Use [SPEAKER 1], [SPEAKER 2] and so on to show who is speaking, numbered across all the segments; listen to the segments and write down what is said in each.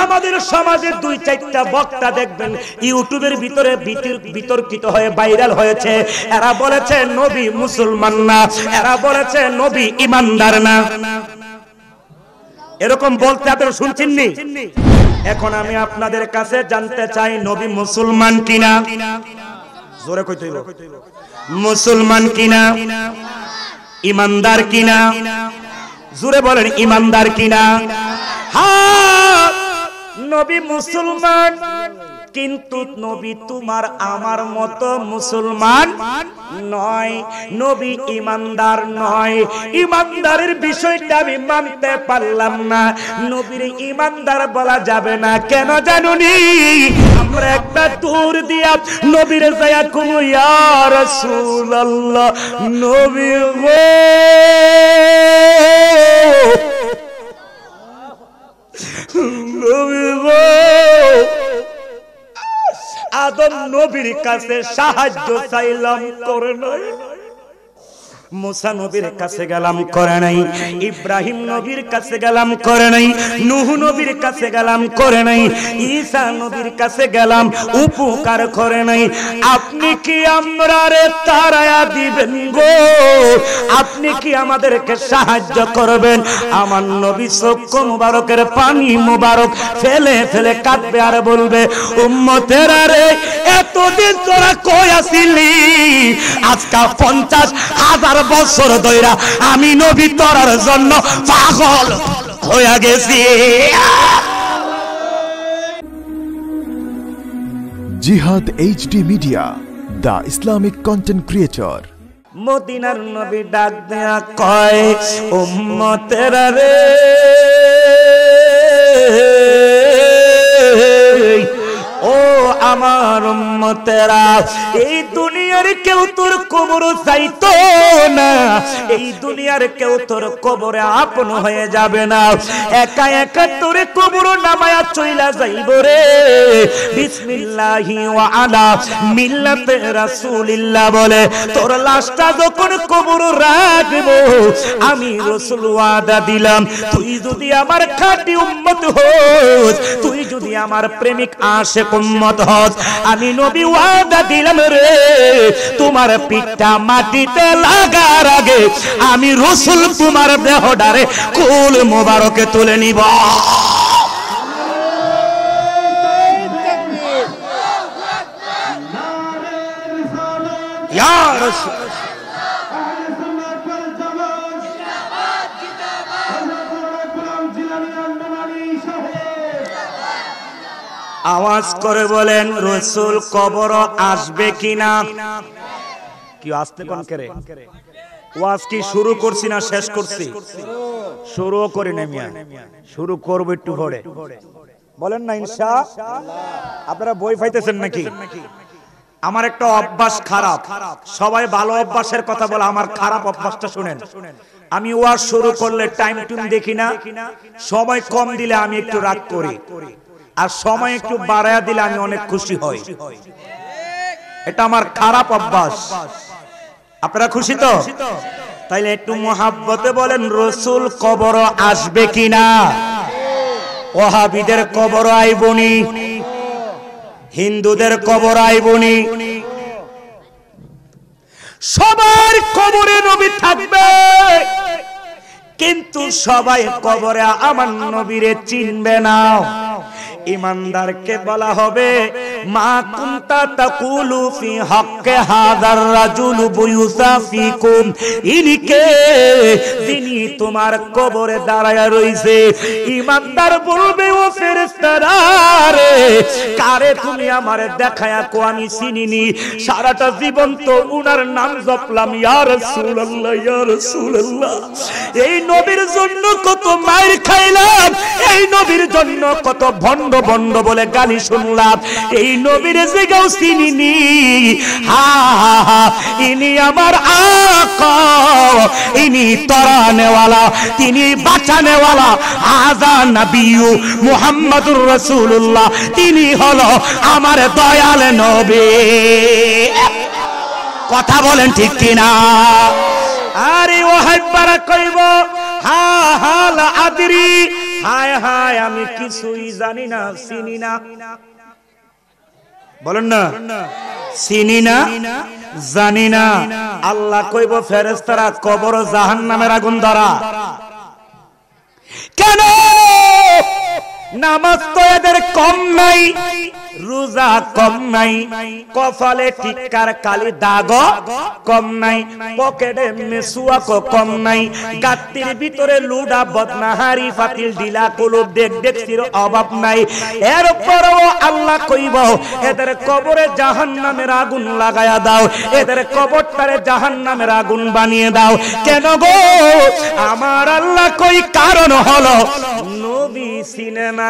[SPEAKER 1] আমাদের সমাজের দুই চারটা বক্তা দেখবেন ইউটিউবের ভিতরে বিতর্কিত হয়ে ভাইরাল হয়েছে। এরা বলেছে নবী মুসলমান না, এরা বলেছে নবী ইমানদার না। এরকম বলতে আপনারা শুনছেননি? এখন আমি আপনাদের কাছে জানতে চাই নবী মুসলমান কিনা? জোরে কইতে হইব। মুসলমান কিনা? ইমানদার কিনা? জোরে বলেন ইমানদার কিনা? হ্যাঁ, নবী মুসলমান, কিন্তু নবী তোমার আমার মতো মুসলমান নয়, নবী ইমানদার নয়। ইমানদারের বিষয়টা আমি মানতে পারলাম না। নবীর ইমানদার বলা যাবে না, কেন জানুনি? আমরা একটা দূর দিয়া নবীর যায়া কমু, ইয়া রাসূলুল্লাহ, নবী গো, নবী গো। আদম নবীর কাছে সাহায্য চাইলাম, করে নাই। মুসা নবীর কাছে গেলাম, করে নাই। ইব্রাহিম নবীর কাছে গেলাম, করে নাই। নূহ নবীর কাছে গেলাম, করে নাই। ঈসা নবীর কাছে গেলাম, উপকার করে নাই। আপনি কি আমরারে তারায়া দিবেন গো? আপনি কি আমাদেরকে সাহায্য করবেন? আমার নবী চক্ষু মুবারকের পানি মুবারক ফেলে ফেলে কাঁদবে আর বলবে, উম্মতেরা রে, এতদিন তোরা কই আছিলি? আজকে 50,000 বছর ধইরা আমি নবী তোরার জন্য পাগল হয়ে গেছি।
[SPEAKER 2] জিহাদ HD media, the Islamic content creator।
[SPEAKER 1] মদিনার নবী ডাক দেয়া কয়, উম্মতেরা রে, ও আমার উম্মতেরা, এই দুনিয়ার কেউ তোর কবর চাইতো না, এই দুনিয়ার কেউ তোর কবরে আপন হয়ে যাবে না, একা একা তোর কবর নামায়া চইলা যাইব রে। বিসমিল্লাহি ওয়া আলা মিল্লাতে রাসূলিল্লাহ বলে তোর লাশটা যখন কবর রাখব, আমি রাসূল ওয়াদা দিলাম, তুই যদি আমার খাঁটি উম্মত হস, তুই যদি আমার প্রেমিক আশিক উম্মত হস, আমি নবী ওয়াদা দিলাম রে, তোমার পিঠটা মাটিতে লাগার আগে আমি রাসূল তোমার দেহটারে কুল মোবারকে তুলে নিব। ইয়া রাসূল, আওয়াজ করে বলেন, রাসূল কবর আসবে কিনা? কি আসতে কোন করে? ওয়াজ কি শুরু করছি না শেষ করছি? শুরু করি না মিয়া, শুরু করব একটু পরে। বলেন না ইনশাআল্লাহ। আপনারা বই পাইতেছেন নাকি? আমার একটা অভ্যাস খারাপ, সবাই ভালো অভ্যাসের কথা বলে, আমার খারাপ অভ্যাসটা শুনেন। আমি ওয়াজ শুরু করলে টাইম টুম দেখি না, সময় কম দিলে আমি একটু রাগ করি, আর সময় একটু বাড়ায়া দিলে আমি অনেক খুশি হই। এটা আমার খারাপ অভ্যাস। আপনারা খুশি তো? তাইলে একটু মোহাব্বতে বলেন, রাসূল কবর আসবে কিনা? ওয়াহাবিদের কবর আইবনি, হিন্দুদের কবর আইবনি, সবার কবরে নবী থাকবে, কিন্তু সবাই কবরে আমার নবীরে চিনবে না। ইমানদারকে বলা হবে, মা কুনতা তাকুলু ফি হাক্কে হাযার রাজুল বুয়ুসা ফিকুম, ইনকে যিনি তোমার কবরে দাঁড়ায়া রইছে। ইমানদার বলবে, ও ফেরেশতারা রে, কারে তুমি আমারে দেখায়া কো আমি চিনিনি, সারাটা জীবন তো উনার নাম জপলাম, ইয়া রাসূলুল্লাহ, ইয়া রাসূলুল্লাহ। এই নবীর জন্য কত মাইর খাইলাম, এই নবীর জন্য কত ভণ্ড ভণ্ড বলে গালি শুনলাম, এই নবীর জিগাও চিনিনি। হা হা হা, ইনি আমার আকা, ইনি তরানেওয়ালা, তিনি বাঁচানেওয়ালা, হাযা নবিয়্যু মুহাম্মাদুর রাসূলুল্লাহ, তিনি হলো আমার দয়াল নবী। কথা বলেন ঠিক কিনা? আরে ওয়াহাইবারা কইব, হা হা লা আদরি হায় হায় আমি কিছুই জানি না, চিনি না। বলেন না, চিনি না, জানি না। আল্লাহ কইব ফেরেশতারা কবর জাহান্নামের আগুন দ্বারা। কেন? নামাজ তো এদের কম নাই, রোজা কম নাই, কপালে টিক্কার কালি দাগ কম নাই, পকেটে মেসুয়াক কম নাই, গাত্তির ভিতরে লুডা বদনাহারি ফাতিল ডিলা কুলুব দেখ দেখছির অভাব নাই। এরপরও আল্লাহ কইব এদের কবরে জাহান্নামের আগুন লাগায়া দাও, এদের কবরটারে জাহান্নামের আগুন বানিয়ে দাও। কেন গো? আমার আল্লাহ কই কারণ হলো নবী সিনেমা।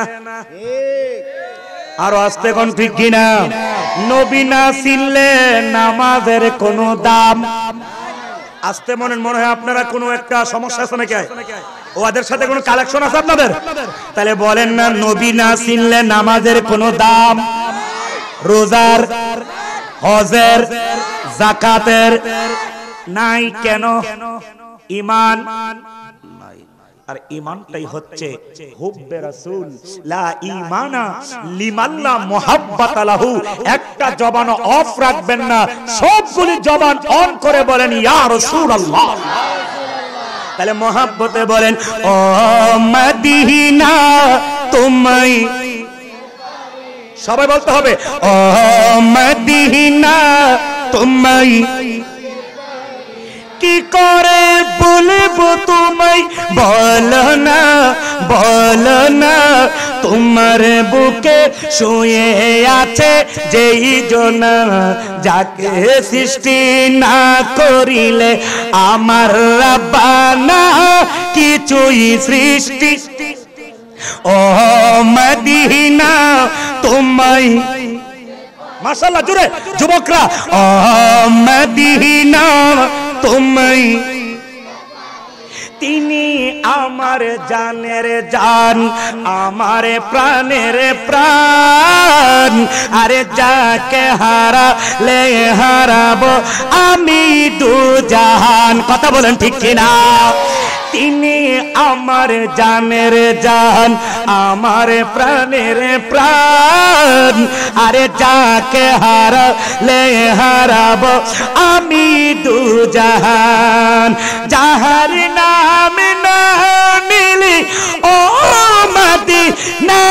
[SPEAKER 1] আর আস্তে কোন ঠিক কিনা? নবী না চিনলে নামাজের কোনো দাম। আস্তে মনে হয় আপনারা কোনো একটা সমস্যা আছে নাকি? ওদের সাথে কোনো কালেকশন আছে আপনাদের? তাহলে বলেন না, নবী না চিনলে নামাজের কোনো দাম, রোজার, হজের, যাকাতের নাই। কেন? ঈমান। আর ঈমানটাই হচ্ছে হুব্বে রাসূল। লা ঈমানা লিমান লা মুহাব্বাতা লাহু। একটা জবান অফ রাখবেন না, সবগুলি জবান অন করে বলেন ইয়া রাসূলুল্লাহ। তাহলে মহব্বতে বলেন ও মদিনা তুমি। সবাই বলতে হবে ও মদিনা তুমি। কি করে বলবো তোমায়, বলো না, বলো না। তোমার বুকে শুয়ে আছে যেই জনা, যাকে সৃষ্টি না করিলে আমার রাব্বানা কিছুই সৃষ্টি। ও মদিনা তোমায়। মাশাআল্লাহ, জোরে যুবকরা। ও মদিনা তুমি। তিনি আমার জানের জান, আমার প্রাণের প্রাণ। আরে যাকে হারালে হারাবো আমি দু জাহান। কথা বলেন ঠিক কিনা? তিনি আমার জানের জান, আমার প্রাণের প্রাণ। আরে যাকে হারালে হারাবো আমি দু জাহান। যাহার নাম না নিলি ও মদিনা,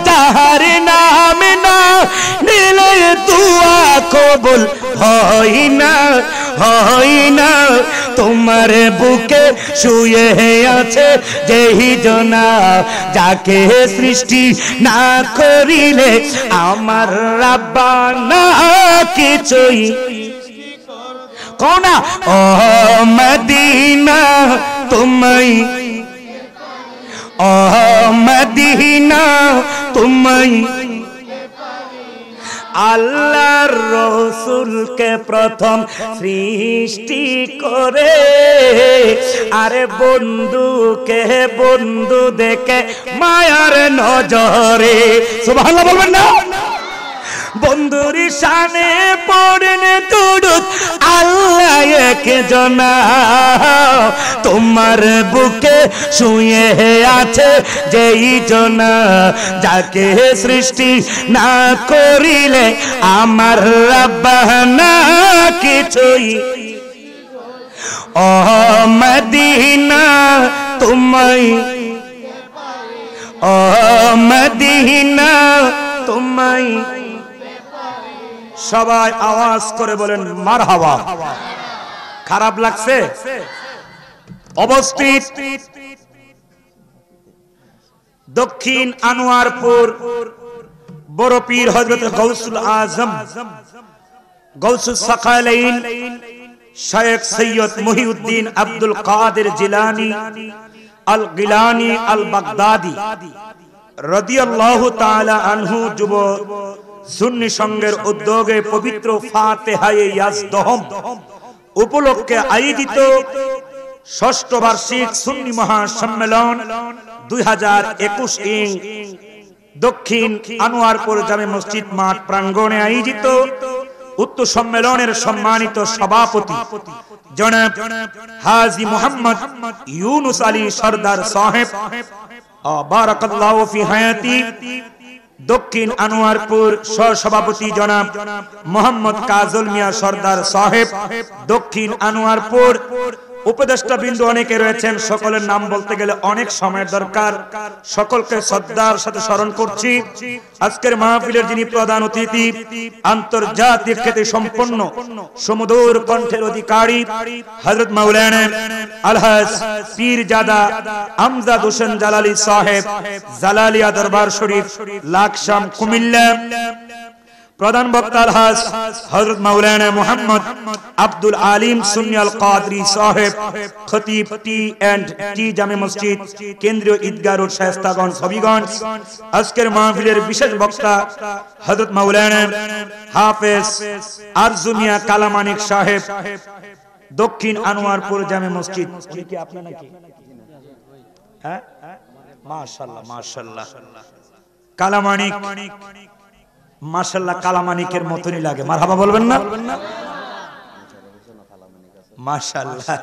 [SPEAKER 1] যাহার নাম না নিলে দুয়া কবুল হয় না, হয় না। তোমার বুকে শুয়ে আছে যেই জনা, যাকে সৃষ্টি না করিলে আমার রাব্বানা কিছুই। কোনা ও মদিনা তুমি, ও মদিনা তুমি। আল্লাহর রাসূলকে প্রথম সৃষ্টি করে, আরে বন্ধুকে বন্ধু দেখে মায়ার নজরে। সুবহানাল্লাহ বলবেন না? বন্ধুর শানে পড়েন দুরূদ আল্লাহ এক জনা। তোমার বুকে শুয়ে আছে যেই জনা, যাকে সৃষ্টি না করিলে আমার রাব্বানা কিছুই। ও মদিনা তুমি, ও মদিনা তুমি। সবাই আওয়াজ করে বলেন মারহাবা। খারাপ লাগছে? অবস্থিত দক্ষিণ আনোয়ারপুর বড় পীর হযরত গাউসুল আজম গাউসুস সাকালাইন শেখ সৈয়দ মুহিউদ্দিন আব্দুল কাদের জিলানী আল গিলানী আল বাগদাদি রাদিয়াল্লাহু তাআলা আনহু যুব সুন্নি সংঘের উদ্যোগে পবিত্র ফাতিহায়ে ইয়াজদহম উপলক্ষে আয়োজিত ষষ্ঠ বার্ষিক সুন্নি মহাসম্মেলন 2021 ইং দক্ষিণ আনোয়ারপুর জামে মসজিদ মাঠ প্রাঙ্গণে আয়োজিত উক্ত সম্মেলনের সম্মানিত সভাপতি জনাব হাজী মোহাম্মদ ইউনুস আলী সরদার সাহেব বারাকাল্লাহু ফি হায়াতি, দক্ষিণ আনোয়ারপুর সহসভাপতি জনাব মোহাম্মদ কাজল মিয়া সরদার সাহেব, দক্ষিণ আনোয়ারপুর। উপদেষ্টা বিন্দু অনেকে রয়েছেন, সকলের নাম বলতে গেলে অনেক সময়ের দরকার। সকলকে শ্রদ্ধার সাথে স্মরণ করছি। আজকের মাহফিলের যিনি প্রধান অতিথি, আন্তর্জাতিক খ্যাতি সম্পন্ন সুমধুর কণ্ঠের অধিকারী হযরত মাওলানা আলহাজ পীরজাদা আমজাদ হোসেন জালালী সাহেব, জালালিয়া দরবার শরীফ, লাকসাম, কুমিল্লা। প্রধান বক্তা আলহাজ হযরত মাওলানা মুহাম্মদ আব্দুল আলিম সুন্নি আল কাদরি সাহেব, খতিব টি জামে মসজিদ, কেন্দ্রীয় ঈদগাহ রোড, শায়েস্তাগঞ্জ, হবিগঞ্জ। আজকের মাহফিলের বিশেষ বক্তা হযরত মাওলানা হাফেজ আরজু মিয়া কালামানিক সাহেব, দক্ষিণ আনোয়ারপুর জামে মসজিদ। কি আপনার নাকি? হ্যাঁ, মাশাআল্লাহ মাশাআল্লাহ। কালামানিক, মাশাআল্লাহ, কালামানিকের মতনই লাগে। মারহাবা বলবেন না? মাশাআল্লাহ।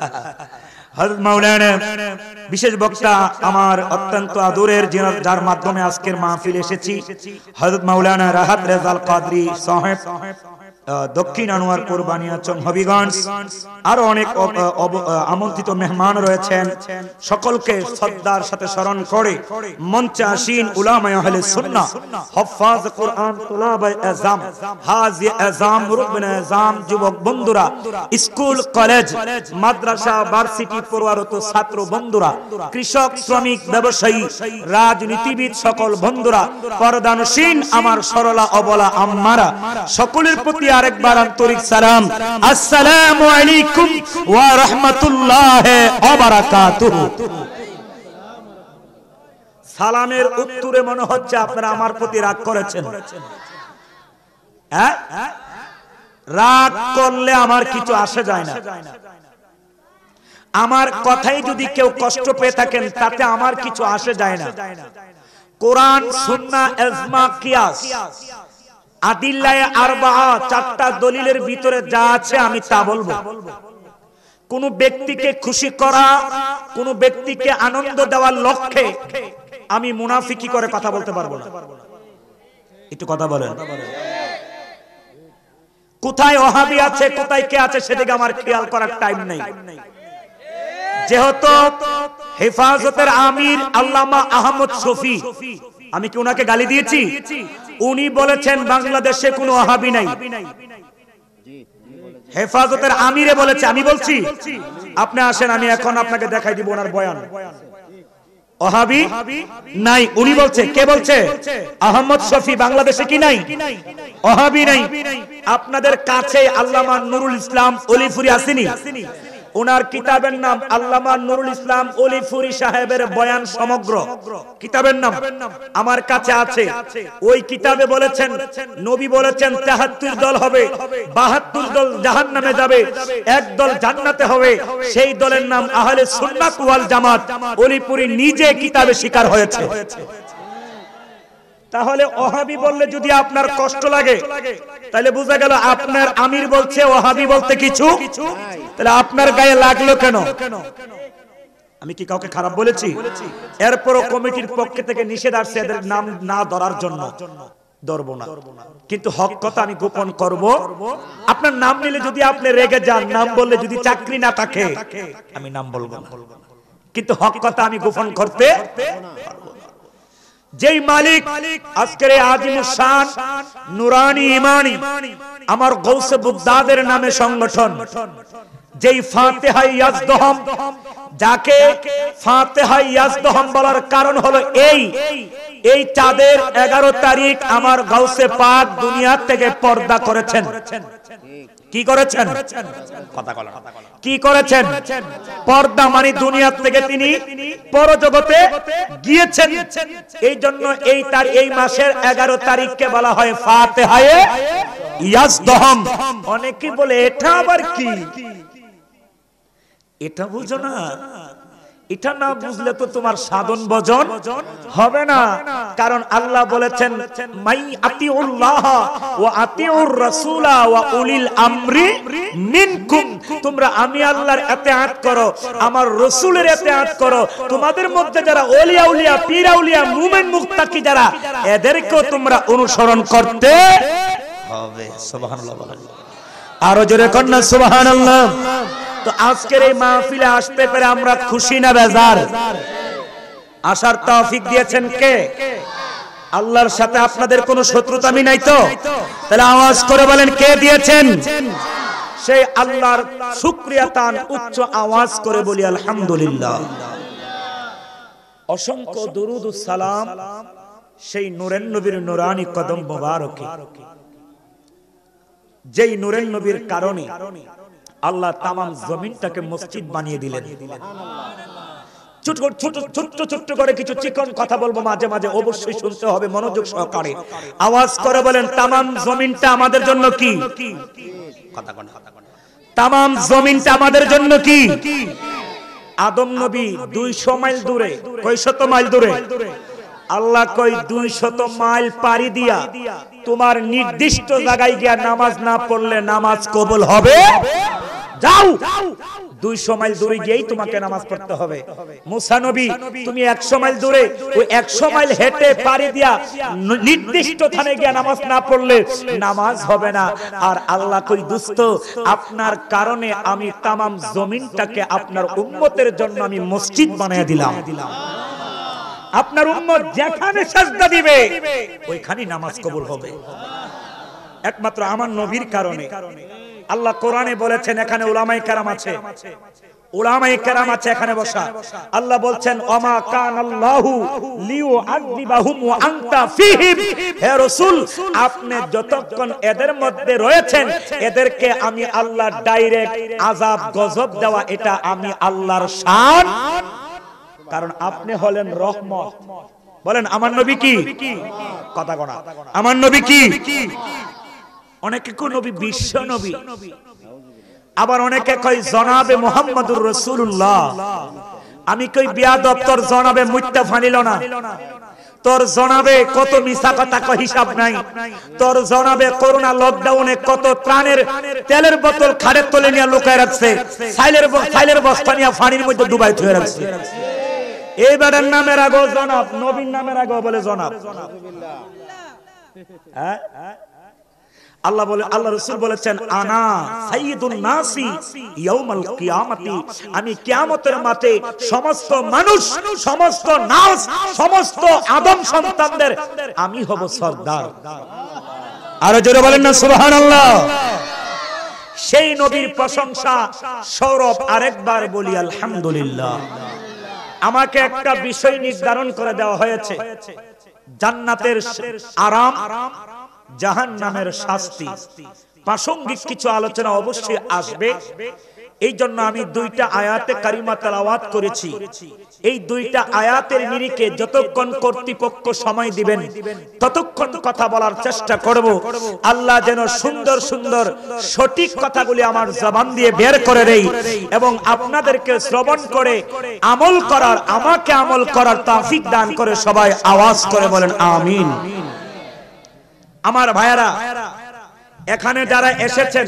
[SPEAKER 1] হযরত মাওলানা বিশেষ বক্তা আমার অত্যন্ত আদরের, যার মাধ্যমে আজকের মাহফিল এসেছি, হযরত মাওলানা রাহাত রেজাল কাদরি সাহেব, দক্ষিণ আনোয়ারপুর, বানিয়াচং, হবিগঞ্জ। আরো অনেক আমন্ত্রিত মেহমান রয়েছেন। সকলকে শ্রদ্ধার সাথে স্মরণ করে মঞ্চে আসীন উলামায়ে আহলে সুন্নাহ, হুফাজ কুরআন, তুলাবায়ে আযম, হাজি আযম, মুরব্বিন আযম, যুবক বন্ধুরা, স্কুল কলেজ মাদ্রাসা ভার্সিটি পড়ুয়ারত ছাত্র বন্ধুরা, কৃষক শ্রমিক ব্যবসায়ী রাজনীতিবিদ সকল বন্ধুরা, পর্দানসীন আমার সরলা অবলা আম্মারা, সকলের প্রতি আরেকবার আন্তরিক সালাম। আসসালামু আলাইকুম ওয়া রাহমাতুল্লাহি ওয়া বারাকাতুহু। সালামের উত্তরে মনে হচ্ছে আপনারা আমার প্রতি রাগ করেছেন। হ্যাঁ, রাগ করলে আমার কিছু আসে যায় না। আমার কথাই যদি কেউ কষ্ট পেয়ে থাকেন, তাতে আমার কিছু আসে যায় না। কোরআন, সুন্নাহ, ইজমা, কিয়াস, আদিল্লায়ে আরবাআ, চারটা দলিলের ভিতরে যা আছে আমি তা বলবো। কোন ব্যক্তিকে খুশি করা, কোন ব্যক্তিকে আনন্দ দেওয়ার লক্ষ্যে আমি মুনাফিকি করে কথা বলতে পারবো না। একটু কথা বলেন। কোথায় ওহাবি আছে, কোথায় কে আছে, সেদিকে আমার খেয়াল করার টাইম নেই। যেহেতু হেফাজতের আমির আল্লামা আহমদ শফি, আমি কি ওনাকে গালি দিয়েছি? উনি বলেছেন বাংলাদেশে কোনো ওহাবি নাই। হেফাজতের আমিরে বলেছে, আমি বলছি? আপনি আসেন, আমি এখন আপনাকে দেখাই দিব ওনার বয়ান। ওহাবি নাই উনি বলছে। কে বলছে? আহমদ শফি। বাংলাদেশে কি নাই? ওহাবি নাই। আপনাদের কাছে আল্লামা নুরুল ইসলাম ওলিপুরি আসেনি? ওনার কিতাবের নাম আল্লামা নুরুল ইসলাম ওলিপুরি সাহেবের বয়ান সমগ্র, কিতাবের নাম আমার কাছে আছে। ওই কিতাবে বলেছেন, নবী বলেছেন ৭৩ দল হবে, ৭২ দল জাহান্নামে যাবে, এক দল জান্নাতে হবে। সেই দলের নাম আহলে সুন্নাত ওয়াল জামাত। ওলিপুরি নিজে কিতাবে স্বীকার হয়েছে। তাহলে ওহাবি বললে যদি আপনার কষ্ট লাগে, তাহলে বোঝা গেল আপনার আমির বলছে ওহাবি বলতে কিছু, তাহলে আপনার গায়ে লাগলো কেন? আমি কি কাউকে খারাপ বলেছি? এরপরও কমিটির পক্ষ থেকে নিষেধ আসছে এদের নাম না ধরার জন্য। ধরবো না, কিন্তু হক কথা আমি গোপন করব। আপনার নাম নিলে যদি আপনি রেগে যান, নাম বললে যদি চাকরি না থাকে, আমি নাম বলবো না, কিন্তু হক কথা আমি গোপন করতে পারবো না। যেই মালিক আজকের আজিমুস শান নুরানি ইমানি আমার গৌসে বুগদাদের নামে সংগঠন, যেই ফাতিহা ইয়াজদহম, যাকে ফাতিহা ইয়াজদহম বলার কারণ হলো এই চাঁদের 11 তারিখ আমার গাউসে পাক দুনিয়া থেকে পর্দা করেছেন। কি করেছেন? কথা বলেন। কি করেছেন? পর্দা মানে দুনিয়া থেকে তিনি পরজগতে গিয়েছেন। এই জন্য এই মাসের 11 তারিখকে বলা হয় ফাতিহায়ে ইয়াজদহম। অনেকে বলে এটা আবার কি? এটা বুঝো না, এটা না বুঝলে তো তোমার সাধন ভজন হবে না। কারণ আল্লাহ বলেছেন মাই আতিউল্লাহ ওয়া আতিউর রাসূলা ওয়া উলিল আমরি মিনকুম, তোমরা আমি আল্লাহর ইতাআত করো, আমার রাসূলের ইতাআত করো। তোমাদের মধ্যে যারা ওলিয়া উলিয়া পীর আউলিয়া মুমিন মুত্তাকি যারা, এদেরকেও তোমরা অনুসরণ করতে হবে। সুবহানাল্লাহ বলেন, আরো জোরে কন্যা সুবহানাল্লাহ। তো আজকের এই মাহফিলে আসতে পেরে আমরা খুশি না বেজার? আসার তৌফিক দিয়েছেন কে? আল্লাহর সাথে আপনাদের কোনো শত্রুতামি নাই তো? তাহলে আওয়াজ করে বলেন কে দিয়েছেন? সেই আল্লাহর শুকরিয়া তান উচ্চ আওয়াজ করে বলি আলহামদুলিল্লাহ। অসংখ্য দুরুদ ও সালাম সেই নূরের নবীর নুরানি কদম মোবারকে, যেই নূরের নবীর কারণে আল্লাহ তামাম জমিনটাকে মসজিদ বানিয়ে দিলেন। ছোট ছোট ছোট ছোট করে কিছু চিকন কথা বলবো মাঝে মাঝে, অবশ্যই শুনতে হবে মনোযোগ সহকারে। আওয়াজ করে বলেন তামাম জমিনটা আমাদের জন্য কি? তামাম জমিনটা আমাদের জন্য কি? আদম নবী 200 মাইল দূরে, কয়শত মাইল দূরে? আল্লাহ কই 200 মাইল পাড়ি দিয়া তোমার নির্দিষ্ট জায়গায় গিয়া নামাজ না পড়লে নামাজ কবুল হবে? যাও, 200 মাইল দূরে গিয়েই তোমাকে নামাজ পড়তে হবে। মুসা নবী তুমি 100 মাইল দূরে, ওই 100 মাইল হেঁটে পাড়ি দিয়া নির্দিষ্ট স্থানে গিয়া নামাজ না পড়লে নামাজ হবে না। আর আল্লাহ কই দোস্ত, আপনার কারণে আমি তামাম জমিনটাকে আপনার উম্মতের জন্য আমি মসজিদ বানিয়ে দিলাম। আপনার উম্মত যেখানে সাজদা দিবে ওইখানেই নামাজ কবুল হবে, একমাত্র আমার নবীর কারণে। আল্লাহ কোরআনে বলেছেন, এখানে উলামায়ে কেরাম আছে, উলামায়ে কেরাম আছে এখানে বসা। আল্লাহ বলছেন ওমা কানাল্লাহু লিউআযিবাহুম ওয়া আনতা ফীহিম, হে রাসূল আপনি যতক্ষণ এদের মধ্যে রয়েছেন এদেরকে আমি আল্লাহ ডাইরেক্ট আযাব গজব দেওয়া, এটা আমি আল্লাহর শান। কারণ আপনি হলেন রহমত। বলেন আমার নবী কি? কথা গোনা, আমার নবী কি? অনেকে কই নবী বিশ্ব নবী, আবার অনেকে কয় জনাবে মুহাম্মদুর রাসূলুল্লাহ। আমি কই বিয়াদব, তোর জনাবে মুত্তা ফানিল না, তোর জনাবে কত মিছা কথা কয় হিসাব নাই। তোর জনাবে করোনা লকডাউনে কত ত্রাণের তেলের বোতল খাড়ের তলে নিয়ে লুকায় রাখছে, সাইলের বস্তা নিয়ে পানির মধ্যে ডুবাই থুয়ে রাখছে। এইবারের নামের আগো জনাব, নবীর নামের আগো বলে জনাব। হ্যাঁ, আল্লাহ বলে, আল্লাহ রাসূল বলেছেন আনা সাইয়্যিদুন নাসি ইয়াউমাল কিয়ামতি, আমি কিয়ামতের মাঠে সমস্ত মানুষ, সমস্ত নাস, সমস্ত আদম সন্তানদের আমি হব সরদার। আরো জোরে বলেন না সুবহানাল্লাহ। সেই নবীর প্রশংসা সৌরভ আরেকবার বলি আলহামদুলিল্লাহ। আমাকে একটা বিষয় নির্ধারণ করে দেওয়া হয়েছে, জান্নাতের আরাম, জাহান্নামের শাস্তি। প্রাসঙ্গিক কিছু আলোচনা অবশ্যই আসবে, এই জন্য আমি 2টা আয়াতে কারিমা তেলাওয়াত করেছি। এই 2টা আয়াতের নিরিখে যতক্ষণ কর্তৃপক্ষ সময় দিবেন ততক্ষণ কথা বলার চেষ্টা করব। আল্লাহ যেন সুন্দর সুন্দর সঠিক কথাগুলি আমার জবান দিয়ে বের করে দেই এবং আপনাদেরকে শ্রবণ করে আমল করার, আমাকে আমল করার তৌফিক দান করে। সবাই আওয়াজ করে বলেন আমিন। আমার ভাইয়ারা, এখানে যারা এসেছেন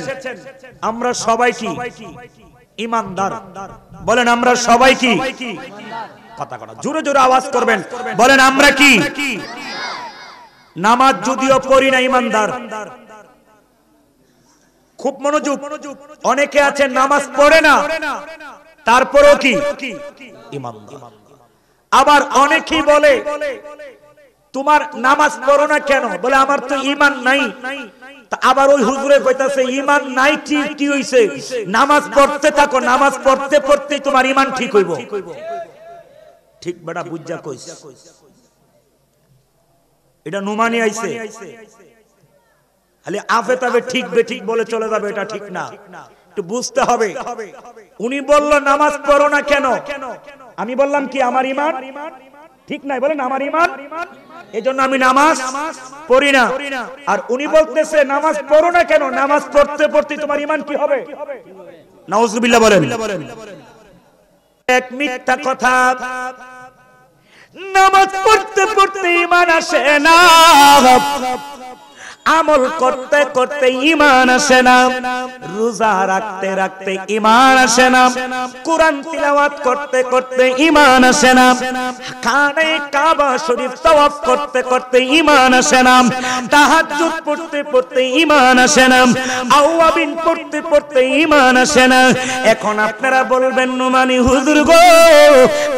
[SPEAKER 1] আমরা সবাই কি ঈমানদার? বলেন আমরা সবাই কি? কথা কথা জোরে জোরে আওয়াজ করবেন, বলেন আমরা কি? নামাজ যদিও পড়ি না ঈমানদার। খুব মনোযোগ, অনেকে আছে নামাজ পড়ে না তারপরেও কি ঈমানদার। আবার অনেকেই বলে তোমার নামাজ পড়ো না কেন? বলে আমার তো ঈমান নাই। আবার ওই হুজুরে কইতাছে ঈমান নাই ঠিক কি হইছে? নামাজ পড়তে থাকো, নামাজ পড়তে পড়তেই তোমার ঈমান ঠিক হইব। ঠিক বেটা বুঝা কইছ, এটা নুমানি আইছে, খালি আফে তবে ঠিক বে ঠিক বলে চলে যাবে, এটা ঠিক না। একটু বুঝতে হবে। উনি বলল নামাজ পড়ো না কেন, আমি বললাম কি আমার ঈমান ঠিক নাই। বলেন আমার ঈমান, এজন্য আমি নামাজ পড়ি না। আর উনি বলতেছে নামাজ পড়ো না কেন, নামাজ পড়তে পড়তে তোমার ঈমান কি হবে? নাউজুবিল্লাহ বলেন। এক মিথ্যা কথা, নামাজ পড়তে পড়তে ঈমান আসে না, আমল করতে করতে ঈমান আসে না, রোজা রাখতে রাখতে ঈমান আসে না, কোরআন তিলাওয়াত করতে করতে ঈমান আসে না, খানে কাবা শরীফ তাওয়াফ করতে করতে ঈমান আসে না, তাহাজ্জুদ পড়তে পড়তে ঈমান আসে না, আওয়াবিন পড়তে পড়তে ঈমান আসে না। এখন আপনারা বলবেন নুমানি হুজুর গো,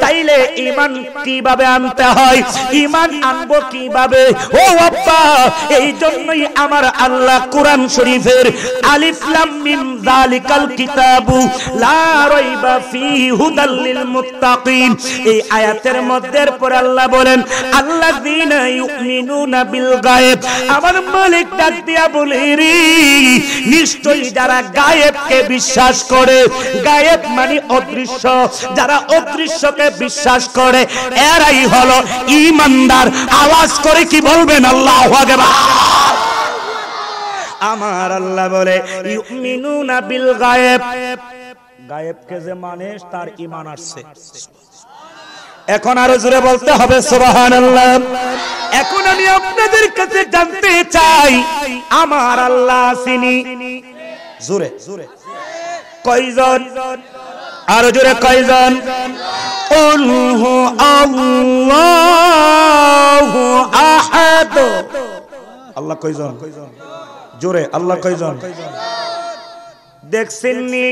[SPEAKER 1] তাইলে ঈমান কিভাবে আনতে হয়, ঈমান আনবো কিভাবে? ও আব্বা, এই জন্য আমার আল্লাহ কোরআন শরীফের আলিফ লাম মিম যালিকাল কিতাবু লা রাইবা ফীহি হুদাল লিল মুত্তাকিন, এই আয়াতের মধ্যে পরে আল্লাহ বলেন আল্লাযীনা ইউমিনুনা বিল গায়ব। আমার মালিক ডাক দিয়া বলে রে, নিশ্চয়ই যারা গায়েবকে বিশ্বাস করে, গায়েব মানে অদৃশ্য, যারা অদৃশ্যকে বিশ্বাস করে এরাই হলো ঈমানদার। আওয়াজ করে কি বলবেন আল্লাহু আকবার? আমার আল্লাহ বলে ইউমিনুনা বিল গায়েব, গায়েবকে যে মানে তার ঈমান আসছে। এখন আরো জোরে বলতে হবে সুবহানাল্লাহ। এখন আমি আপনাদের কাছে জানতে চাই, আমার আল্লাহ আসেনি জোরে কয়জন? আরো জোরে কয়জন? আল্লাহু আল্লাহু আহাদ। আল্লাহ কয়জন? জোরে আল্লাহ কয়জন? দেখছেননি?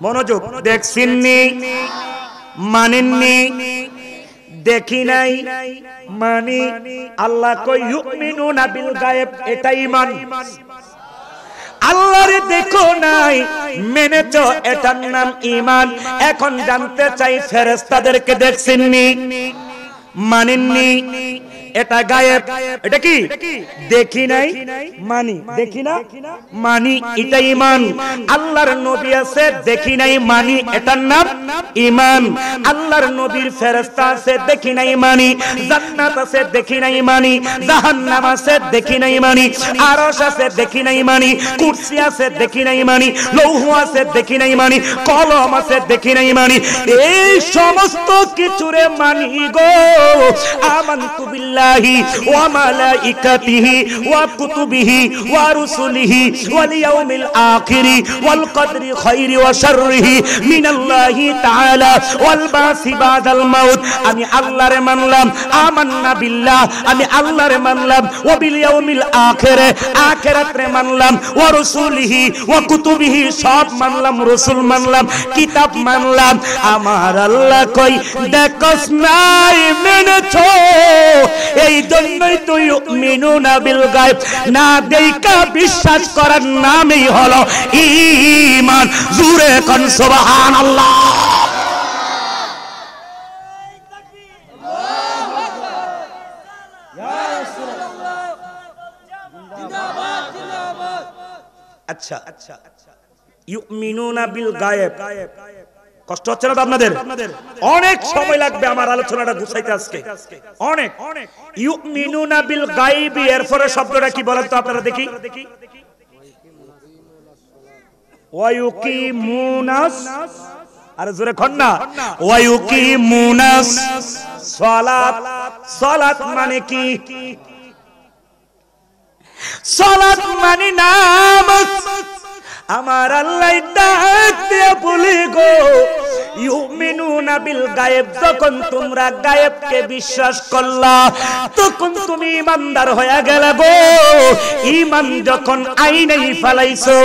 [SPEAKER 1] মনোযোগ, দেখছেননি? মানেননি? দেখি নাই মানি? আল্লাহ কই ইউমিনুনা বিল গায়েব, এটা ঈমান। আল্লাহরে দেখো নাই, মেনেছো, এটার নাম ঈমান। এখন জানতে চাই ফেরেশতাদেরকে দেখছেননি? মানেননি? এটা গায়েব, এটা কি? দেখি নাই মানি, দেখি না মানি, এটা ঈমান। আল্লাহর নবী আছে, দেখি নাই মানি, এটার নাম ঈমান। আল্লাহর নবীর ফেরেশতা আছে, দেখি নাই মানি। জান্নাত আছে, দেখি নাই মানি। জাহান্নাম আছে, দেখি নাই মানি। আরশ আছে, দেখি নাই মানি। কুরসি আছে, দেখি নাই মানি। লৌহ আছে, দেখি নাই মানি। কলম আছে, দেখি নাই মানি। এই সমস্ত কিছুরে মানি গো। আমানতু বিল্লাহি ওয়া মালাইকাতিহি ওয়া কুতুবিহি ওয়া রুসুলিহি ওয়াল ইয়াউমিল আখির ওয়াল কদরি খাইরি ওয়া শাররিহি মিনাল্লাহি তাআলা ওয়াল বাসি বাদাল মাউত। আমি আল্লাহরে মানলাম, আমান্না বিল্লাহ, আমি আল্লাহরে মানলাম। ওয়া বিল ইয়াউমিল আখির, আখিরাতরে মানলাম। ওয়া রুসুলিহি ওয়া কুতুবিহি, সব মানলাম, রাসূল মানলাম, কিতাব মানলাম। আমার আল্লাহ কই দেখস নাই, মেনেছো, এই জন্যই তো ইউমিনুনা বিল গায়ব। না দেখা বিশ্বাস করার নামই হলো ঈমান। জোরে কোন সুবহানাল্লাহ। আচ্ছা, ইউমিনুনা বিল গায়ব, কষ্ট হচ্ছে না তো আপনাদের? অনেক সময় লাগবে আমার আলোচনাটা গুছাইতে আজকে, অনেক। ইউমিনুনা বিল গায়বি, এরপরে শব্দটা কি বলেন তো আপনারা দেখি? ওয়া ইউকিমুনাস, আর জোরে খন্না, ওয়া ইউকিমুনাস সালাত। সালাত মানে কি? সালাত মানে নামাজ। আমার আল্লাহ ডাক দিয়ে বলে গো, ইউমিনুনা বিল গায়েব, যখন তোমরা গায়েবকে বিশ্বাস করলা তখন তুমি ঈমানদার হয়ে গেলে গো। ঈমান যখন আইনেই ফেলাইছো,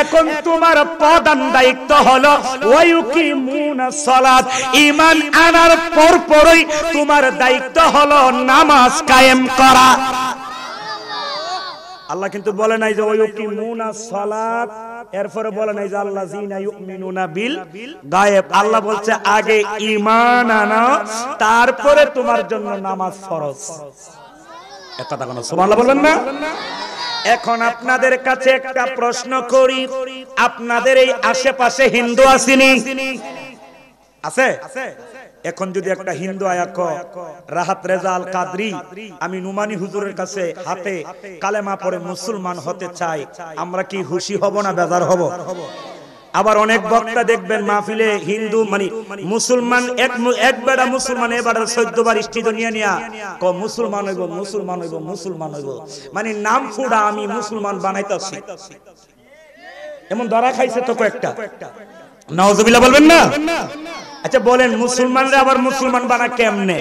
[SPEAKER 1] এখন তোমার প্রধান দায়িত্ব হলো ওয়ায়ুকিমুনাস সালাত। ঈমান আনার পরপরই তোমার দায়িত্ব হলো নামাজ কায়েম করা। আল্লাহ কিন্তু বলে নাই যে ওয়ায়ুকিমুনাস সালাত, এরপরে বলে নাই যে আল্লাযিনা ইউমিনুনা বিল গায়েব। আল্লাহ বলছে আগে ঈমান আনো, তারপরে তোমার জন্য নামাজ ফরজ। এক কথা কোন সুবহানাল্লাহ বলবেন না? এখন আপনাদের কাছে একটা প্রশ্ন করি, আপনাদের এই আশেপাশে হিন্দু আসেনি? আছে? এখন যদি একটা হিন্দু আয়াক রাহাত রেজা আল কাদরি, আমি নুমানি হুজুরের কাছে হাতে কালেমা পড়ে মুসলমান হতে চাই, আমরা কি খুশি হব না বেজার হব? আবার অনেক বক্তা দেখবেন মাহফিলে হিন্দু মানে মুসলমান এক বেড়া মুসলমান এবার 14 বার ইষ্টিত নিয়ে নিয়া ক মুসলমান হইব মুসলমান হইব মুসলমান হইব, মানে নাম ফুড়া আমি মুসলমান বানাইতাছি। এমন ধরা খাইছে তো কয়েকটা, নাউজুবিল্লাহ বলবেন না? আচ্ছা বলেন মুসলমানরা আবার মুসলমান বানা কেমনে?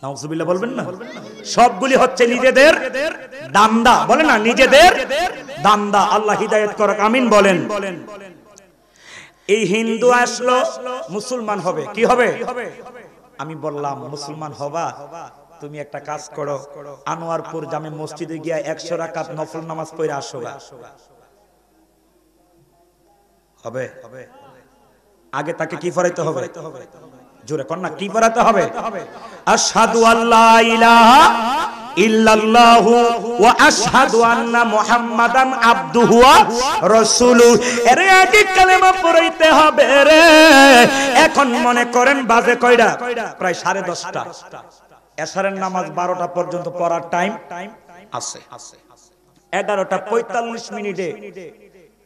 [SPEAKER 1] নাউজুবিল্লাহ বলবেন না? সবগুলি হচ্ছে নিজেদের দান্দা, বলেন না নিজেদের দান্দা। আল্লাহ হিদায়াত করুক, আমিন বলেন। এই হিন্দু আসলো মুসলমান হবে, কি হবে? আমি বললাম মুসলমান হবা, তুমি একটা কাজ করো, আনোয়ারপুর জামে মসজিদে গিয়া 100 রাকাত নফল নামাজ পড়ে আসো। হবে? আগে তাকে কি ফরাইতে হবে? জোরে কর না, কি ফরাইতে হবে? আশহাদু আল্লা ইলাহা ইল্লাল্লাহু ওয়া আশহাদু আন্না মুহাম্মাদান আবদুহু ওয়া রাসূলুহু। এর আগে কালেমা পড়াইতে হবে রে। এখন মনে করেন বাজে কয়টা? প্রায় 10:30টা। এশারের নামাজ 12টা পর্যন্ত পড়ার টাইম আছে। 11:45 মিনিটে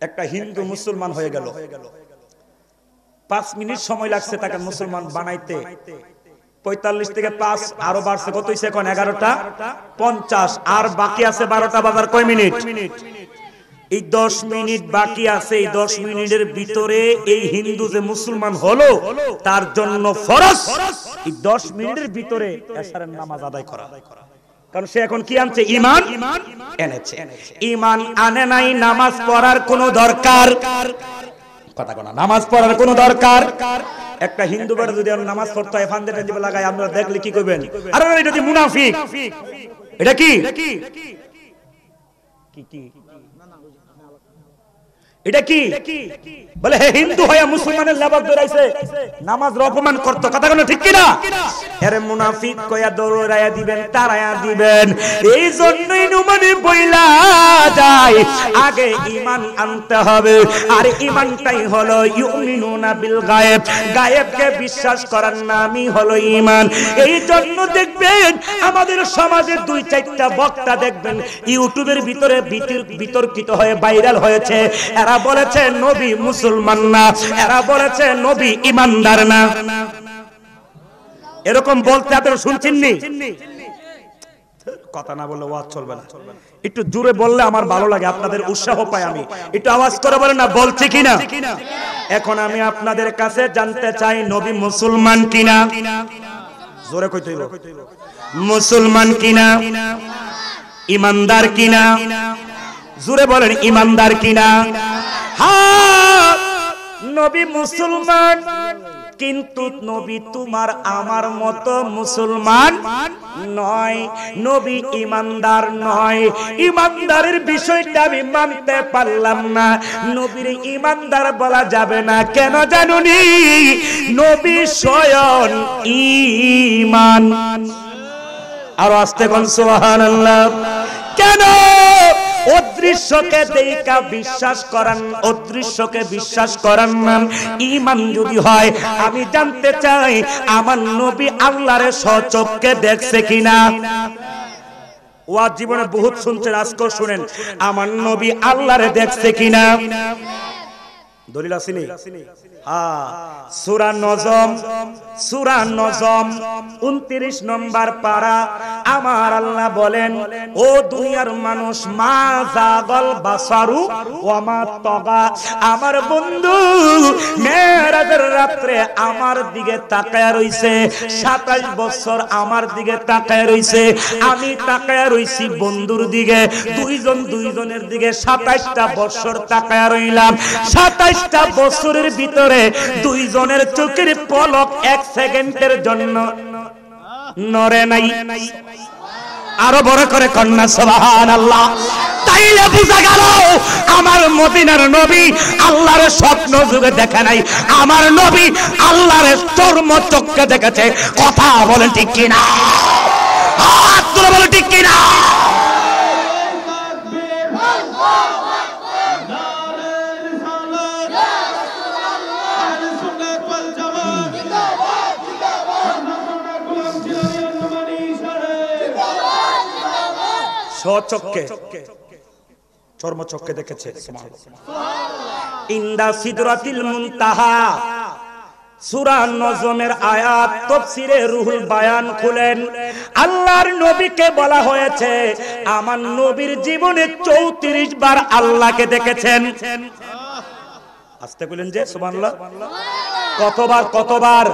[SPEAKER 1] একটা হিন্দু মুসলমান হয়ে গেল। 5 মিনিট সময় লাগছে তাকে মুসলমান বানাইতে। 45 থেকে 5 আরো বাড়ছে, কত হইছে এখন? 11:50। আর বাকি আছে 12টা বাজার কয় মিনিট? এই 10 মিনিট বাকি আছে। এই 10 মিনিটের ভিতরে এই হিন্দু যে মুসলমান হলো তার জন্য ফরজ এই 10 মিনিটের ভিতরে এশারের নামাজ আদায় করা। কারণ সে এখন কি আনছে? ঈমান এনেছে। ঈমান আনে নাই, নামাজ পড়ার কোনো দরকার, কথা কোনা, নামাজ পড়ার কোনো দরকার। একটা হিন্দু বাড়ি যদি নামাজ পড়তে হয় ফান্দে টেনে লাগায়, আমরা দেখলে কি করবেন? আরে এটা কি মুনাফিক? এটা কি এটা কি বলে? হে হিন্দু হয়ে মুসলমানের লেবাস ধরাইছে, নামাজ অপমান করতো, কথা কোন ঠিক কিনা? আরে মুনাফিক কয়া দৌড়ায়া দিবেন, তারায়া দিবেন। এই জন্যই নুমানি বইলা যায় আগে ঈমান আনতে হবে। আর ঈমানটাই হলো ইউমিনুনা বিল গায়েব, গায়েবকে বিশ্বাস করার নামই হলো ঈমান। এই জন্য দেখবেন আমাদের সমাজে 2-4টা বক্তা দেখবেন ইউটিউবের ভিতরে বিতর্কিত হয়ে ভাইরাল হয়েছে। এরা বলেছে নবী মুসলমান না, এরা বলেছে নবী ইমানদার না। এরকম বলতে আপনারা শুনছেননি? কথা না বললে ওয়াজ চলবে না। একটু জোরে বললে আমার ভালো লাগে, আপনাদের উৎসাহ পাই আমি। একটু আওয়াজ করে বলেন না বলছি কিনা। এখন আমি আপনাদের কাছে জানতে চাই নবী মুসলমান কিনা? জোরে কইতে হইব। মুসলমান কিনা? ইমানদার কিনা? জোরে বলেন ইমানদার কিনা? হ্যাঁ নবী মুসলমান, কিন্তু নবী তোমার আমার মতো মুসলমান নয়, নবী ইমানদার নয়। ইমানদারের বিষয়টা আমি মানতে পারলাম না। নবীর ইমানদার বলা যাবে না, কেন জানুনি? নবী স্বয়ং ঈমান। আর আস্তে কোন সুবহানাল্লাহ। কেন? অদৃশ্যকে দেখা বিশ্বাস করান, অদৃশ্যকে বিশ্বাস করান নাম ঈমান যদি হয়। আমি জানতে চাই আমার নবী আল্লাহর স্বচক্ষে দেখছে কিনা। ওয়াজ জীবনে বহুত শুনছেন, আজকে শুনেন আমার নবী আল্লাহরে দেখছে কিনা। দলিল আসেনি? হ্যাঁ, সূরা নজম, সূরা নজম 29 নম্বর পারা আমার আল্লাহ বলেন, ও দুনিয়ার মানুষ, মা জাগাল বাসারু ওয়া মা তাগা। আমার বন্ধু মেরাজের রাত্রে আমার দিকে তাকায়া রইছে, 27 বছর আমার দিকে তাকায়া রইছে। আমি তাকায়া রইছি বন্ধুর দিকে, দুইজনের দিকে 27টা বছর তাকায়া রইলাম। 27টা বছরের ভিতরে দুইজনের চোখের পলক 1 সেকেন্ডের জন্য নড়ে নাই। আরো বড় করে কন্যা সুবহানাল্লাহ। তাইলে বুঝা গেল আমার মদিনার নবী আল্লাহর স্বপ্ন যুগে দেখে নাই, আমার নবী আল্লাহর চর্ম চক্ষে দেখেছে। কথা বলেন ঠিক কিনা? হাত তুলে বলেন ঠিক কিনা? স্বচক্ষে চর্মচক্ষে দেখেছে। সুবহানাল্লাহ। ইনদা সিদরাতিল মুনতাহা। সূরা নজমের আয়াত তাফসীরে রুহুল বায়ান খুলেন, আল্লাহর নবীকে বলা হয়েছে আমার নবীর জীবনে 34 বার আল্লাহকে দেখেছেন। আস্তে বলেন যে সুবহানাল্লাহ। কতবার?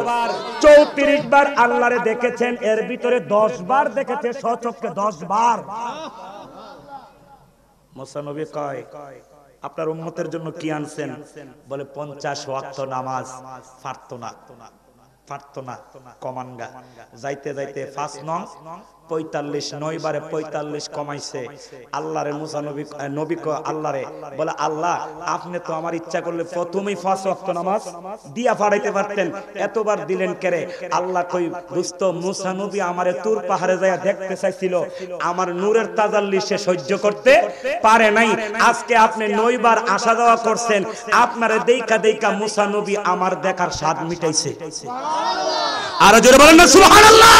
[SPEAKER 1] 34 বার আল্লাহরে দেখেছেন। এর ভিতরে 10 বার দেখেছে স্বচক্ষে, 10 বার। মুসা নবী কয় আপনার উম্মতের জন্য কি আনছেন? বলে 50 ওয়াক্ত নামাজ। পারতো না কমানগা। যাইতে যাইতে 5 নং 45 9 বারে 45 কমাইছে। আল্লাহরে মুসা নবী কয় আল্লাহরে, বলে আল্লাহ আপনি তো আমার ইচ্ছা করলে প্রথমেই 5 ওয়াক্ত নামাজ দিয়া পাঠাইতে পারতেন, এতবার দিলেন কেরে? আল্লাহ কই দোস্ত মুসা নবী আমারে তুর পাহাড়ে যায় দেখতে চাইছিল, আমার নূরের তাজাল্লি সে সহ্য করতে পারে নাই। আজকে আপনি 9 বার আসা যাওয়া করছেন, আপনারে দেইখা মুসা নবী আমার দেখার স্বাদ মিটাইছে। আর জোরে বলেন না সুবহানাল্লাহ।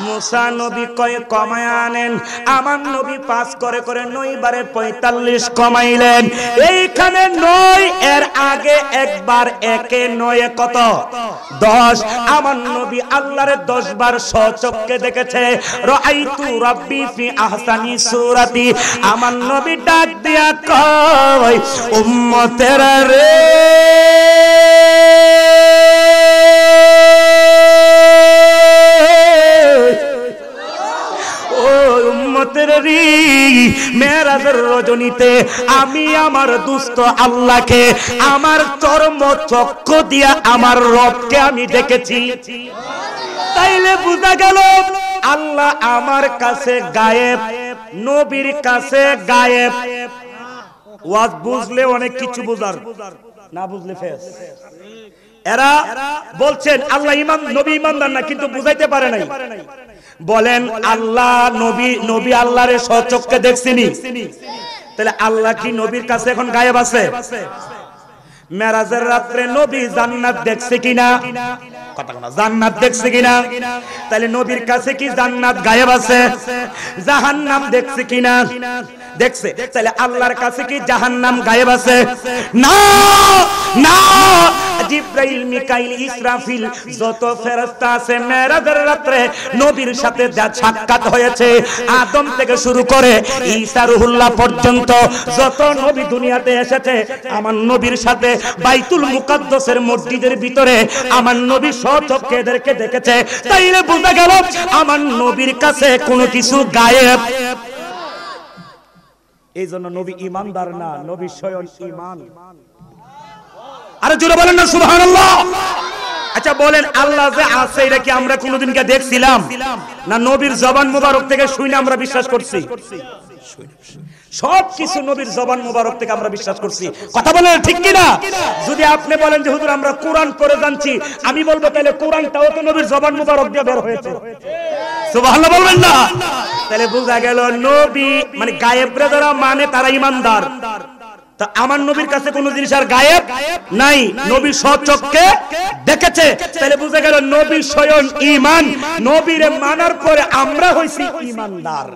[SPEAKER 1] মুসা নবী কয় কমায় আনেন। আমার নবী 5 করে 9 বারে 45 কমাইলেন। এইখানে 9 এর আগে একবার, 1 9 কত? 10। আমার নবী আল্লাহরে 10 বার স্বচক্ষে দেখেছে। রাআইতু রাব্বি ফি আহসানি সূরাতি। আমার নবী ডাক দিয়া কয় উম্মতেরা রে, মেরাজের রজনীতে আমি আমার দুস্থ আল্লাহকে আমার চরম চক্ষু দিয়া আমার রবকে আমি দেখেছি। তাইলে বুঝা গেল আল্লাহ আমার কাছে গায়েব, নবীর কাছে গায়েব। ওয়াজ বুঝলে অনেক কিছু বুঝার, না বুঝলে ফেস। এরা বলছেন আল্লাহ নবী ইমানদার না, কিন্তু বুঝাইতে পারে নাই। বলেন আল্লাহ নবী আল্লাহর স্বচক্ষে দেখছিনি, তাহলে আল্লাহ কি নবীর কাছে এখন গায়েব আছে? মেরাজের রাত্রে নবী জান্নাত দেখছে কিনা? কথা বলা, জান্নাত দেখছে কিনা? তাহলে নবীর কাছে কি জান্নাত গায়েব আছে? জাহান্নাম দেখছে কিনা? দেখছে। তাহলে আল্লাহর কাছে কি জাহান্নাম গায়েব আছে? না না। জিবরাইল, মিকাইল, ইসরাফিল যত ফেরেশতা আছে মেরাজের রাত্রে নবীর সাথে যা সাক্ষাৎ হয়েছে, আদম থেকে শুরু করে ঈসা রুহুল্লাহ পর্যন্ত যত নবী দুনিয়াতে এসেছে, আমার নবীর সাথে বাইতুল মুকাদ্দাসের মসজিদের ভিতরে আমার নবী স্বচক্ষে এদেরকে দেখেছে। তাইলে বুঝা গেল আমার নবীর কাছে কোনো কিছু গায়েব। এই জন্য নবী ইমানদার না, নবী স্বয়ং ঈমান। আরে জোরে বলেন না সুবহানাল্লাহ। আচ্ছা বলেন আল্লাহ যে আছে এটা কি আমরা কোনোদিন কে দেখছিলাম? না নবীর জবান মুবারক থেকে শুনে আমরা বিশ্বাস করছি? সব কিছু নবীর জবান মুবারক থেকে আমরা বিশ্বাস করছি। কথা বলেন ঠিক কি না? যদি আপনি বলেন যে হুজুর আমরা কোরআন পড়ে জানছি, আমি বলবো তাহলে কোরআনটাও তো নবীর জবান মুবারক দিয়ে বের হয়েছে। সুবহানাল্লাহ বলবেন না? তাহলে বোঝা গেল নবী মানে গায়েবরে যারা মানে তারা ঈমানদার। তা আমার নবীর কাছে কোন জিনিস আর গায়েব নাই, নবী স্বচক্ষে দেখেছে। তাহলে বুঝা গেল নবী স্বয়ং ঈমান। নবীরে মানার পরে আমরা হইছি ঈমানদার।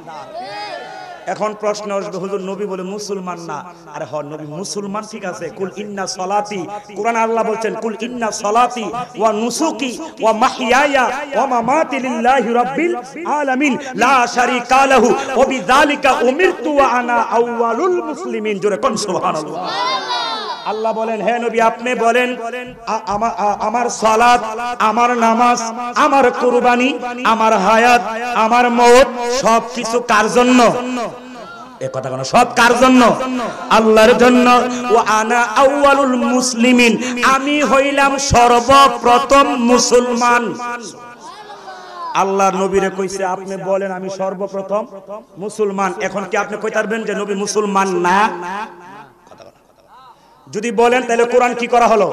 [SPEAKER 1] এখন প্রশ্ন আসবে হুজুর নবী বলে মুসলমান না। আরে হ নবী মুসলমান ঠিক আছে। কুল ইন্না সলাতি, কোরআন আল্লাহ বলছেন কুল ইন্না সলাতি ওয়া নুসুকি ওয়া মাহইয়ায়া ওয়া মামাতি লিল্লাহি রাব্বিল আলামিন লা শারীকা লাহু ওয়া বিযালিকা উমিরতু ওয়া আনা আউয়ালুল মুসলিমিন। জোরে কোন সুবহানাল্লাহ। আল্লাহ বলেন হে নবী আপনি বলেন আমার সালাত, আমার নামাজ, আমার কুরবানি, আমার হায়াত, আমার মওত সবকিছু কার জন্য? এই কথা কোন সব কার জন্য? আল্লাহর জন্য। ওয়া আনা আউয়ালুল মুসলিমিন, আমি হইলাম সর্বপ্রথম মুসলমান। আল্লাহর নবীরে কইছে আপনি বলেন আমি সর্বপ্রথম মুসলমান। এখন কি আপনি কইতে পারবেন যে নবী মুসলমান না? যদি বলেন তাহলে কোরআন কি করা হলো?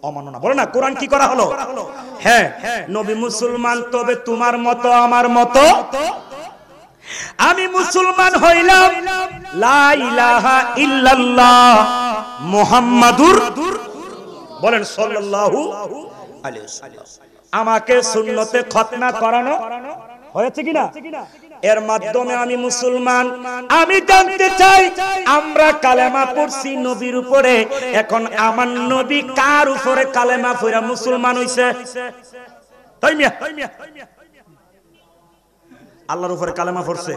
[SPEAKER 1] অমাননা। বলো না কোরআন কি করা হলো? হ্যাঁ নবী মুসলমান, তবে তোমার মতো আমার মতো আমি মুসলমান হইলাম লা ইলাহা ইল্লাল্লাহ মুহাম্মাদুর বলেন সাল্লাল্লাহু আলাইহি ওয়াসাল্লাম। আমাকে সুন্নতে খতনা করানো হয়েছে কিনা? এর মাধ্যমে আমি মুসলমান, আমি জানতে চাই আমরা কালেমা পড়ছি নবীর উপরে, এখন আমার নবী কার উপরে কালেমা পড়া মুসলমান হইছে? তাই মিয়া আল্লাহর উপরে কালেমা পড়ছে।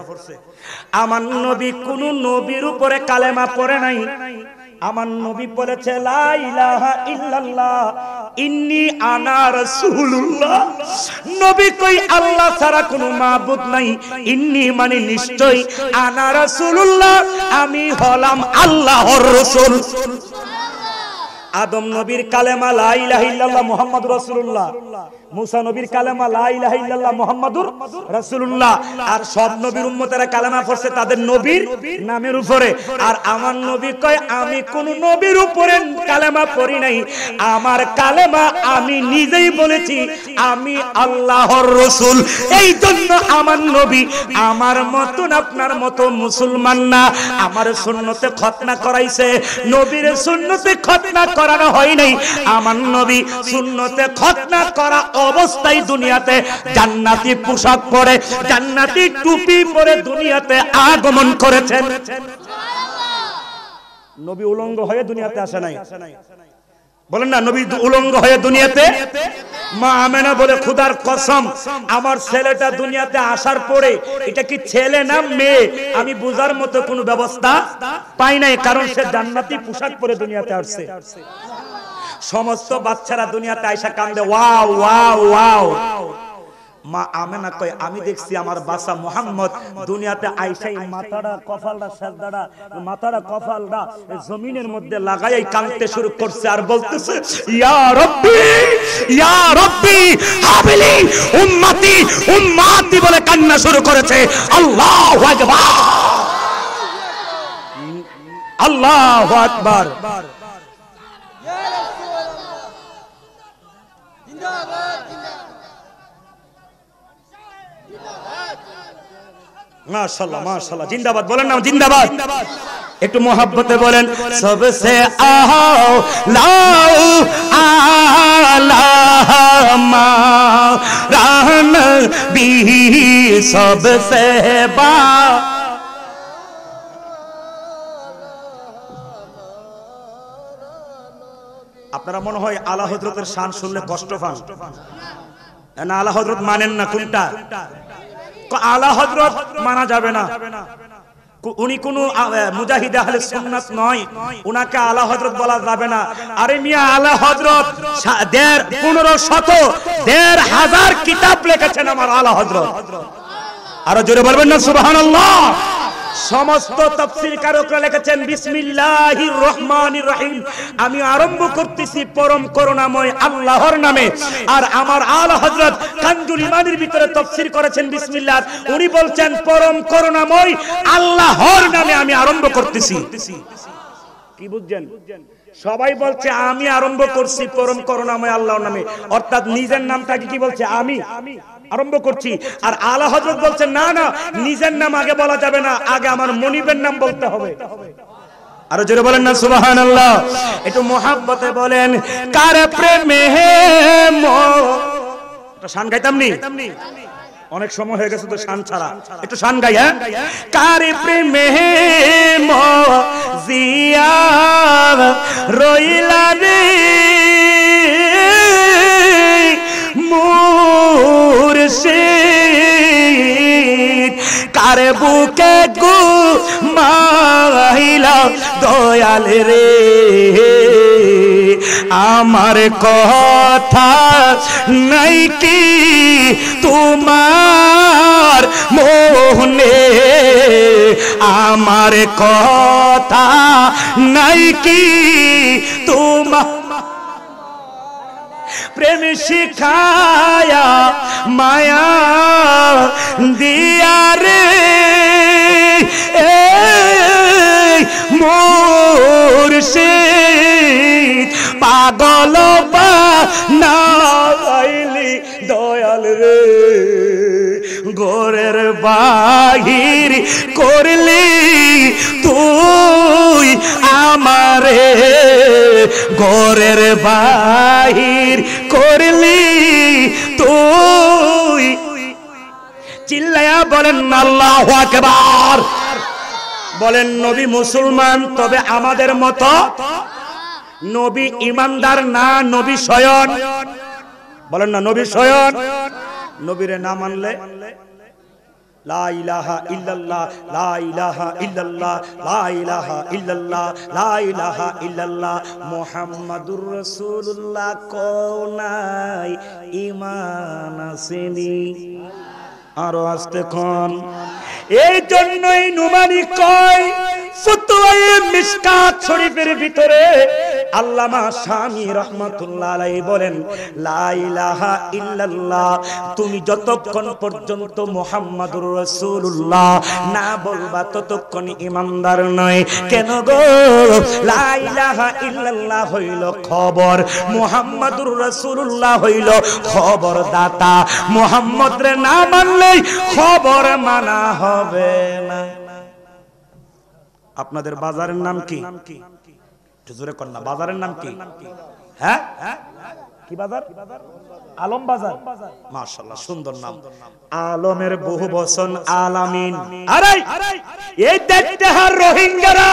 [SPEAKER 1] আমার নবী কোন নবীর উপরে কালেমা পড়ে নাই। আমার নবী বলেছে লা ইলাহা ইল্লাল্লাহ ইন্নী আনা রাসূলুল্লাহ। নবী কই আল্লাহ ছাড়া কোনো মাবুদ নাই, ইন্নী মানে নিশ্চয়, আনা রাসূলুল্লাহ আমি হলাম আল্লাহর রাসূল। আদম নবীর কালেমা লা ইলাহা ইল্লাল্লাহ মুহাম্মাদুর রাসূলুল্লাহ, মুসা নবীর কালেমা লা ইলাহা ইল্লাল্লাহ মুহাম্মাদুর রাসূলুল্লাহ। আর সব নবীর উম্মতেরা কালেমা পড়ছে তাদের নবীর নামের উপরে। আর আমার নবী কয় আমি কোন নবীর উপরে কালেমা পড়ি নাই, আমার কালেমা আমি নিজেই বলেছি আমি আল্লাহর রাসূল। এই জন্য আমার নবী আমার মতন আপনার মতো মুসলমান না, আমার সুন্নতে খতনা করাইছে। নবীর সুন্নতে খতনা করানো হয় নাই, আমার নবী সুন্নতে খতনা করা অবস্থায় দুনিয়াতে জান্নাতি পোশাক পরে, জান্নাতি টুপি পরে দুনিয়াতে আগমন করেছেন। নবী উলঙ্গ হয়ে দুনিয়াতে আসে নাই, বলেন না নবী উলঙ্গ হয়ে দুনিয়াতে। মা আমেনা বলে খোদার কসম আমার ছেলেটা দুনিয়াতে আসার পরে এটা কি ছেলে না মেয়ে আমি বুঝার মতো কোনো ব্যবস্থা পাই নাই, কারণ সে জান্নাতি পোশাক পরে দুনিয়াতে আসছে। সমস্ত বাচ্চারা দুনিয়াতে আয়সা কান্দে ওয়াও ওয়াও ওয়াও। মা আমেনা কয় আমি দেখছি আমার বাচ্চা মুহাম্মদ দুনিয়াতে আইসাই মাথাটা কপালটা সাজদাটা মাথাটা কপালটা জমিনের মধ্যে লাগাই কাঁদতে শুরু করছে আর বলতেছে ইয়া রাব্বি হাবিলি উম্মতি উম্মতি বলে কান্না শুরু করেছে। আল্লাহু আকবার আল্লাহু আকবার। মাশাআল্লাহ মাশাআল্লাহ জিন্দাবাদ বলেন না জিন্দাবাদ। একটু মোহাব্বতে বলেন সবসে আও লাও আলামা রাহন বি সবসে বা। আপনারা মনে হয় আলা হযরতের শান শুনলে কষ্ট পান না? আলা হযরত মানেন না কোনটা? আলা হযরত মানা যাবে না, উনি কোন মুজাহিদ আহলে সুন্নাত নয়, উনাকে আলা হযরত বলা যাবে না। আরে মিয়া আলা হযরত 1500 কিতাব লিখেছেন আমার আলা হযরত। আরো জোরে বলবেন না সুবহানাল্লাহ। সমস্ত তাফসীরকারকরা লিখেছেন বিসমিল্লাহির রহমানির রহিম, আমি আরম্ভ করতেছি পরম করুণাময় আল্লাহর নামে। আর আমার আলা হযরত কানজুল ইমানের ভিতরে তাফসীর করেছেন বিসমিল্লাহ, উনি বলছেন পরম করুণাময় আল্লাহর নামে আমি আরম্ভ করতেছি। কি বুঝছেন? সবাই বলছে আমি আরম্ভ করছি পরম করুণাময় আল্লাহর নামে, অর্থাৎ নিজের নামটাকে কি বলছে আমি আরম্ভ করছি। আর আলা হযরত বলছেন না না, নিজের নাম আগে বলা যাবে না, আগে আমার মনিবের নাম বলতে হবে। আরো জোরে বলেন না সুবহানাল্লাহ। একটু মোহাব্বতে বলেন কার প্রেমে একটা শান গাইতাম নি, অনেক সময় হয়ে গেছে তো শান ছাড়া, একটু শান গাই। হ্যাঁ, কার প্রেমে জিয়া রইলা রে মুর্শিদ, কার বুকে গো মাইলা দয়াল রে আমার কথা নাই কি তোমার মনে, আমার কথা নাই কি তোমার প্রেম শিখায়া মায়া দিয়া রে মুর্শিদ পাগল বানাইলি দয়াল রে, গোরের বাহির করলি তুই আমারে, গোরের বাহির করলি তুই চিল্লায়া বলেন আল্লাহু আকবার। বলেন নবী মুসলমান, তবে আমাদের মতো নবী ইমানদার না, নবী স্বয়ং। বলেন না নবী স্বয়ং। নবীরে না মানলে লা ইলাহা ইল্লাল্লাহ, লা ইলাহা ইল্লাল্লাহ, লা ইলাহা ইল্লাল্লাহ, লা ইলাহা ইল্লাল্লাহ মুহাম্মাদুর রাসূলুল্লাহ কোনাই ঈমান আসেনি। আরো আস্তে কোন। এই জন্যই নুমানি কয় ফতোয়ায়ে মিশকাত শরীফের ভিতরে আল্লামা শামী রাহমাতুল্লাহ আলাইহি বলেন লা ইলাহা ইল্লাল্লাহ তুমি যতক্ষণ পর্যন্ত মুহাম্মাদুর রাসূলুল্লাহ না বলবা ততক্ষণ ঈমানদার নয়। কেন গো? লা ইলাহা ইল্লাল্লাহ হইল খবর, মুহাম্মাদুর রাসূলুল্লাহ হইল খবরদাতা। মুহাম্মদ রে না মানলেই খবর মানা হবে না। আপনাদের বাজারের নাম কি? একটু জোরে কর না, বাজারের নাম কি? হ্যাঁ কি বাজার? আলম বাজার। মাশাআল্লাহ সুন্দর নাম। আলমের বহু বচন আলামিন। আরে এই দেখতে হার রোহিঙ্গারা,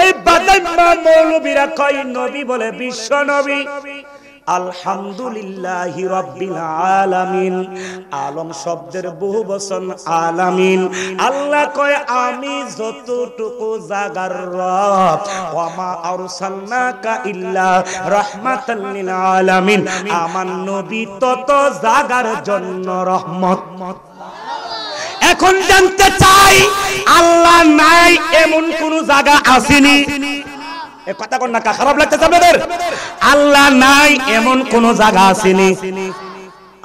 [SPEAKER 1] এই বাদাইমা মৌলবীরা কয় নবী বলে বিশ্ব নবী। আলহামদুলিল্লাহি রাব্বিল আলামিন। আলম শব্দের বহু বচন আলামিন। আল্লাহ কয় আমি যতটুকু জাগার রব, ওয়া মা আরসালনাকা ইল্লা রাহমাতাল লিল আলামিন। আমার নবী তত জাগার জন্য রহমত। এখন জানতে চাই আল্লাহ নাই এমন কোন জায়গা আসেনি? এ কথা কোন না, খারাপ লাগতেছে আপনাদের? আল্লাহ নাই এমন কোন জায়গা আসেনি?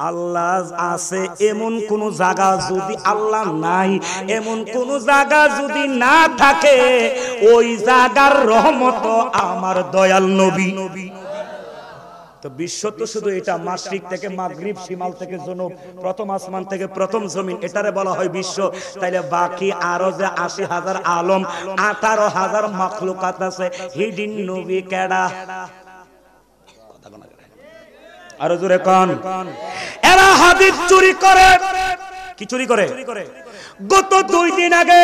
[SPEAKER 1] আল্লাহ আছে এমন কোন জায়গা যদি আল্লাহ নাই এমন কোন জায়গা যদি না থাকে, ওই জায়গার রহমত আমার দয়াল নবী। তো বিশ্ব তো শুধু এটা, মাশরিক থেকে মাগরিব, শিমাল থেকে জনুব, প্রথম আসমান থেকে প্রথম জমিন, এটারে বলা হয় বিশ্ব। তাইলে বাকি আরো যে ৮০,০০০ আলম, ১৮,০০০ মাখলুকাত আছে, হিডিন নবী কেডা? আরো জোরে কোন। এরা হাদিস চুরি করে। কি চুরি করে? গত ২ দিন আগে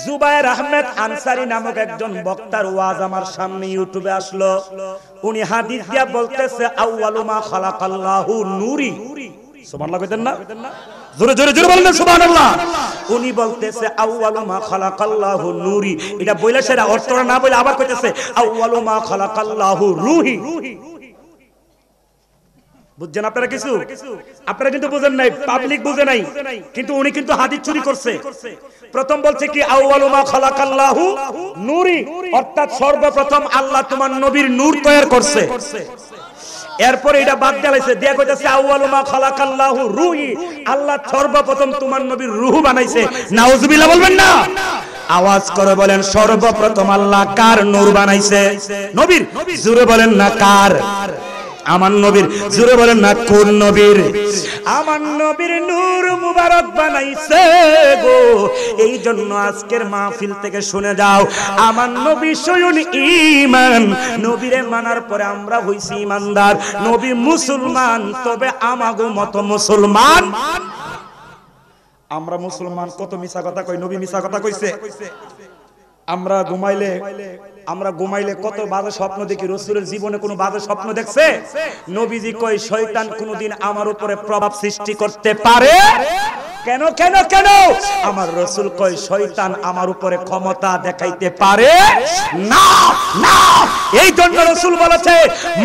[SPEAKER 1] জুবায়ের আহমেদ আনসারী নামক একজন বক্তার ওয়াজ আমার সামনে ইউটিউবে আসলো। উনি হাদিস দিয়া বলতেছে আউয়ালু মা খালাকাল্লাহু নূরি। সুবহানাল্লাহ কইতেন না? জোরে জোরে জোরে বলেন সুবহানাল্লাহ। উনি বলতেছে আউয়ালু মা খালাকাল্লাহু নূরি। এটা বইলা সেটা অর্থটা না বলে আবার কইতেছে আউয়ালু মা খালাকাল্লাহু রূহি। বুঝছেন আপনারা কিছু? আপনারা কিন্তু বুঝেন নাই, পাবলিক বুঝে নাই, কিন্তু উনি কিন্তু হাদিস চুরি করছে। প্রথম বলছে কি আউয়ালু মা খালাকাল্লাহু নূরি, অর্থাৎ সর্বপ্রথম আল্লাহ তোমার নবীর নূর তৈরি করছে। এরপর এটা বাদ দিলাইছে, দিয়া কইতাছে আউয়ালু মা খালাকাল্লাহু রূহি, আল্লাহ সর্বপ্রথম তোমার নবীর রূহ বানাইছে। নাউজুবিল্লাহ বলবেন না? আওয়াজ করে বলেন সর্বপ্রথম আল্লাহ কার নূর বানাইছে? নবীর। জোরে বলেন না কার? আমার নবীর। জোরে বলেন না কোন নবীর? আমার নবীর নূর মুবারক বানাইছে গো। এই জন্য আজকের মাহফিল থেকে শুনে যাও, আমার নবী স্বয়ং ঈমান। নবীরে মানার পরে আমরা হইছি ঈমানদার, নবী মুসলমান। তবে আমাগো মতো মুসলমান আমরা মুসলমান কত মিছা কথা কই। নবী মিছা কথা কইছে? আমরা ঘুমাইলে কত বাজে স্বপ্ন দেখি। রাসূলের জীবনে কোনো বাজে স্বপ্ন দেখছে? নবীজি কয় শয়তান কোনদিন আমার উপরে প্রভাব সৃষ্টি করতে পারে? কেন কেন কেন? আমার রাসূল কয় শয়তান আমার উপরে ক্ষমতা দেখাইতে পারে না না। এই জন্য রাসূল বলেছে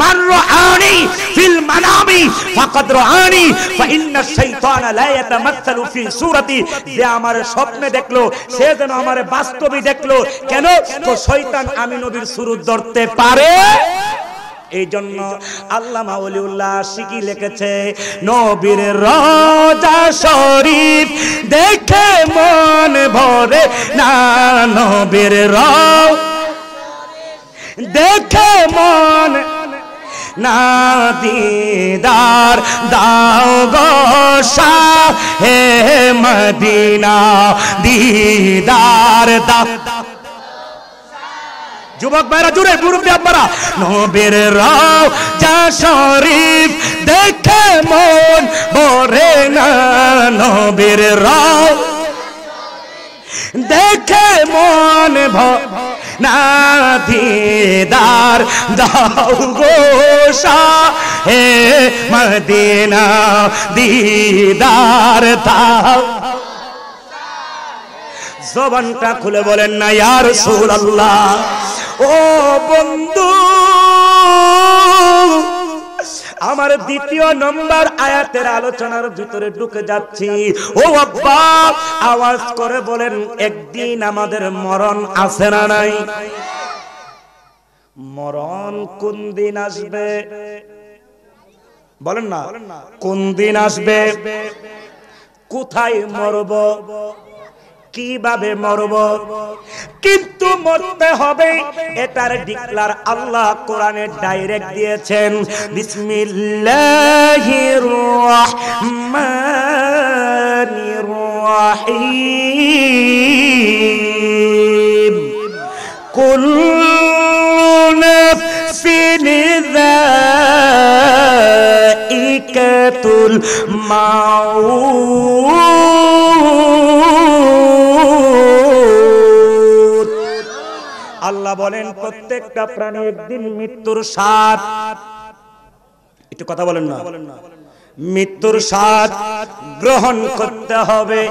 [SPEAKER 1] মান রাআনি ফিল মানামি ফাকাদ রাআনি ফা ইন্না শাইতানা লা ইয়াতামাসসালু ফি সূরাতি। যে আমার স্বপ্নে দেখলো সে যেন আমারে বাস্তবে দেখলো। কেন? তো শয়তান আমি নবীর সুরত ধরতে পারে। এই জন্য আল্লামা ওলিউল্লাহ আশিকি লিখেছে নবীর রওজা শরীফ দেখে মন ভরে না, নবীর রওজা দেখে মন না, দিদার দাও গো শাহে মদিনা, দিদার দাও। যুবক ভাইরা জুড়ে মুরব্বি আপনারা, নবীর রওজা শরীফ দেখে মন ভরে না, নবীর রব দেখে মন না দিদার দাও গো শাহে মদিনা দিদার দাও। জবানটা খুলে বলেন না ইয়া রাসূলুল্লাহ। ও বন্ধু, আমার দ্বিতীয় নম্বর আয়াতের আলোচনার ভিতরে ঢুকে যাচ্ছি। ও আব্বা, আওয়াজ করে বলেন, একদিন আমাদের মরণ আছে না নাই? মরণ কোন দিন আসবে বলেন না, কোন দিন আসবে? কোথায় মরব? কিভাবে মরব? কিন্তু মরতে হবে, এটার ডিক্লার আল্লাহ কোরআনে ডাইরেক্ট দিয়েছেন। বিসমিল্লাহির রাহমানির রাহিম। কুল্লু নাফসিন যায়িকাতুল মাউত। আল্লাহ বলেন প্রত্যেকটা প্রাণী একদিন মৃত্যুর স্বাদ, একটু কথা বলেন না, মৃত্যুর স্বাদ গ্রহণ করতে হবে।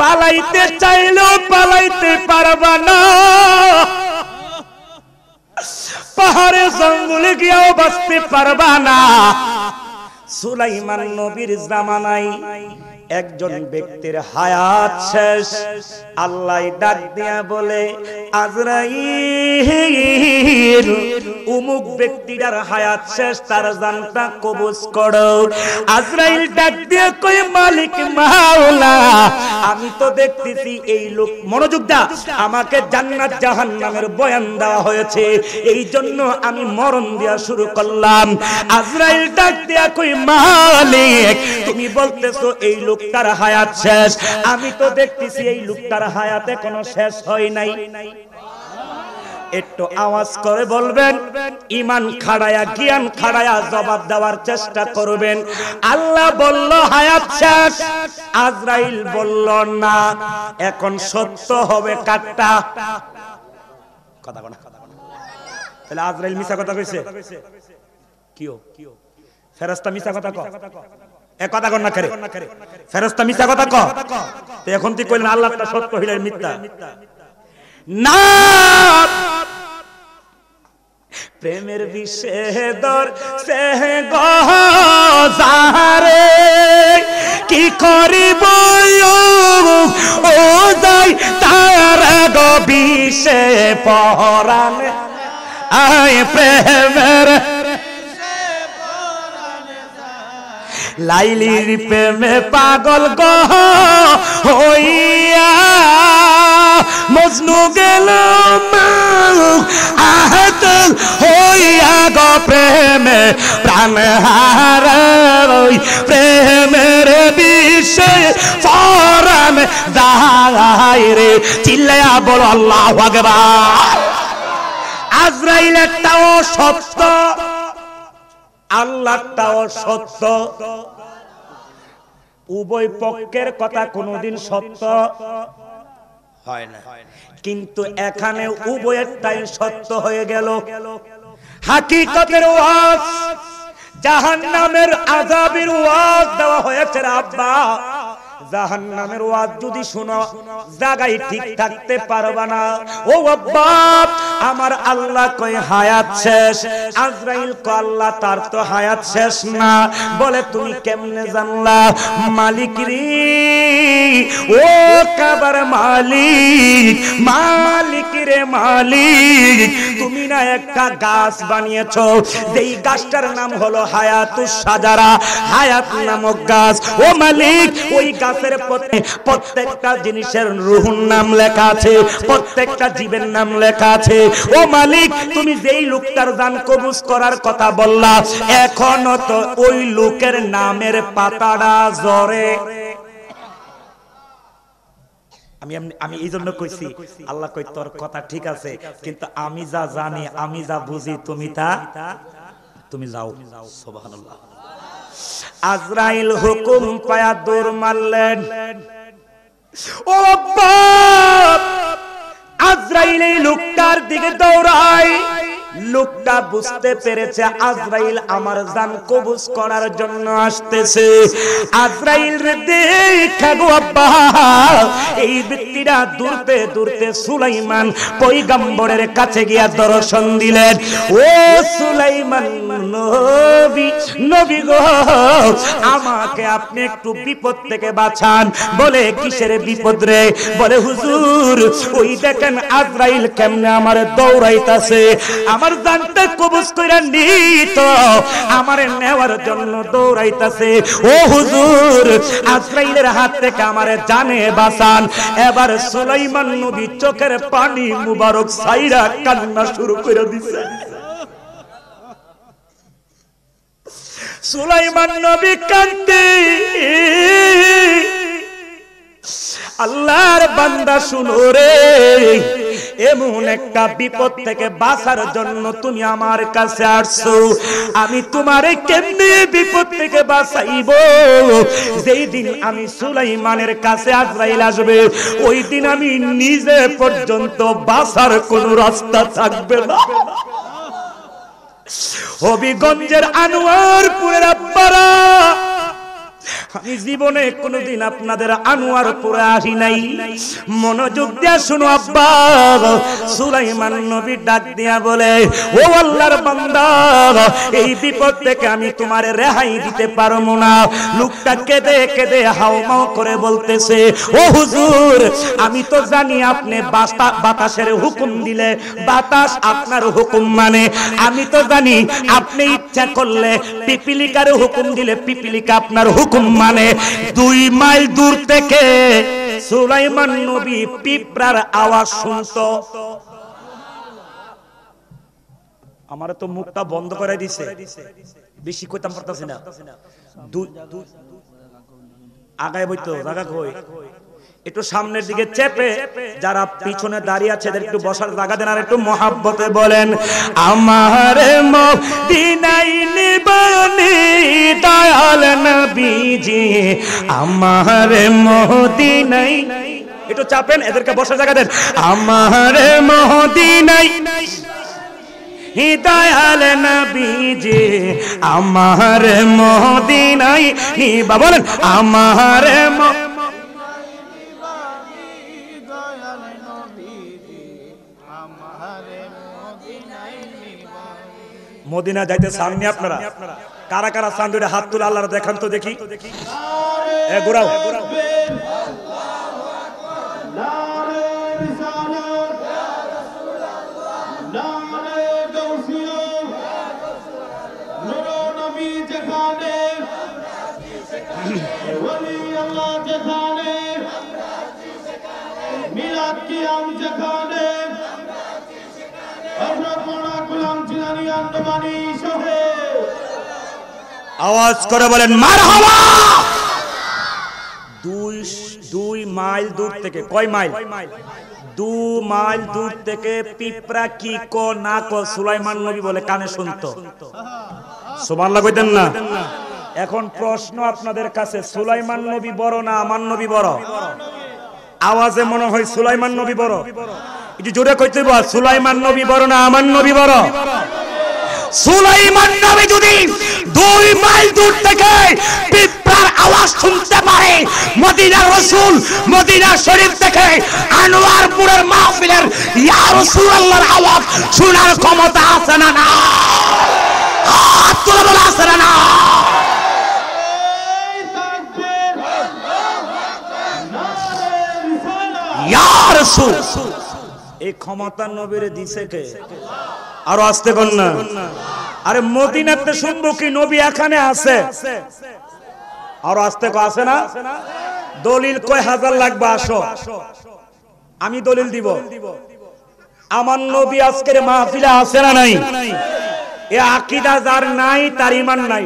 [SPEAKER 1] পালাইতে চাইলেও পালাইতে পারবা না, পাহাড়ে জঙ্গলে গিয়েও বাঁচতে পারবা না। সুলাইমান নবীর জামানায় একজন ব্যক্তির হায়াত শেষ। আল্লাহ ডাক দিয়া বলে, আজরাইল অমুক ব্যক্তিটার হায়াত শেষ, তার জানটা কবজ করো। আজরাইল ডাক দিয়া কই, মালিক মাওলা, আমি তো দেখতেছি এই লোক, মনোযোগ দা, আমাকে জান্নাত জাহান্নামের বয়ান দেওয়া হয়েছে, এই জন্য আমি মরণ দেওয়া শুরু করলাম। আজরাইল ডাক দিয়া কই, মালিক তুমি বলতেছো এই লোকটার হায়াত শেষ, আমি তো দেখতেছি এই লোকটার হায়াতে কোনো শেষ হয় নাই। একটু আওয়াজ করে বলবেন, ঈমান খাড়ায়া জ্ঞান খাড়ায়া জবাব দেওয়ার চেষ্টা করবেন। আল্লাহ বলল হায়াত শেষ, আজরাইল বলল না। এখন সত্য হবে কাটটা কথা বলা, তাহলে আজরাইল মিছা কথা কইছে? কিও ফেরেশতা মিছা কথা কয়? এ কথা কর না করে, ফেরেশতা মিছা কথা কয়? তো এখন তুই কইলেন আল্লাহটা সত্য হইলে মিথ্যা না। প্রেমের বিষেদর সে গজারে কি করিব ও যাই তার গো বিষে পরানে আয় প্রেমের লাইলির প্রেমে পাগল গো হইয়া মজনু গেল আহত হইয়া গো প্রেমে প্রাণ হারাই প্রেমের বিষয়ে ফরান দাই রে চিল্লায়া বলো আল্লাহু আকবার। আজরাইলেরটাও সত্য, আল্লাহটাও সত্য, উভয় পক্ষের কথা কোনোদিন সত্য হয় না, কিন্তু এখানে উভয়েরটাই সত্য হয়ে গেল। হাকিকতের ওয়াজ, জাহান্নামের আযাবের ওয়াজ দেওয়া হয়েছে আব্বা। জাহান্নামের ওয়াজ যদি শুনো জায়গায় ঠিক থাকতে পারবা না। ও আব্বা, আমার আল্লাহ কয় হায়াত শেষ, আজরাইল কয় আল্লাহ তার তো হায়াত শেষ না। বলে তুমি কেমনে জানলা? মালিক রে, ও কাবার মালিক, মালিক রে মালিক, তুমি না একটা গাছ বানিয়েছো, যেই গাছটার নাম হলো হায়াতুস সাজারা, হায়াত নামক গাছ। ও মালিক, ওই গাছের প্রত্যেকটা জিনিসের রূহুর নাম লেখা আছে, প্রত্যেকটা জীবের নাম লেখা আছে। ও মালিক, তুমি যেই লোকটার জান কবজ করার কথা বললা, এখনো তো ওই লোকের নামের পাতাটা ঝরে। আমি এই জন্য কইছি, আল্লাহ কই তোর কথা ঠিক আছে, কিন্তু আমি যা জানি, আমি যা বুঝি, তুমি যাও। সুবহানাল্লাহ। আজরাইল হুকুম পায়া দৌড় মারলেন। ও আব্বা, আজরাইল এই লোকটার দিকে দৌড়ায়। লোকটা বুঝতে পেরেছে আজরাইল আমার জান কবজ করার জন্য আসতেছে। আজরাইল রে দেখা গো আব্বা, এই ব্যক্তিটা দূরতে দূরতে সুলাইমান পয়গম্বরের কাছে গিয়া দর্শন দিলেন। ও সুলাইমান নবী, নবী গো, আমাকে আপনি একটু বিপদ থেকে বাঁচান। বলে কিসের বিপদ রে? বলে হুজুর, ওই দেখেন আজরাইল কেমনে আমার দৌড়াইতাছে, আমার জানটা কবজ কইরা নিত, আমারে নেওয়ার জন্য দৌড়াইতাছে। ও হুজুর, আজরাইলের হাত থেকে আমারে জানে বাঁচান। এবার সুলাইমান নবী চোখের পানি মুবারক ছাইরা কান্না শুরু করে দিছে। সুলাইমান নবী কাঁদতে, আল্লাহর বান্দা শুনো রে, এমন একটা বিপদ থেকে বাঁচার জন্য তুমি আমার কাছে আসছো, আমি তোমারে কেমনে বিপদ থেকে বাঁচাইবো? যেই দিন আমি সুলাইমানের কাছে আজরাইল আসবে, ওই দিন আমি নিজে পর্যন্ত বাঁচার কোনো রাস্তা থাকবে না। হবিগঞ্জের আনোয়ারপুরের আব্বারা, আমি জীবনে কোনোদিন আপনাদের আনোয়ারপুরে আসি নাই। মনোযোগ দিয়া শুনো আব্বা। সুলাইমান নবী ডাক দিয়া বলে, ও আল্লাহর বান্দা, এই বিপদ থেকে আমি তোমারে রেহাই দিতে পারবো না। লোকটা কেঁদে কেঁদে হাউমাউ করে বলতেছে, ও হুজুর, আমি তো জানি আপনি বাতাসের হুকুম দিলে বাতাস আপনার হুকুম মানে, আমি তো জানি আপনি ইচ্ছা করলে পিপিলিকার হুকুম দিলে পিপিলিকা আপনার হুকুম মানে। 2 মাইল দূর থেকে সুলাইমান নবী পিঁপড়ার আওয়াজ শুনতো। আমার তো মুখটা বন্ধ করে দিছে, বেশি কইতাম পারতাছি না। আগায় বইতো জায়গা কই, একটু সামনের দিকে চেপে, যারা পিছনে দাঁড়িয়ে আছে এদের একটু বসার জায়গা দেন, আর একটু মহাব্বতে বলেন, আমার মদিনায় নিবানি দয়াল নবীজি, আমার মদিনায়, একটু চাপেন, এদেরকে বসার জায়গা দেন। আমার মদিনায় দয়াল নবীজি, আমার মদিনায় নিবা, বলেন আমার মদিনা যাইতে চাননি আপনারা? কারা কারা চান দুইটা হাত তুলে আল্লাহর দেখান তো দেখি। এ ঘুরাও, আওয়াজ করে বলেন মারহাবা। 2 মাইল দূর থেকে, কয় মাইল? 2 মাইল দূর থেকে পিঁপড়া কি কো না কো সুলাইমান নবী বলে কানে শুনতো। সুবহানাল্লাহ কইতেন না? এখন প্রশ্ন আপনাদের কাছে, সুলাইমান নবী বড় না আমার নবী বড়? আওয়াজে মনে হয় সুলাইমান নবী বড়। একটু জোরে কইতে বল, সুলাইমান নবী বড় না আমার নবী বড়? সুলাইমান নবী যদি 2 মাইল দূর থেকে পিঁপড়ার আওয়াজ শুনতে পারে, মদিনার রাসূল মদিনা শরীফ থেকে আনোয়ারপুরের মাহফিলের ইয়া রাসূলুল্লাহর আওয়াজ শোনার ক্ষমতা আছে না? না, হাত তুলে বলা আছে না? ইয়া রাসূল, এই ক্ষমতা নবীর দিছে কে? আরো আসতে কোন না? আরে মদিনাতে শুনবো কি নবী এখানে আছে? আরো আসতে কো আছে না? দলিল কয় হাজার লাগবে, আসো আমি দলিল দিব। আমার নবী আজকের মাহফিলে আছে না নাই? এ আকীদা যার নাই তার ঈমান নাই।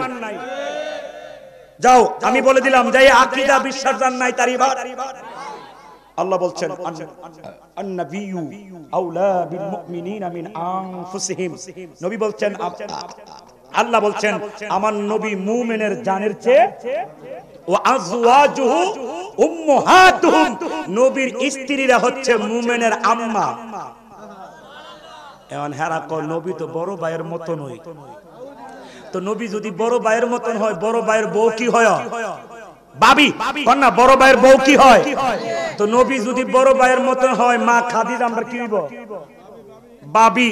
[SPEAKER 1] যাও, আমি বলে দিলাম যে আকীদা বিশ্বাস যার নাই তার ঈমান। আল্লাহ বলছেন আন-নাবিয়্যু আওলা বিল মুমিনিনা মিন আনফুসিহিম, নবী বলছেন আল্লাহ বলছেন আমার নবী মুমিনের জানের চেয়ে ওয়া আজওয়াজুহু উম্মাহাতুহুম, নবীর স্ত্রীরা হচ্ছে মুমিনের আম্মা। এখন হেরা কয় নবী তো বড় ভাইয়ের মত নয়, তো নবী যদি বড় ভাইয়ের মতন হয় বড় ভাইয়ের বউ কি হয়? ভাবি কন্যা বড় ভাইয়ের বউ কি হয়? তো নবী যদি বড় ভাইয়ের মতন হয় মা খাদিজা আমরা কি হইব? ভাবি।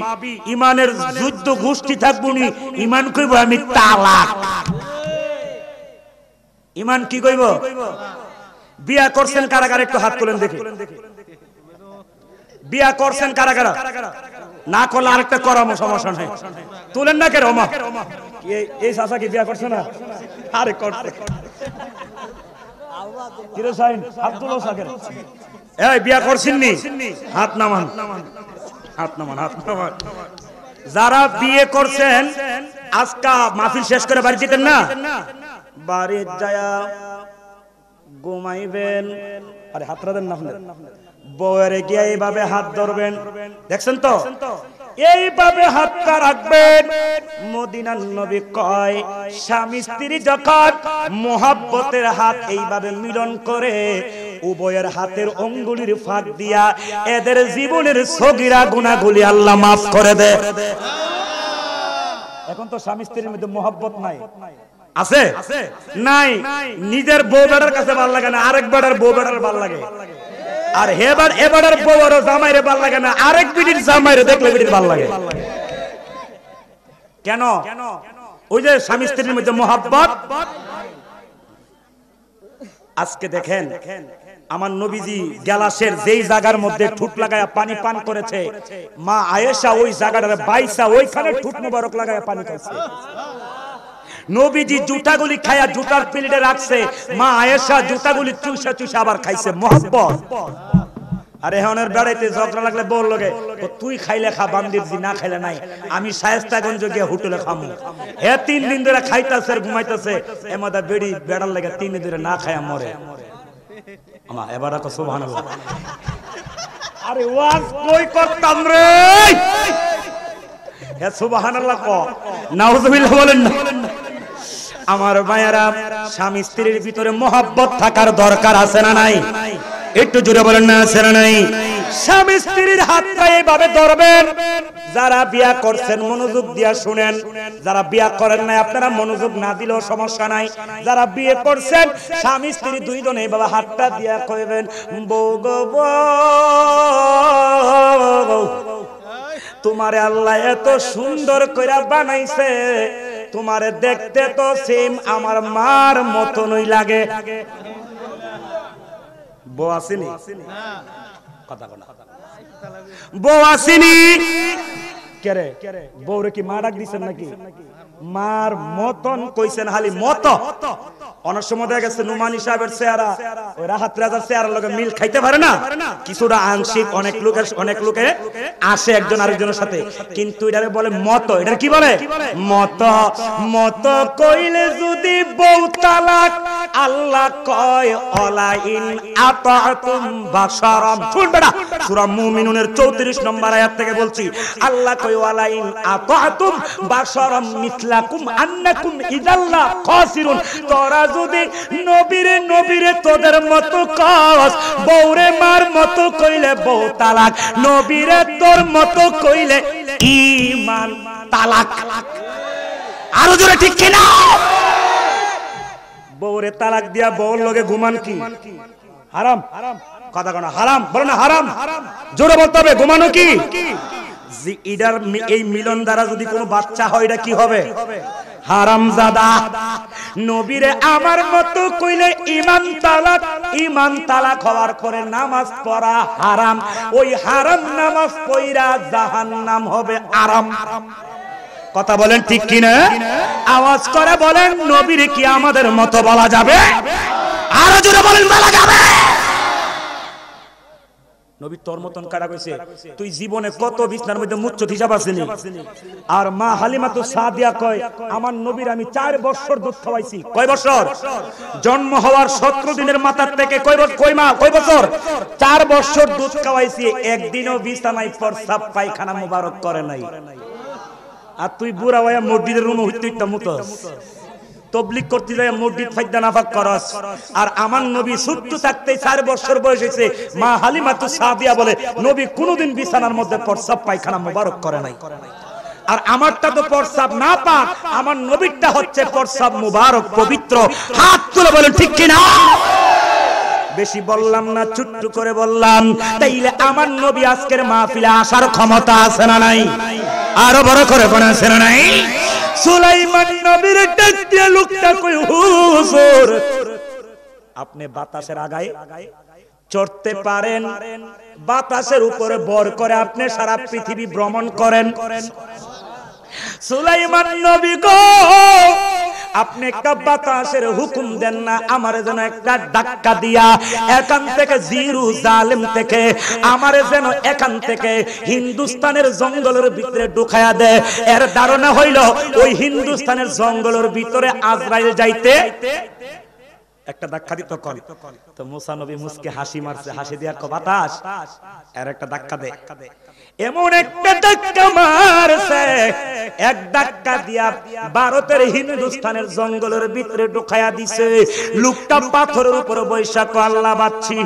[SPEAKER 1] ইমানের যুদ্ধ গোষ্ঠী থাকবো নি, ইমান কইব আমি তালাক। ইমান কি কইব? বিয়া করছেন কারা কারা একটু হাত তোলেন দেখি। বিয়া করছেন কারা কারা? না করলে আরেকটা করামো, সমস্যা নেই। তুলেন না কে রমা? এই চাচা কি বিয়া করছে না? আরে করছে। কিরে সাইন আব্দুল সাকের, এই বিয়া করছেন নি? হাত নামান, হাত নামান, হাত নামান। যারা বিয়ে করছেন আজকা মাহফিল শেষ করে বাড়ি যেতেন না, বাড়ি যায়া ঘুমাইবেন। আরে হাতরা দেন না, বউয়ের গিয়ে এইভাবে হাত ধরবেন, দেখছেন তো? এইভাবে হাতটা রাখবেন। মদিনার নবী কয় স্বামী স্ত্রী যখন মোহাব্বতের হাত এইভাবে মিলন করে, উভয়ের হাতের অঙ্গুলির ফাঁক দিয়া এদের জীবনের সগীরা গুনাহগুলি আল্লাহ মাফ করে দেয়। এখন তো স্বামী স্ত্রীর মধ্যে মোহাব্বত নাই, আছে নাই? নিজের বউ বেটার কাছে ভালো লাগে না, আরেক বেটার বউ বেটার ভালো লাগে। আর হেবার এবারের বউর জামাইরে ভালো লাগে না, আরেক বিটির জামাইরে দেখলে বিটির ভালো লাগে। কেন? ওই যে স্বামী স্ত্রীর মধ্যে মোহাব্বত। আজকে দেখেন আমার নবীজি গ্যালাসের যেই জায়গার মধ্যে ঠুট লাগায়া পানি পান করেছে, মা আয়েশা ওই জায়গাটারে বাইসা ওইখানে ঠুট মোবারক লাগায়া পানি খাইছে। নবীজি জুতাগুলি খায়া জুতার প্লেটে রাখছে, মা আয়েশা জুতাগুলি চুষা চুষা আবার খাইছে। মোহাব্বত। আরে হনের বেড়াইতে ঝগড়া লাগলে বল লগে তো তুই খাইলে খা বান্দির জি, না খাইলে নাই, আমি শায়েস্তাগঞ্জ গিয়ে হোটেলে খামু। হে 3 দিন ধরে খাইতাছে আর ঘুমাইতাছে, এমাদা বেড়ি বেড়ার লাগে 3 দিন ধরে না খায়া মরে। আমা এবার তো সুবহানাল্লাহ। আরে ওয়াজ কই করতাম রে? হে সুবহানাল্লাহ ক, নাউজুবিল্লাহ বলেন না। আমার ভাইয়েরা, স্বামী স্ত্রীর ভিতরে মোহাব্বত থাকার দরকার আছে না নাই? একটু জোরে বলেন না, আছে না নাই? স্বামী স্ত্রীর হাতটা এইভাবে ধরবেন। যারা বিয়া করছেন মনোযোগ দিয়া শুনেন, যারা বিয়া করেন নাই আপনারা মনোযোগ না দিলেও সমস্যা নাই। যারা বিয়ে করছেন স্বামী স্ত্রী দুইজনে এইভাবে হাতটা দিয়া কইবেন, বউ গো বউ, তোমারে আল্লাহ এত সুন্দর কইরা বানাইছে, তোমারে দেখতে তো সেম আমার মার মতনই লাগে। বউ আসেনি? কথা বলা বউ আসেনি কেরে? বউরে কি মা ডাক দিছেন নাকি? মার মতন কইছেন, হালি মত। অনেক সময় দেখা গেছে নুমানি সাহেবের চেহারা ওই রাহাত রাজার চেহারার লগে মিল খাইতে পারে না, কিছুটা আংশিক। অনেক লোকে আসে একজন আরেকজনের সাথে, কিন্তু এটারে বলে মত। এটা কি বলে? মত। মত কইলে যদি বউ তালাক, আল্লাহ কয় অলাইন আতাতুম বাশারাম। শুন বেটা, সূরা মুমিনুনের 34 নম্বর আয়াত থেকে বলছি, আল্লাহ কয় ওয়ালাইন আতাতুম বাশারাম মিসলাকুম আন্নাকুম ইযাল্লা খাসিরুন। তোরা যদি নবীরে তোদের মতো কস, বউরে মার মতো কইলে বউ তালাক, নবীরে তোর মতো কইলে ঈমান তালাক। আরো জোরে ঠিক কিনা? বউরে তালাক দিয়া বউর লগে ঘুমান কি হারাম? কথা কোন হারাম? বলো না হারাম। জোরে বলতে হবে, ঘুমানো কি? এই মিলন দ্বারা যদি কোনো বাচ্চা হয় এটা কি হবে? হারামজাদা। নবীরে আমার মতো কইলে ঈমান তালাক, ঈমান তালাক হওয়ার পরে নামাজ পড়া হারাম। ওই হারাম নামাজ পড়া জাহান্নাম হবে আরাম। কথা বলেন ঠিক কিনা? আওয়াজ করে বলেন, নবীরে কি আমাদের মতো বলা যাবে? আরো জোরে বলেন, বলা যাবে? নবী তোর মতন কাটা কইছে, তুই জীবনে কত বিছনার মধ্যে মুচ্ছত হিসাব আসেনি। আর মা হালিমাতু সাদিয়া কয়, আমার নবীর আমি 4 বছর দুধ খাওয়াইছি। কয় বছর? জন্ম হওয়ার 17 দিনের মাথার থেকে কয় বছর? 4 বছর দুধ খাওয়াইছি। একদিনও বিছানায় প্রস্রাব পায়খানা মুবারক করে নাই। আর তুই বুড়া হইয়া মসজিদের রুমে হইতে মুতস, তবলিগ করতে যায় মসজিদ ফাইদা নাফাক করস। আর আমার নবী ছোট্ট থাকতে 4 বছর বয়স হয়েছে, মা হালিমাতু সাদিয়া বলে নবী কোনোদিন বিছানার মধ্যে প্রস্রাব পায়খানা মোবারক করে নাই। আর আমারটা তো প্রস্রাব না পাক, আমার নবীরটা হচ্ছে প্রস্রাব মুবারক পবিত্র। হাত তুলে বলেন ঠিক কিনা? বেশি বললাম না, ছোট্ট করে বললাম। তাইলে আমার নবী আজকের মাহফিলে আসার ক্ষমতা আছে না নাই? আরো বড় করে কোন আছে না নাই? সুলাইমান নবীর ডাক দিয়ে লোকটা কই, হুজুর আপনি বাতাসের আগায় চড়তে পারেন, বাতাসের উপরে ভর করে আপনি সারা পৃথিবী ভ্রমণ করেন। সুলাইমান নবী গো, আপনি একটা বাতাসের হুকুম দেন না, আমারে যেন একটা ধাক্কা দিয়া এখান থেকে জেরুজালেম থেকে আমারে যেন এখান থেকে হিন্দুস্তানের জঙ্গলের ভিতরে ঢুকায়া দেয়। এর ধারণা হইল ওই হিন্দুস্তানের জঙ্গলের ভিতরে আজরাইল যাইতে একটা ধাক্কা দিত। তো মুসা নবী মুসকে হাসি মারছে, হাসি দিয়া কো বাতাস এর একটা ধাক্কা দে। এমন একটা ধাক্কা মারছে, এক ধাক্কা দিয়া ভারতের হিন্দুস্তানের জঙ্গলের ভিতরে ঢুকায়া দিছে। লোকটা পাথরের উপর বৈশা কো আল্লাহ বাচ্চি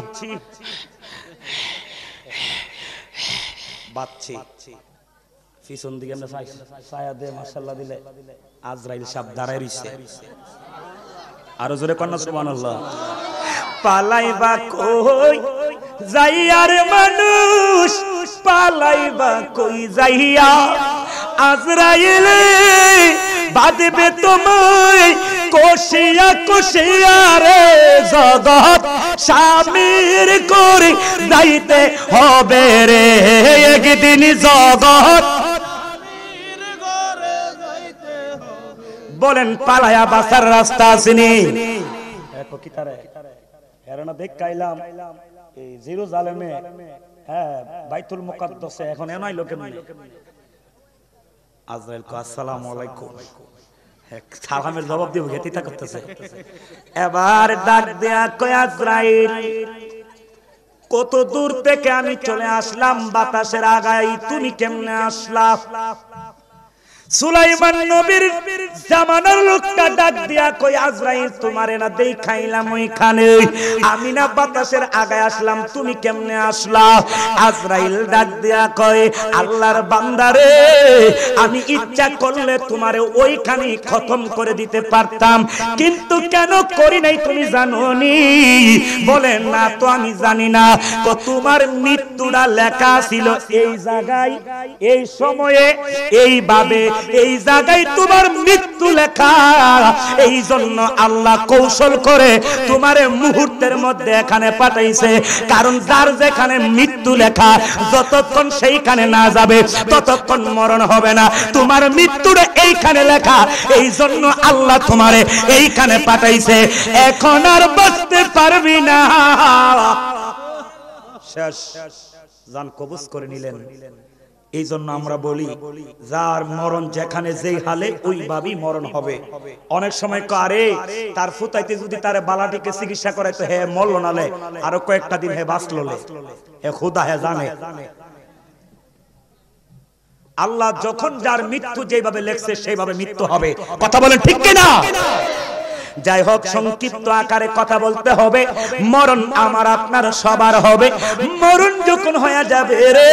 [SPEAKER 1] বাচ্চি। পিছন দিকে আমরা ছায়া দে মাশাআল্লাহ দিলে আজরাইল সাহেব দাঁড়ায় রইছে। আরো জোরে কন্যা সুবহানাল্লাহ। পালাইবা কই যাইয়ার মানুষ, পালাইবা কই যাইয়া, আজরাইল বাঁধবে তোমায় কষিয়া কষিয়া রে জগৎ স্বামীর করে যাইতে হবে রে একদিন জগৎ। বলেন পালায়া বাসার রাস্তা আসেনি? দেখাইলাম এই জেরুজালেমে, হ্যাঁ বাইতুল মুকাদ্দাসে এখন এনাই লোকে আজরাইল কো আসসালামু আলাইকুম, সালামের জবাব দিব গেতিতা করতেছে। এবার ডাক দেয়া কয় আজরাইল কত দূর থেকে আমি চলে আসলাম বাতাসের আগায়, তুমি কেমনে আসলা? সুলাইমান নবীর জামানার লোকটা ডাক দিয়া কই আজরাইল তোমারে না দেখাইলাম ওইখানে, আমি না বাতাসের আগায় আসলাম, তুমি কেমনে আসলা? আজরাইল ডাক দিয়া কয় আল্লাহর বান্দারে, আমি ইচ্ছা করলে তোমারে ওইখানে খতম করে দিতে পারতাম, কিন্তু কেন করি নাই তুমি জানো নি? বলেন না তো আমি জানি না। তোমার মৃত্যুটা লেখা ছিল এই জায়গায়, এই সময়ে, এইভাবে এই জায়গায় তোমার মৃত্যু লেখা। এই জন্য আল্লাহ কৌশল করে তোমারে মুহূর্তের মধ্যে এখানে পাঠাইছে, কারণ যার যেখানে মৃত্যু লেখা যতক্ষণ সেইখানে না যাবে ততক্ষণ মরণ হবে না। তোমার মৃত্যুটা এইখানে লেখা, এই জন্য আল্লাহ তোমারে এইখানে পাঠাইছে, এখন আর বাঁচতে পারবি না। শেষ, জান কবজ করে নিলেন। এই জন্য আমরা বলি যার মরণ যেখানে যেই হালে ওইভাবেই মরণ হবে। অনেক সময় আরে তার ফুতাইতে যদি তার বালাটিকে চিকিৎসা করে তো হে মরল নালে আরো কয়েকটা দিন হে বাঁচলো, হে খুদা হে জানে। আল্লাহ যখন যার মৃত্যু যেভাবে লেখছে সেইভাবে মৃত্যু হবে। কথা বলেন ঠিক কিনা? যাই হোক, সংক্ষিপ্ত আকারে কথা বলতে হবে। মরণ আমার আপনার সবার হবে। মরণ যখন হয়ে যাবে রে,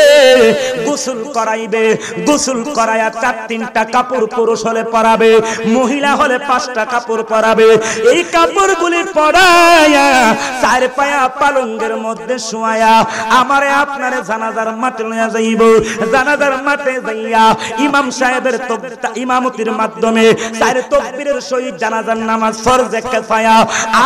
[SPEAKER 1] গোসল করাইবে, গোসল করায়া 4-3টা কাপড় পুরুষ হলে পরাবে, মহিলা হলে 5টা কাপড় পরাবে। এই কাপড়গুলি পরায়া 4 পায়া পালঙ্গের মধ্যে শোয়া আমারে আপনারে জানাজার মাঠে লইয়া যাইব। জানাজার মাঠে যাইয়া ইমাম সাহেবের ইমামতির মাধ্যমে 4 তাকবীরের সহিত জানাজার নামাজ ফরজে কিফায়া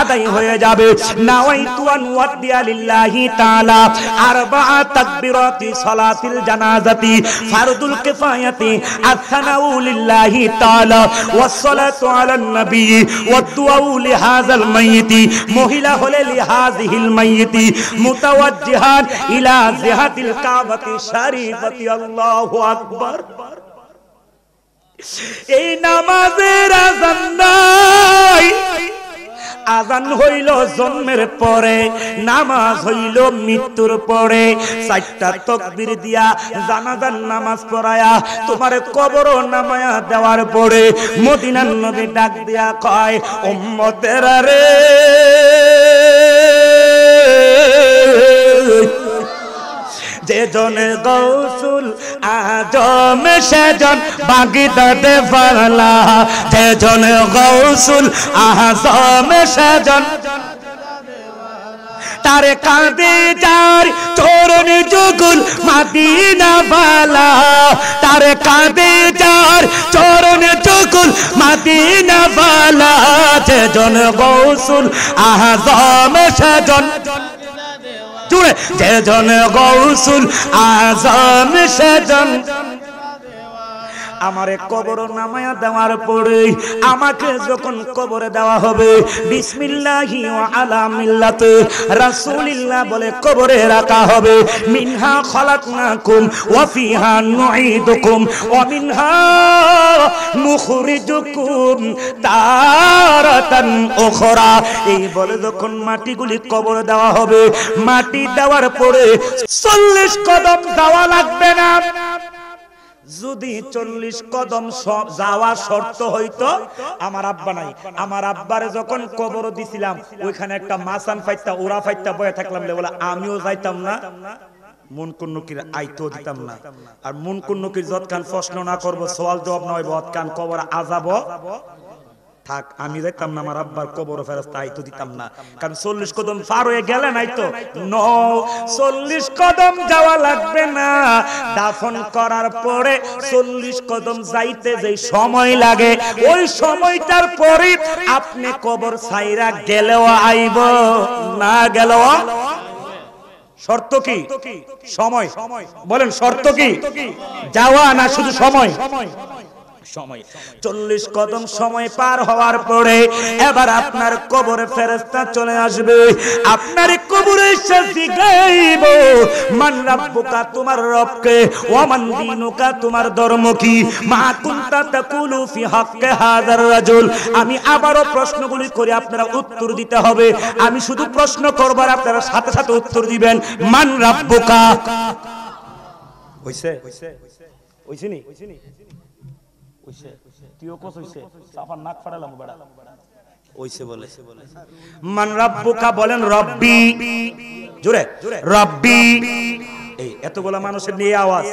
[SPEAKER 1] আদায় হয়ে যাবে। নাওয়াইতু আন ওয়াদিয়া লিল্লাহি তাআলা 4 তাকবীরাতি সালাতিল জানাজাতি ফারদুল কিফায়াতি আস-সানাউ লিল্লাহি তাআলা ওয়াস সালাতু আলান নবী ওয়াদ দুআউ লিহাযাল মাইয়িতি। মহিলা হলে লিহাযিহিল মাইয়িতি মুতাওয়াজ্জিহান ইলা জিহাতিল কাবাতি শরীফাতি। আল্লাহু আকবার। এই নামাজের আযান নাই, আযান হইল জন্মের পরে, নামাজ হইল মৃত্যুর পরে, চারটা তাকবীর দিয়া জানাজার নামাজ পড়ায়া তোমার কবর নামায়া দেওয়ার পরে মদিনার নবী ডাক দিয়া কয়, উম্মতেরা রে, যে জনে গৌসুল আজম সেজন বাগদাদে ফালা, যে জনে গৌসুল আজম সেজন তারে কাঁদে যার চরণ যুগল মদিনা বালা, তারে কাঁদে যার চরণ যুগল মদিনা বালা, যে জন গৌসুল আজম সেজন জুড়ে, যে জন গৌসুল আজম সেজন আমারে কবর নামায়া দেওয়ার পরে আমাকে যখন কবরে দেওয়া হবে বিসমিল্লাহি ওয়া আলা মিল্লাতে রাসূলিল্লাহ বলে কবরে রাখা হবে। মিনহা খলাকনাকুম ওয়া ফিহা নুঈদুকুম ওয়া মিনহা নুখরিজুকুম তারাতান উখরা। এই বলে যখন মাটিগুলি কবরে দেওয়া হবে, মাটি দেওয়ার পরে 40 কদম যাওয়া লাগবে না। যদি 40 কদম যাওয়া শর্ত হইতো, আমার আব্বা নাই, আমার আব্বারে যখন কবর দিছিলাম ওইখানে একটা মাসান ফাইতা ওরা ফাইতা বয়ে থাকলাম, বলে আমিও যাইতাম না, মন কুন্নকির আইতো দিতাম না। আর মন কুন্নকির যতক্ষণ প্রশ্ন না করবো, সওয়াল জবাব না হইব, ততক্ষণ কবর আযাব থাক, আমি যাইতাম না, আমার আব্বার কবর ফেরেশতা আইতো দিতাম না। কারণ 40 কদম পার হয়ে গেলে নাই তো 40 কদম যাওয়া লাগবে না। দাফন করার পরে 40 কদম যাইতে যে সময় লাগে, ওই সময়টার পরে আপনি কবর ছাইরা গেলেও আইব, না গেলেও শর্ত কি? সময়। বলেন শর্ত কি? যাওয়া না শুধু সময়? সময়। 40 কদম সময় পার হওয়ার পরে এবার আপনার কবরে ফেরেশতা চলে আসবে, আপনার কবরে এসে জিজ্ঞাসা মান রাব্বুকা, তোমার রবকে, ওয়া মান দীনুকা, তোমার ধর্ম কি, মা কুনতা তাকুলু ফি হাক্কি হাযার রাজুল। আমি আবারও প্রশ্নগুলি করে আপনারা উত্তর দিতে হবে। আমি শুধু প্রশ্ন করব আর আপনারা সাথে সাথে উত্তর দিবেন। মান রাব্বুকা হইছে? হইছে নি? মান রাব্বুকা বলেন রব্বি, জোরে রব্বি। এই এতগুলা মানুষের নিয়ে আওয়াজ,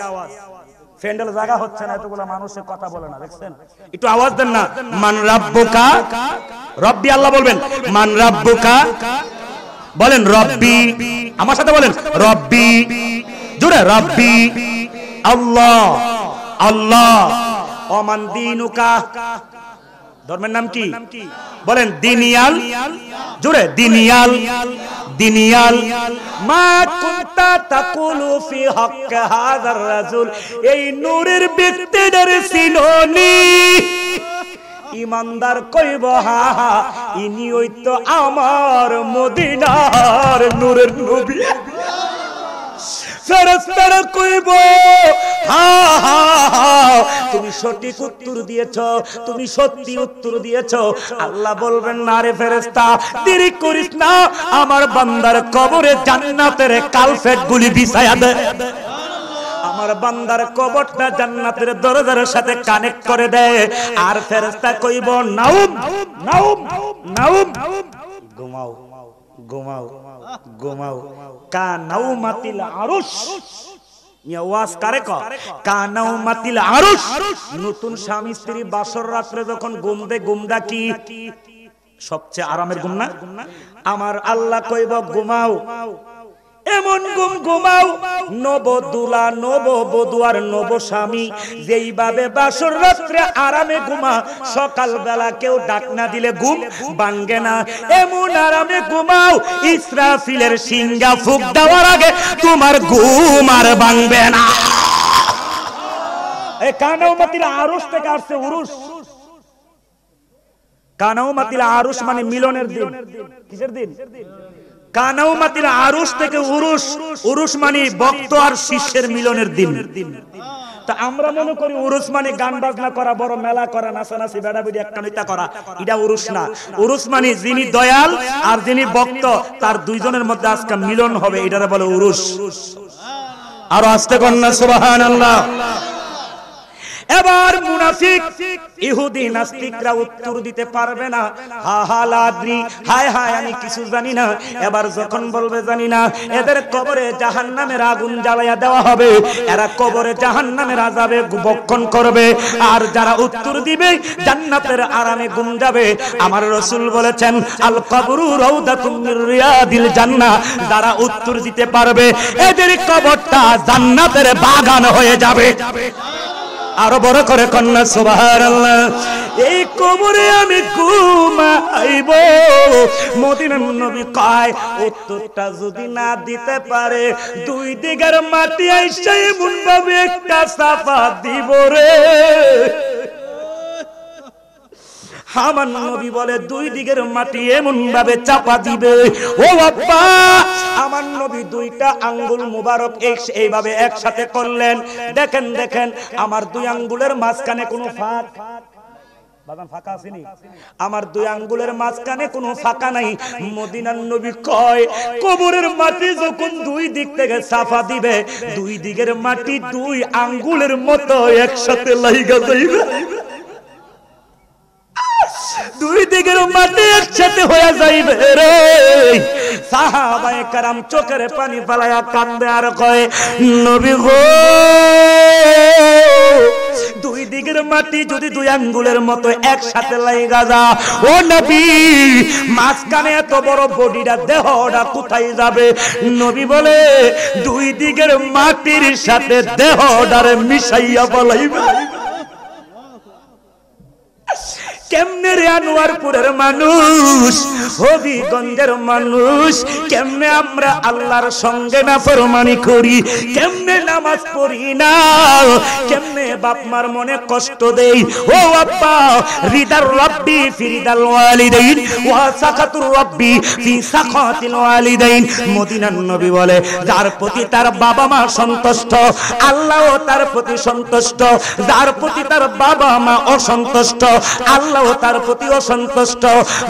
[SPEAKER 1] ফ্যান্ডেল জায়গা হচ্ছে না, এতগুলা মানুষের কথা বলে না, দেখছেন? একটু আওয়াজ দেন না। মান রাব্বুকা, রব্বি আল্লাহ বলবেন। মান রাব্বুকা বলেন রব্বি, আমার সাথে বলেন রব্বি, জোরে রব্বি আল্লাহ, আল্লাহ। ওমান দীনুকা, ধর্মের নাম কি? বলেন দিনিয়াল, জোরে দিনিয়াল, দিনিয়াল। মা কুনতা তাকুলু ফি হাক্কি হাযার রাজুল, এই নূরের ব্যক্তিদের চিননি? ইমানদার কইব হা হা, ইনি হইতো আমার মদিনার নূরের নবী। ফেরেশতারা কইব হা হা হা, তুমি সঠিক উত্তর দিয়েছো, তুমি সত্যি উত্তর দিয়েছো। আল্লাহ বলবেন না রে ফেরেশতা, দেরি করিস না, আমার বান্দার কবরে জান্নাতের কালফেট গুলি বিছায়া দে। আমার বান্দার কবরটা জান্নাতের দরজার সাথে কানেক্ট করে দেয়। আর ফেরেশতা কইব নাউম নাউম নাউম, ঘুমাও ঘুমাও ঘুমাও। কা নাউমাতিল আরশ, ওয়াজ কারে ক? কা নাউমাতিল আরশ। নতুন স্বামী স্ত্রী বাসর রাত্রে যখন ঘুমদা কি সবচেয়ে আরামের ঘুম না? আমার আল্লাহ কইব ঘুমাও, এমন ঘুম ঘুমাও নবদুলা নববধূ আর নবস্বামী যেইভাবে বাসর রাত্রে আরামে ঘুমা, সকাল বেলা কেউ ডাক না দিলে ঘুম ভাঙে না, এমন আরামে ঘুমাও ইসরাফিলের সিংহা ফুঁক দেওয়ার আগে তোমার ঘুম আর ভাঙবে না। এই কানাউমাতিল আরশ থেকে আসছে উরুস। কানাউমাতিল আরশ মানে মিলনের দিন। কিসের দিন? কানাউমাতিল আরশ থেকে উরুস, উরুস মানে ভক্ত আর শিষ্যের মিলনের দিন। তা আমরা মনে করি উরুস মানে গান বাজনা করা, বড় মেলা করা, নাচানাচি বেড়াবেড়ি একটানিতা করা, এটা উরুস না। উরুস মানে যিনি দয়াল আর যিনি ভক্ত তার দুইজনের মধ্যে আজকে মিলন হবে, এটারে বলে উরুস। আর আস্তে কন্যা সুবহানাল্লাহ। এবার মুনাফিক ইহুদি নাস্তিকরা উত্তর দিতে পারবে না, হা হা লাদ্রি, হায় হায় আমি কিছু জানি না। এবার যখন বলবে জানি না, এদের কবরে জাহান্নামের আগুন জ্বালায়া দেওয়া হবে, এরা কবরে জাহান্নামের আযাবে ভক্ষণ করবে। আর যারা উত্তর দিবে জান্নাতের আরামে ঘুম যাবে। আমার রাসূল বলেছেন আল কবরু রাউদাতুম মির রিয়াদিল জান্নাহ, যারা উত্তর দিতে পারবে এদের কবরটা জান্নাতের বাগান হয়ে যাবে। আরো বড় করে কন্যা সুবহানাল্লাহ। এই কবরে আমি ঘুমাইব, মদিনার নবী কয় উত্তরটা যদি না দিতে পারে দুই দিকের মাটি আইসা এমন ভাবে একটা সাফা দিব রে। আমার নবী বলে দুই দিকের মাটি এমন ভাবে চাপা দিবে, ও বাবা আমার নবী দুইটা আঙ্গুল মুবারক এইভাবে একসাথে করলেন। দেখেন দেখেন আমার দুই আঙ্গুলের মাঝখানে কোনো ফাঁকা আসেনি, আমার দুই আঙ্গুলের মাঝখানে কোনো ফাঁকা নাই। মদিনার নবী কয় কবরের মাটি যখন দুই দিক থেকে সাফা দিবে দুই দিকের মাটি দুই আঙ্গুলের মতো একসাথে লাইগা যাইবে, দুই দিকের মাটি একসাথে হয়ে যাইবে রে। সাহাবায়ে কেরাম চোখের পানি ফেলায়া কান্দে আর কয় নবী গো দুই দিকের মাটি যদি দুই আঙ্গুলের মতো একসাথে লাইগা যা, ও নবী মাঝখানে এত বড় বডিটা দেহটা কোথায় যাবে? নবী বলে দুই দিকের মাটির সাথে দেহটারে মিশাইয়া বলাইবে। কেমনে রে আনোয়ারপুরের মানুষ, হবিগঞ্জের মানুষ, কেমনে আমরা আল্লাহর সঙ্গে নাফরমানি করি, কেমনে নামাজ পড়ি না, কেমনে বাপ মার মনে কষ্ট দেই। ও আব্বা রিদার রাব্বি ফি রিদাল ওয়ালিদাইন ওয়া সাকাতুর রাব্বি ফি সাকাতিল ওয়ালিদাইন। মদিনার নবী বলে যার প্রতি তার বাবা মা সন্তুষ্ট আল্লাহও তার প্রতি সন্তুষ্ট, যার প্রতি তার বাবা মা অসন্তুষ্ট আল্লাহ তার প্রতি অসন্তুষ্ট।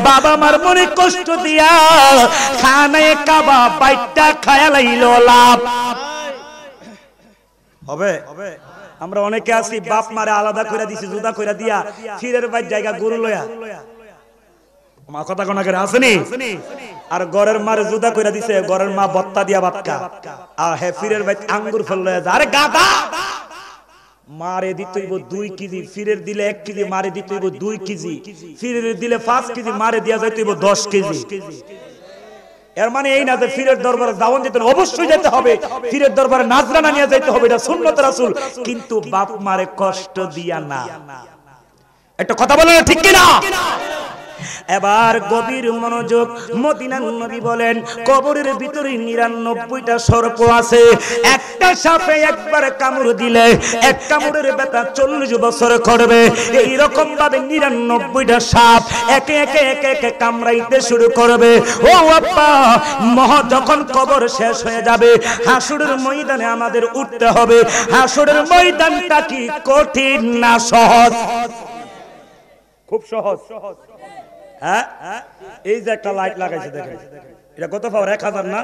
[SPEAKER 1] বাবা মার মনে কষ্ট দিয়া খানায়ে কাবা বাইটা খায়া লাইলো লাভ হবে। আমরা অনেকে আছি বাপ মারে আলাদা করে দিছি, জুদা করে দিয়া ফিরের বাইর জায়গা গরু লয়া, মা কথা কোনা করে আসেনি, আর গরের মারে জুদা করে দিছে, গরের মা বত্তা দিয়া বাতকা, আর হে ফিরের বাইর আঙ্গুর ফল লয়া যা। আরে গাদা, মারে দিতে হইব 2 কেজি, ফিরের দিলে 1 কেজি, মারে দিতে হইব 2 কেজি, ফিরের দিলে 5 কেজি, মারে দিয়া যাইতে হইব 10 কেজি। এর মানে এই না যে ফিরের দরবারে দাওয়াত দিতে অবশ্যই যেতে হবে, ফিরের দরবারে নাজরানা নিয়ে যাইতে হবে, এটা সুন্নাত রাসূল, কিন্তু বাপ মারে কষ্ট দিয়া না। একটা কথা বলেন ঠিক কি না? এবার গভীর মনোযোগ, মদিনার নবী বলেন কবরের ভিতরে 99টা সর্প আছে, একটা সাপে একবার কামড় দিলে এক কামড়ের ব্যথা 40 বছর করবে। এই রকম ভাবে 99টা সাপ একে একে একে একে কামড়াইতে শুরু করবে। ও আব্বা যখন কবর শেষ হয়ে যাবে হাসরের ময়দানে আমাদের উঠতে হবে। হাসরের ময়দানটা কি কঠিন না সহজ? খুব সহজ। হ্যাঁ, এই যে একটা লাইট লাগাইছে দেখেন, এটা কত পাওয়ার? 1000 না?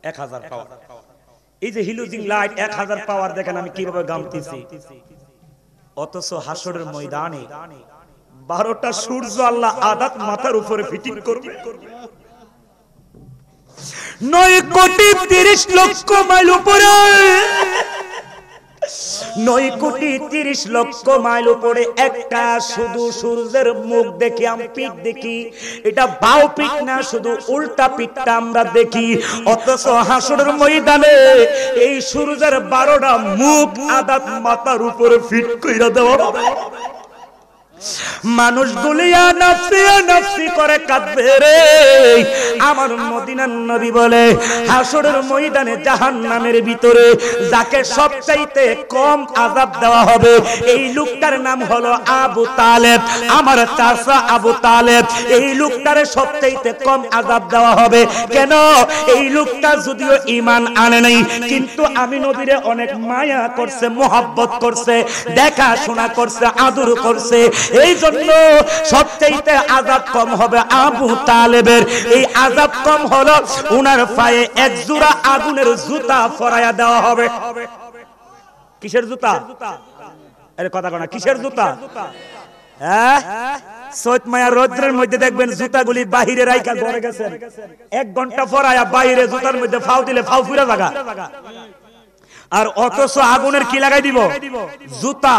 [SPEAKER 1] 1000 পাওয়ার। এই যে হিলুজিং লাইট 1000 পাওয়ার, দেখেন আমি কিভাবে গামতেছি। অথচ হাসরের ময়দানে 12টা সূর্য আল্লাহ আদাত মাথার উপরে ফিটিং করবে। 9,30,00,000 মাইল উপরে, 9,30,00,000 মাইল উপরে একটা শুধু সূর্যের মুখ দেখি, আমি পিঠ দেখি, এটা বাও পিঠ না, শুধু উল্টা পিঠটা আমরা দেখি। অথচ হাসরের ময়দানে এই সূর্যের 12টা মুখ আদাত মাথার উপরে ফিট কইরা দেওয়া হবে। মানুষগুলি নাফসি নাফসি করে কাঁদবে রে। আমার মদিনার নবী বলে হাসরের ময়দানে জাহান্নামের ভিতরে যাকে সবচাইতে কম আযাব দেওয়া হবে এই লোকটার নাম হলো আবু তালেব। আমার চাচা আবু তালেব, এই লোকটার সবচাইতে কম আযাব দেওয়া হবে। কেন? এই লোকটা যদিও ঈমান আনে নাই, কিন্তু আমি নবীরে অনেক মায়া করছে, মোহাব্বত করছে, দেখাশোনা করছে, আদর করছে, এই জন্য সবচাইতে আযাব কম হবে আবু তালেবের। এই আযাব কম হলো উনার পায়ে এক জোড়া আগুনের জুতা পরায়া দেওয়া হবে। কিসের জুতা? আরে কথা কনা, কিসের জুতা? হ্যাঁ, সৈয়দ মায়া রৌদ্রের মধ্যে দেখবেন জুতাগুলি বাহিরে রাইখা ঘরে গেছেন, 1 ঘন্টা পরায়া বাইরে জুতার মধ্যে ফাউ দিলে ফাউ ফুরা জায়গা। আর অথচ আগুনের কি লাগাই দিব? জুতা।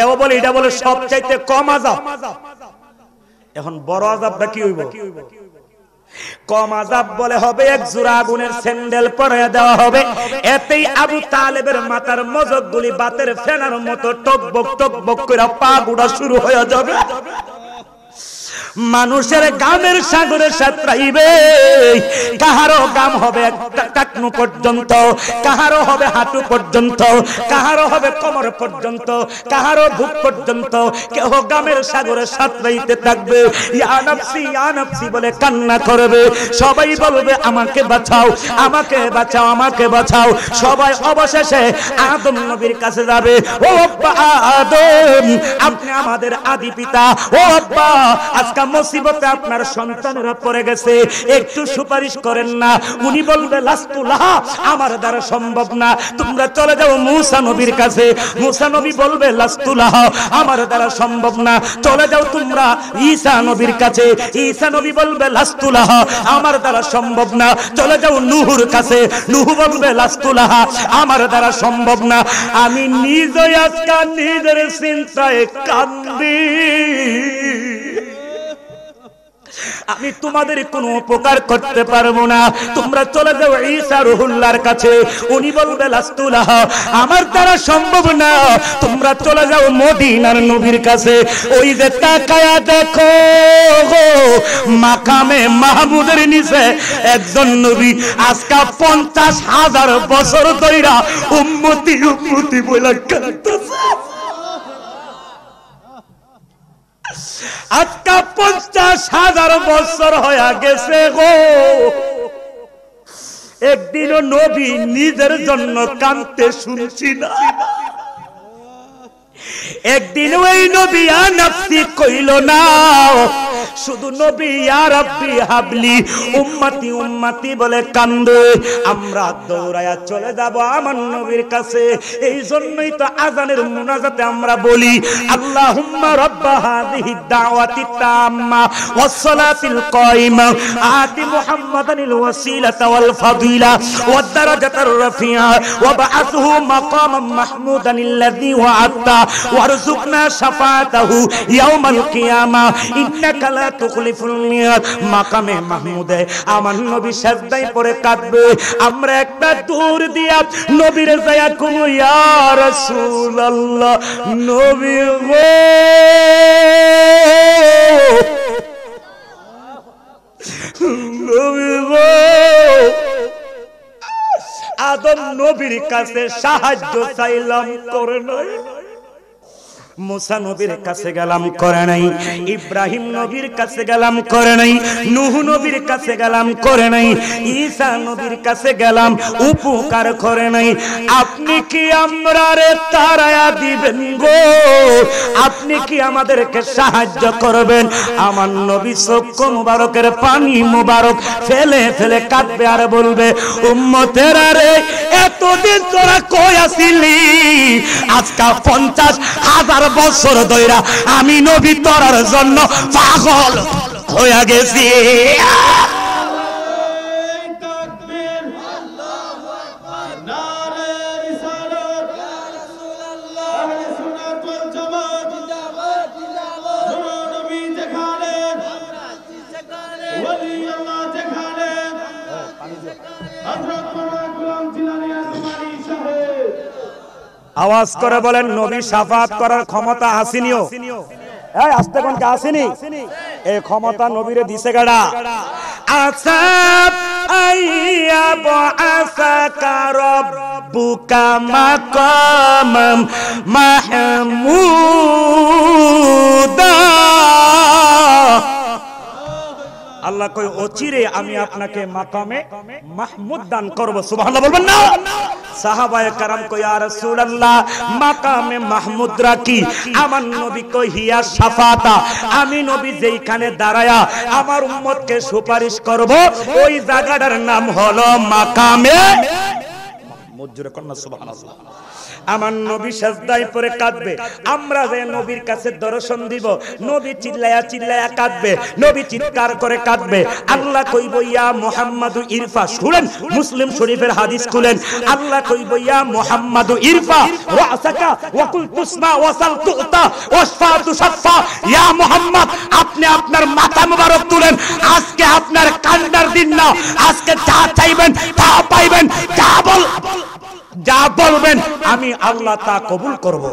[SPEAKER 1] এও বলে এটা বলে সবচাইতে কম আযাব। এখন বড় আযাবটা কি হইব? কম আযাব বলে হবে এক জোড়া আগুনের স্যান্ডেল পরায়া দেওয়া হবে। এতেই আবু তালেবের মাথার মজকগুলি বাতের ফেনার মতো টকবক টকবক করে পা গুড়া শুরু হয়ে যাবে। মানুষের গামের সাগরে সাঁতরাইবে। কাহারো গাম হবে টাকনু পর্যন্ত, কাহারো হবে হাঁটু পর্যন্ত, কাহারো হবে কোমর পর্যন্ত, কাহারো বুক পর্যন্ত। কেহ গামের সাগরে সাঁতরাইতে থাকবে, ইয়া নাফসি বলে কান্না করবে। সবাই বলবে আমাকে বাঁচাও, আমাকে বাঁচাও, আমাকে বাঁচাও। সবাই অবশেষে আদম নবীর কাছে যাবে। ও আব্বা আদম, আপনি আমাদের আদি পিতা। ও আব্বা, আজকে মুসিবতে আপনার সন্তানেরা পড়ে গেছে, একটু সুপারিশ করেন না। উনি বলবে লাস্তু লাহা, আমার দ্বারা সম্ভব না, তোমরা চলে যাও মূসা নবীর কাছে। মূসা নবী বলবে লাস্তু লাহা, আমার দ্বারা সম্ভব না, চলে যাও তোমরা ঈসা নবীর কাছে। ঈসা নবী বলবে লাস্তু লাহা, আমার দ্বারা সম্ভব না, চলে যাও নূহর কাছে। নূহ বলবে লাস্তু লাহা, আমার দ্বারা সম্ভব না। আমি নিজেই আজকে নিজের চিন্তায় কান্দি। আমি তোমাদের কোনো উপকার করতে পারবো না, তোমরা চলে যাও ঈসা রুহুল্লাহর কাছে। উনি বলবে লাস্তু লাহা, আমার দ্বারা সম্ভব না, তোমরা চলে যাও মদিনার নবীর কাছে। ওই যে তাকায়া দেখো মাকামে মাহমুদের নিচে একজন নবী আজকে 50,000 বছর ধইরা উম্মতি উম্মতি বলে কাঁদতেছে। আজকে 50,000 বছর হয়ে গেছে গো, একদিনও নবী নিজের জন্য কাঁদতে শুনছি না। একদিন ওই নবী ইয়া নাফসি কইল না, শুধু নবী ইয়া রাব্বি হাবলি উম্মতি উম্মতি বলে কান্দে। আমরা দৌড়ায়া চলে যাব আমার নবীর কাছে। এই জন্যই তো আযানের মুনাজাতে আমরা বলি আল্লাহুম্মা রাব্বা হাযিহি দাওয়াতি তাম্মা ওয়াস সালাতিল কায়িমা আতি মুহাম্মাদানিল ওয়াসিলাতা ওয়াল ফাদিলা ওয়াদ দারাজাতার রাফিআ ওয়া বা'আথহু মাকামান মাহমুদানিল্লাযী ওয়া'আতা ওয়ারযুকনা শাফাআতাহু ইয়াউমাল কিয়ামা ইন্নাকা লা তুখলিফুল মিয়াদ। মাকামে মাহমুদে আমার নবী সিজদায় পড়ে কাঁদবে। আমরা একটা দূর দিয়া নবীর যায়া কমু ইয়া রাসূলুল্লাহ, নবী গো নবী গো। আদম নবীর কাছে সাহায্য চাইলাম, করে নাই। মুসা নবীর কাছে গেলাম, করে নাই। ইব্রাহিম নবীর কাছে গেলাম, করে নাই। নূহ নবীর কাছে গেলাম, করে নাই। ঈসা নবীর কাছে গেলাম, উপকার করে নাই। আপনি কি আমরারে তারায়া দিবেন গো? আপনি কি আমাদেরকে সাহায্য করবেন? আমার নবী চক্ষু মুবারকের পানি মুবারক ফেলে ফেলে কাঁদবে আর বলবে উম্মতেরা রে, এতদিন তোরা কই আছিলি? আজকে 50,000 বছর ধইরা আমি নবী তোরার জন্য পাগল হয়ে গেছি। আওয়াজ করে বলেন নবী শাফাত করার ক্ষমতা আসেনিও? এই আস্তে কোন কে আসেনি এই ক্ষমতা নবীরে দিছে গাড়া আসাব আইয়াব আসাকা রব্বুকা মাকামাম মাহমুদা আল্লাহ কয় অচিরে আমি আপনাকে মাকামে মাহমুদ দান করব সুবহানাল্লাহ বলবেন না সাহাবায়ে কেরাম কয় ইয়া রাসূলুল্লাহ মাকামে মাহমুদ রাকি আমার নবী কয় হিয়া শাফাতা আমি নবী যেইখানে দাঁড়ায়া আমার উম্মতকে সুপারিশ করব ওই জায়গাটার নাম হলো মাকামে মাহমুদ জোরে কন্না সুবহানাল্লাহ আমার নবী সাজদায় পড়ে কাঁদবে আমরা যে নবীর কাছে দর্শন দিব নবী চিল্লায়া চিল্লায়া কাঁদবে নবী চিৎকার করে কাঁদবে আল্লাহ কইব ইয়া মুহাম্মাদু ইরফা শুনেন মুসলিম শরীফের হাদিস খুলেন আল্লাহ কইব ইয়া মুহাম্মাদু ইরফা রাসাকা ওয়া কুল তুসমা ওয়া সাল তুতা ওয়াশফা তুশফা ইয়া মুহাম্মদ আপনি আপনার মাথা মোবারক তুলেন আজকে আপনার কান্নার দিন না আজকে যা চাইবেন তা পাইবেন যা বলবেন আমি আল্লাহ তা কবুল করব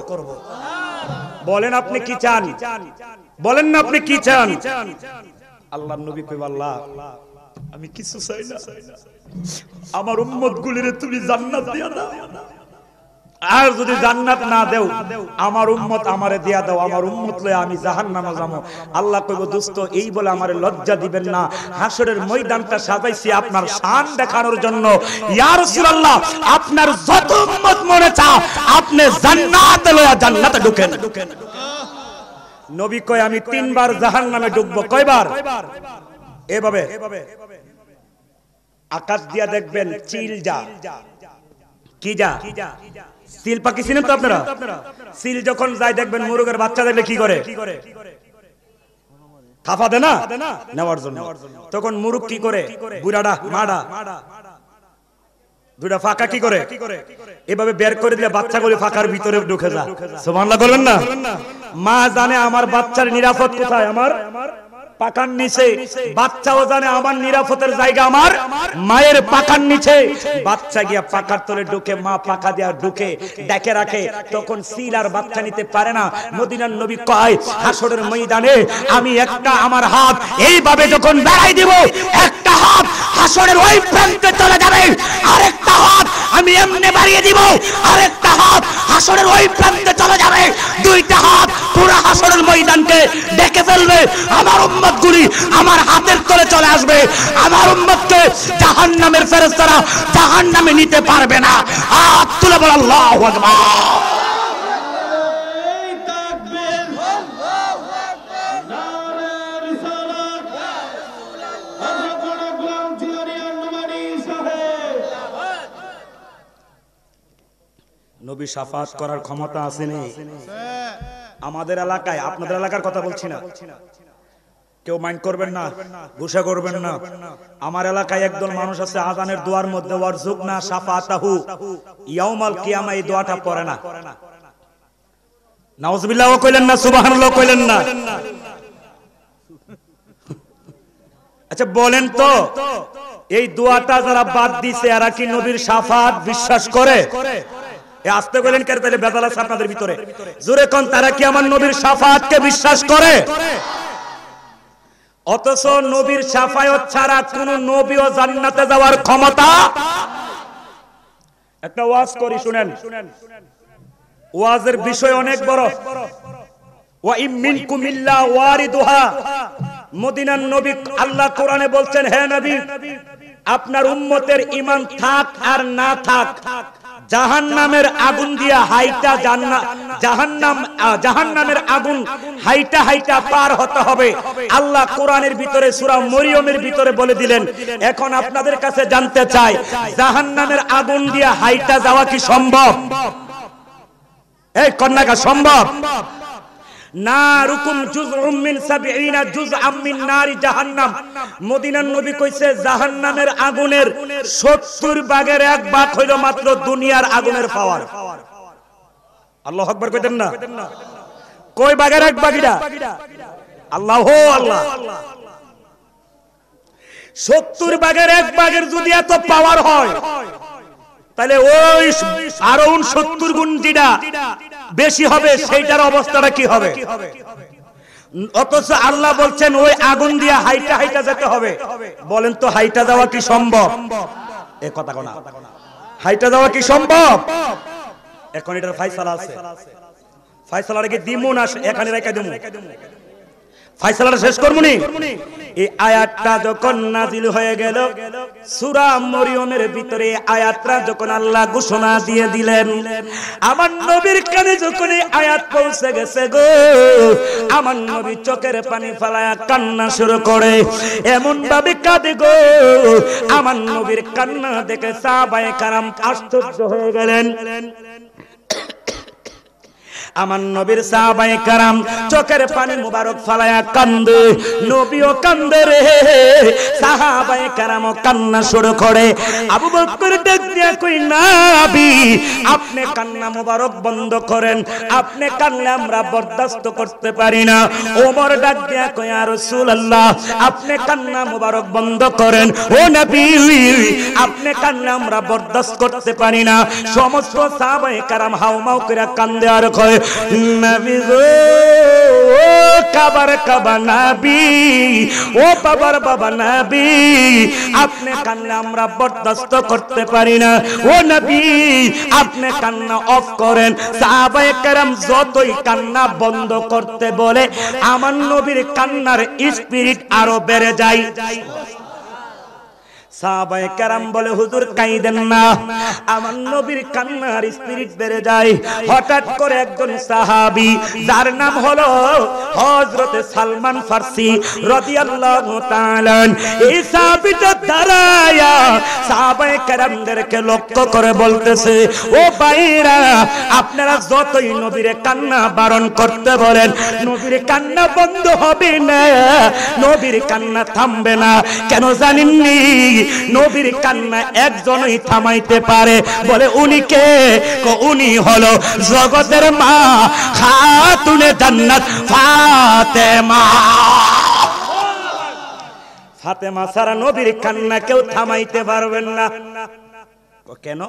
[SPEAKER 1] বলেন আপনি কি চান বলেন না আপনি কি চান আল্লাহর নবী কই আল্লাহ আমি কিছু চাই না আমার উম্মত গুলিরে তুমি জান্নাত দিয়া দাও আর যদি জান্নাত না দেও আমার উম্মত আমারে দিয়া দাও আমার উম্মত লয়ে আমি জাহান্নামে যাবো আল্লাহ কইব দোস্ত এই বলে আমারে লজ্জা দিবেন না হাসরের ময়দানটা সাজাইছি আপনার শান দেখানোর জন্য ইয়া রাসূলুল্লাহ আপনার যত উম্মত মনে চাও আপনি জান্নাতে লয়া জান্নাতে ঢুকেন নবী কয় আমি তিনবার জাহান্নামে ঢুকবো কয়বার এভাবে আকাশ দিয়া দেখবেন চিল যা কি যা সিল পাখি চিনেন তো আপনারা সিল যখন যায় দেখবেন মুরগের বাচ্চা দেখলে কি করে খাফা দেয় না নেওয়ার জন্য তখন মুরগ কি করে বুড়াডা মাডা দুটা ফাঁকা কি করে এভাবে বের করে দিলে বাচ্চাগুলো ফাঁকার ভিতরে ঢুকে যায় সুবহানাল্লাহ বলবেন না মা জানে আমার বাচ্চার নিরাপদ কোথায় আমার পাকার নিচে বাচ্চাও জানে আমার নিরাপদের জায়গা আমার মায়ের পাকার নিচে বাচ্চা গিয়া পাকার তলে ঢুকে মা পাকা দিয়া ঢুকে ডেকে রাখে তখন সিল আর বাচ্চা নিতে পারে না মদিনার নবী কয় হাসরের ময়দানে আমি একটা আমার হাত এইভাবে যখন বাড়াই দেব একটা হাত হাসরের ওই প্রান্তে চলে যাবে আরেকটা হাত আমি এমনি বাড়িয়ে দিব আরেকটা হাত হাসরের ওই প্রান্তে চলে যাবে দুইটা হাত পুরো হাসরের ময়দানকে ডেকে ফেলবে আমার উম্মতগুলি আমার হাতের তলে চলে আসবে আমার উম্মতকে জাহান্নামের ফেরেশতারা জাহান্নামে নিতে পারবে না হাত তুলে বল আল্লাহু আকবার নবী শাফাত করার ক্ষমতা আছে নেই আমাদের এলাকায় আপনাদের এলাকার কথা বলছি না কেউ মাইন্ড করবেন না গুসা করবেন না আমার এলাকায় একদল মানুষ আছে আযানের দোয়ার মধ্যে ওয়ারযুকনা শাফাতাহু ইয়াউমাল কিয়ামা এই দোয়াটা পড়ে না নাউযুবিল্লাহ কইলেন না সুবহানাল্লাহ কইলেন না আচ্ছা বলেন তো এই দোয়াটা যারা বাদ দিছে এরা কি নবীর শাফাত বিশ্বাস করে আস্তে বলেন কেন তাহলে বেজাল আছে আপনাদের ভিতরে জোরে কোন তারা কি আমার নবীর শাফাতকে বিশ্বাস করে অথচ নবীর শাফায়াত ছাড়া কোন নবীও জান্নাতে যাওয়ার ক্ষমতা একটা ওয়াজ করি শুনেন ওয়াজের বিষয় অনেক বড় ওয়া ইম মিনকুম ইল্লা ওয়ারিদুহা মদিনার নবী আল্লাহ কোরআনে বলছেন হে নবী আপনার উম্মতের ঈমান থাক আর না থাক জাহান্নামের আগুন দিয়া হাইটা জাহান্নামের আগুন হাইটা হাইটা পার হতে হবে আল্লাহ কোরআনের ভিতরে সূরা মরিয়মের ভিতরে বলে দিলেন এখন আপনাদের কাছে জানতে চাই জাহান্নামের আগুন দিয়া হাইটা যাওয়া কি সম্ভব এই কন্যাকা সম্ভব নারুকুম জুজউম মিন 70 জুজআম মিন নারি জাহান্নাম মদিনার নবী কইছে জাহান্নামের আগুনের 70 ভাগের 1 ভাগ হইল মাত্র দুনিয়ার আগুনের পাওয়ার আল্লাহু আকবার কইতেন না কয় ভাগের 1 ভাগইরা আল্লাহু আল্লাহ 70 ভাগের 1 ভাগের যদি এত পাওয়ার হয় তাহলে ওই আরো 69 গুণ যেটা বেশি হবে সেইটার অবস্থাটা কি হবে অথচ আল্লাহ বলছেন ওই আগুন দিয়ে হাইটা হাইটা যেতে হবে। বলেন তো হাইটা যাওয়া কি সম্ভব? এ কথা কোনা, হাইটা যাওয়া কি সম্ভব? এখন এটার ফয়সালা আছে, ফয়সালাটা কি দিমু না এখানে রেখে দিমু? ফয়সালাটা শেষ করবনি। এই আয়াতটা যখন নাজিল হয়ে গেল সূরা মরিয়মের ভিতরে, আয়াতটা যখন আল্লাহ ঘোষণা দিয়ে দিলেন, আমার নবীর কানে যখন এই আয়াত পৌঁছে গেছে গো, আমার নবী চোখের পানি ফেলায়া কান্না শুরু করে, এমন ভাবে কাঁদে গো, আমার নবীর কান্না দেখে সাহাবায়ে কেরাম আশ্চর্য হয়ে গেলেন। আমার নবীর সাহাবায়ে কেরাম চোখের পানি মুবারক ফালায়া কান্দে, নবীও কান্দে রে, সাহাবায়ে কেরামও কান্না শুরু করে। আবু বকর ডাক দিয়া কই, নবী আপনি কান্না মুবারক বন্ধ করেন, আপনি কান্না আমরা বরদাস্ত করতে পারি না। ওমর ডাক দিয়া কই, ইয়া রাসূলুল্লাহ আপনি কান্না মুবারক বন্ধ করেন, ও নবী আপনি কান্না আমরা বরদাস্ত করতে পারি না। সমস্ত সাহাবায়ে কেরাম হাউমাউ করে কান্দে আর কয়, নবী গো কাবার কাবা নবী, ও বাবার বাবা নবী আপনি কান্না আমরা বরদাস্ত করতে পারি না, ও নবী আপনি কান্না অফ করেন। সাহাবায়ে কেরাম যতই কান্না বন্ধ করতে বলে, আমার নবীর কান্নার স্পিরিট আরো বেড়ে যায়। সাহাবায়ে কেরাম বলে, হুজুর কাইদেন না, আমার নবীর কান্নার স্পিরিট বেড়ে যায়। হঠাৎ করে একজন সাহাবী যার নাম হলো হযরতে সালমান ফারসি রাদিয়াল্লাহু তাআলা, এই সাহাবীটা দাঁড়ায়া সাহাবায়ে কেরামদেরকে লক্ষ্য করে বলতেছে, ও ভাইরা আপনারা যতই নবীর কান্না বারণ করতে বলেন, নবীর কান্না বন্ধ হবে না, নবীর কান্না থামবে না। কেন জানেননি? নবীর কান্না একজনই থামাইতে পারে। বলে উনি কে? উনি হলো জগতের মা খাতুনে জান্নাত ফাতেমা। ফাতেমা ছাড়া নবীর কান্না কেউ থামাইতে পারবেন না। কেন?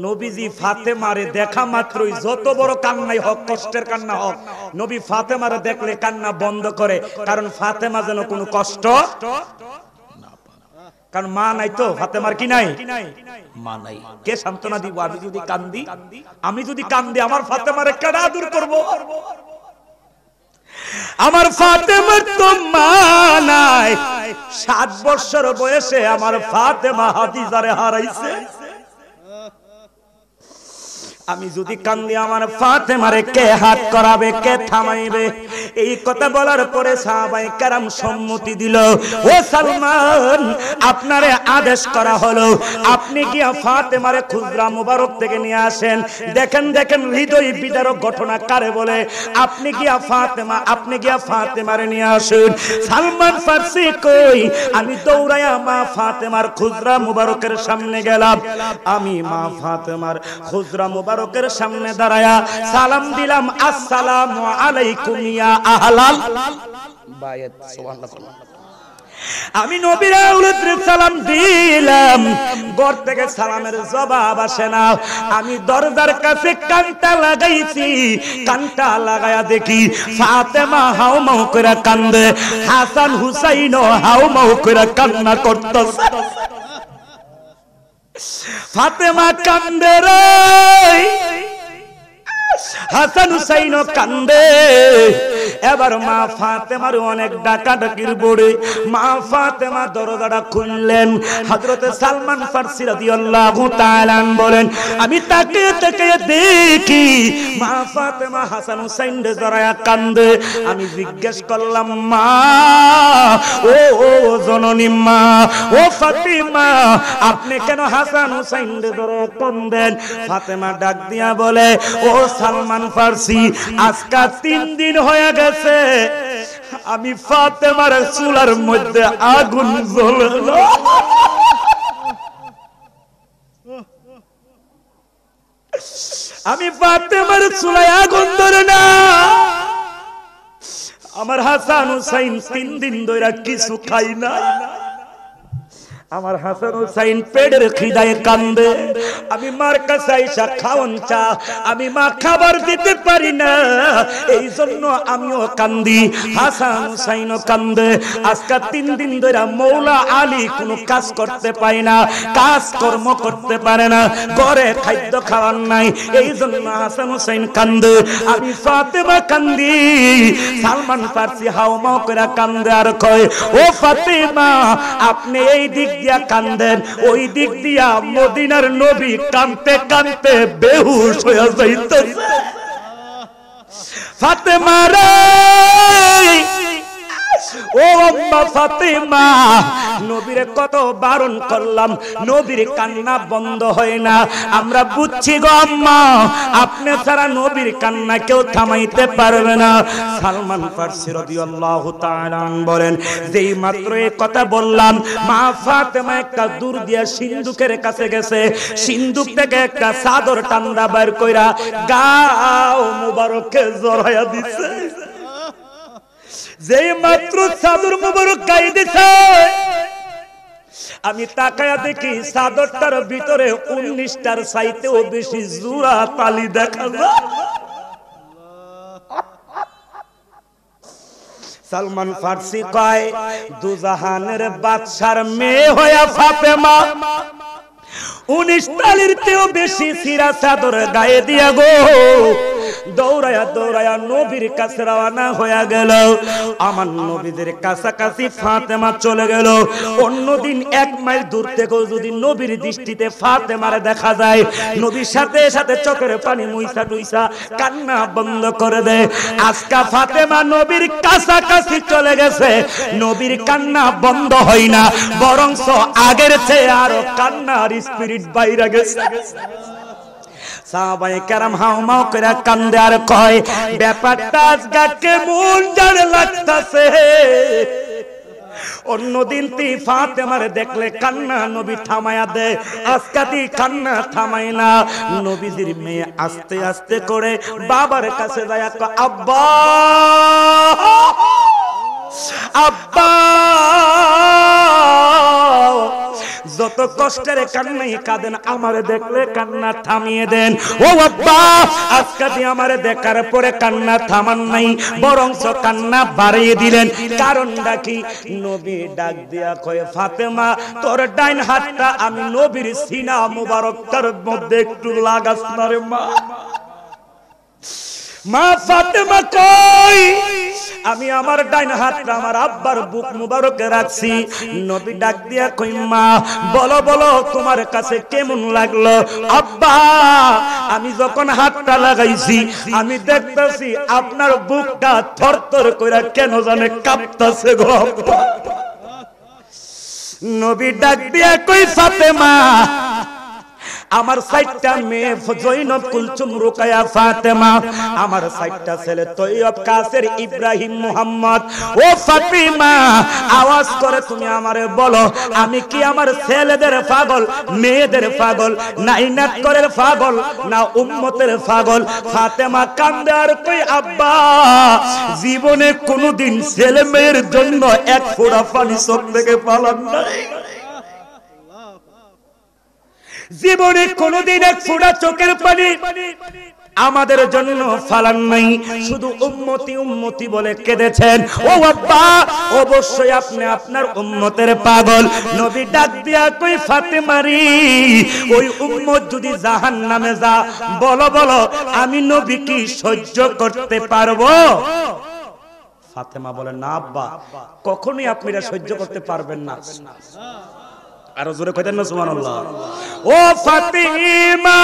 [SPEAKER 1] নবীজি ফাতেমারে দেখা মাত্রই যত বড় কান্নাই হোক, কষ্টের কান্না হোক, নবী ফাতেমারে দেখলে কান্না বন্ধ করে, কারণ ফাতেমা যেন কোনো কষ্ট, কারণ মা নাই তো ফাতেমার, কি নাই? মা নাই। কে সান্ত্বনা দিব? আমি যদি কান্দি, আমার ফাতেমারে কেডা দূর করব? আমার ফাতেমার তো মা নাই। 7 বছর বয়সে আমার ফাতেমা হাদিজারে হারাইছে। আমি যদি কান্দি আমার ফাতেমারে কে হাত করাবে, কে থামাইবে? এই কথা বলার পরে সাহাবায়ে কেরাম সম্মতি দিল, ও সালমান আপনারে আদেশ করা হলো, আপনি গিয়া ফাতেমারে খুজরা মুবারক থেকে নিয়ে আসেন। দেখেন দেখেন হৃদয় বিদারক ঘটনা কারে বলে। আপনি গিয়া ফাতেমারে নিয়ে আসুন। সালমান ফারসি কই, আমি দৌড়াইয়া মা ফাতেমার খুজরা মুবারকের সামনে গেলাম। আমি মা ফাতেমার খুজরা মুবারকের সামনে দাঁড়ায়া সালাম দিলাম, আসসালামু আলাইকুম ইয়া আহলাল বায়াত। সুবহানাল্লাহ। আমি নবীর আউলাদরে সালাম দিলাম, ঘর থেকে সালামের জবাব আসে না। আমি দরজার কাছে কানটা লাগাইছি, কানটা লাগায়া দেখি ফাতেমা হাউমাউ করে কান্দে, হাসান হুসাইনও হাউমাউ করে কান্না করতেছে। ফাতেমা কান্দে রে, হাসান হুসাইনও কান্দে। এবার মা ফাতেমার অনেক ডাকাডাকির পরে মা ফাতেমা দরজাটা খুললেন। হযরতে সালমান ফারসি রাদিয়াল্লাহু তাআলা বলেন, আমি তাকিয়ে তাকিয়ে দেখি মা ফাতেমা হাসান হুসাইন রে জড়ায়া কান্দে। আমি জিজ্ঞেস করলাম, মা ও জননী মা, ও ফাতিমা আপনি কেন হাসান হুসাইন রে জড়ায়া কান্দেন? ফাতেমা ডাক দিয়া বলে, ও সালমান ফারসি আজকা 3 দিন হয়ে গেছে আমি ফাতেমার চুলার মধ্যে আগুন জ্বলে না। আমি ফাতেমার চুলায় আগুন ধরে না। আমার হাসান হুসাইন 3 দিন ধরে কিছু খাই না। আমার হাসান হুসাইন পেটের খিদায় কান্দে, আমি মার কাছে আইসা খাওন চা, আমি মা খাবার দিতে পারি না, এই জন্য আমিও কান্দি, হাসান হুসাইনও কান্দে। আজকে 3 দিন ধরে মৌলা আলী কোনো কাজ করতে পায় না, কাজ কর্ম করতে পারে না, ঘরে খাদ্য খাওয়ার নাই, এই জন্য হাসান হুসাইন কান্দে। আমি ফাতেমা কান্দি, সালমান ফারসি হাওমাও করে কান্দে আর কয়, ও ফাতেমা আপনি এই দিক দিয়া কান্দেন, ওই দিক দিয়া মদিনার নবী কাঁদতে কাঁদতে বেহুশ হয়ে যাইতেছে। ফাতেমা রে, ও আম্মা ফাতেমা, নবীর কত বারণ করলাম, নবীর কান্না বন্ধ হয় না। আমরা বুঝছি গো আম্মা, আপনি ছাড়া নবীর কান্না কেউ থামাইতে পারবে না। সালমান ফারসি রাদিয়াল্লাহু তাআলা বলেন, যেই মাত্র এই কথা বললাম, মা ফাতেমা একটা দূর দিয়া সিন্দুকের কাছে গেছে, সিন্দুক থেকে একটা চাদর টান্দা বের কইরা গাও মুবারকে জড়াইয়া দিছে। যেই মাত্র চাদর মুবারক গায়ে দিছে, আমি তাকায়া দেখি চাদরটার ভিতরে 19টার চাইতেও বেশি জোড়া তালি দেখা যায়। সালমান ফারসি কয়, দুজাহানের বাদশার মেয়ে হইয়া ফাতেমা 19 তালির চেয়েও বেশি সিরা চাদর গায়ে দিয়া গো দৌড়ায়া দৌড়ায়া নবীর কাছে রওনা হয়ে গেল। আমার নবীদের কাছাকাছি ফাতেমা চলে গেল। অন্যদিন 1 মাইল দূর থেকেও যদি নবীর দৃষ্টিতে ফাতেমারে দেখা যায়, নবীর সাথে সাথে চোখের পানি মুইসা টুইসা কান্না বন্ধ করে দেয়। আজকা ফাতেমা নবীর কাছাকাছি চলে গেছে, নবীর কান্না বন্ধ হয় না, বরংস আগের চেয়ে আরো কান্নার স্পিরিট বাইরে গেছে। সাহাবায়ে কেরাম হাওমাও করে কান্দে আর কয়, ব্যাপারটা আজকে কেমন জানে লাগতাছে। অন্যদিন তুই ফাতেমার দেখলে কান্না নবী থামায়া দে, আজকে তুই কান্না থামাই না। নবীজির মেয়ে আস্তে আস্তে করে বাবার কাছে যায়, আব্বা আব্বা, যত কষ্টের কান্নাই কাঁদেন, আমারে দেখলে কান্না থামিয়ে দেন। ও আব্বা, আজকে দিয়ে আমারে দেখার পরে কান্না থামান নাই, বরংস কান্না বাড়িয়ে দিলেন। কারণটা কি? নবী ডাক দিয়া কয়, ফাতেমা তোর ডাইন হাতটা আমি নবীর সিনা মুবারকটার মধ্যে একটু লাগাস না রে মা। মা ফাতেমা কই, আমি আমার ডাইন হাতটা আমার আব্বার বুক মুবারকে রাখছি। নবী ডাক দিয়া কই, মা বলো বলো তোমার কাছে কেমন লাগলো? আব্বা, আমি যখন হাতটা লাগাইছি আমি দেখতেছি আপনার বুকটা থরথর কইরা কেন জানে কাঁপতাছে গো আব্বা। নবী ডাক দিয়া কই, ফাতেমা আমার 4টা মেয়ে জৈনব, কুলসুম, রুকায়া, ফাতেমা, আমার 4টা ছেলে তৈয়ব, কাসের, ইব্রাহিম, মুহাম্মদ। ও ফাতিমা, আওয়াজ করে তুমি আমারে বলো, আমি কি আমার ছেলেদের পাগল, মেয়েদের পাগল, না ইনাত করে পাগল, না উম্মতের পাগল? ফাতেমা কান্দে আর কই, আব্বা জীবনে কোনোদিন ছেলে মেয়ের জন্য 1 ফোঁটা পানি চোখ থেকে পালান নাই, জীবনে কোনদিন 1 ফোঁটা চোখের পানি আমাদের জন্য ফালান নাই, শুধু উম্মতি উম্মতি বলে কেঁদেছেন। ও আব্বা, অবশ্যই আপনি আপনার উম্মতের পাগল। নবী ডাক দিয়া কই, ফাতেমারি ওই উম্মত যদি জাহান্নামে যা, বলো বলো আমি নবী কি সহ্য করতে পারবো? ফাতেমা বলে, না আব্বা, কখনোই আপনি এটা সহ্য করতে পারবেন না। আরো জোরে কইতেন না সুবহানাল্লাহ। ও ফাতিমা,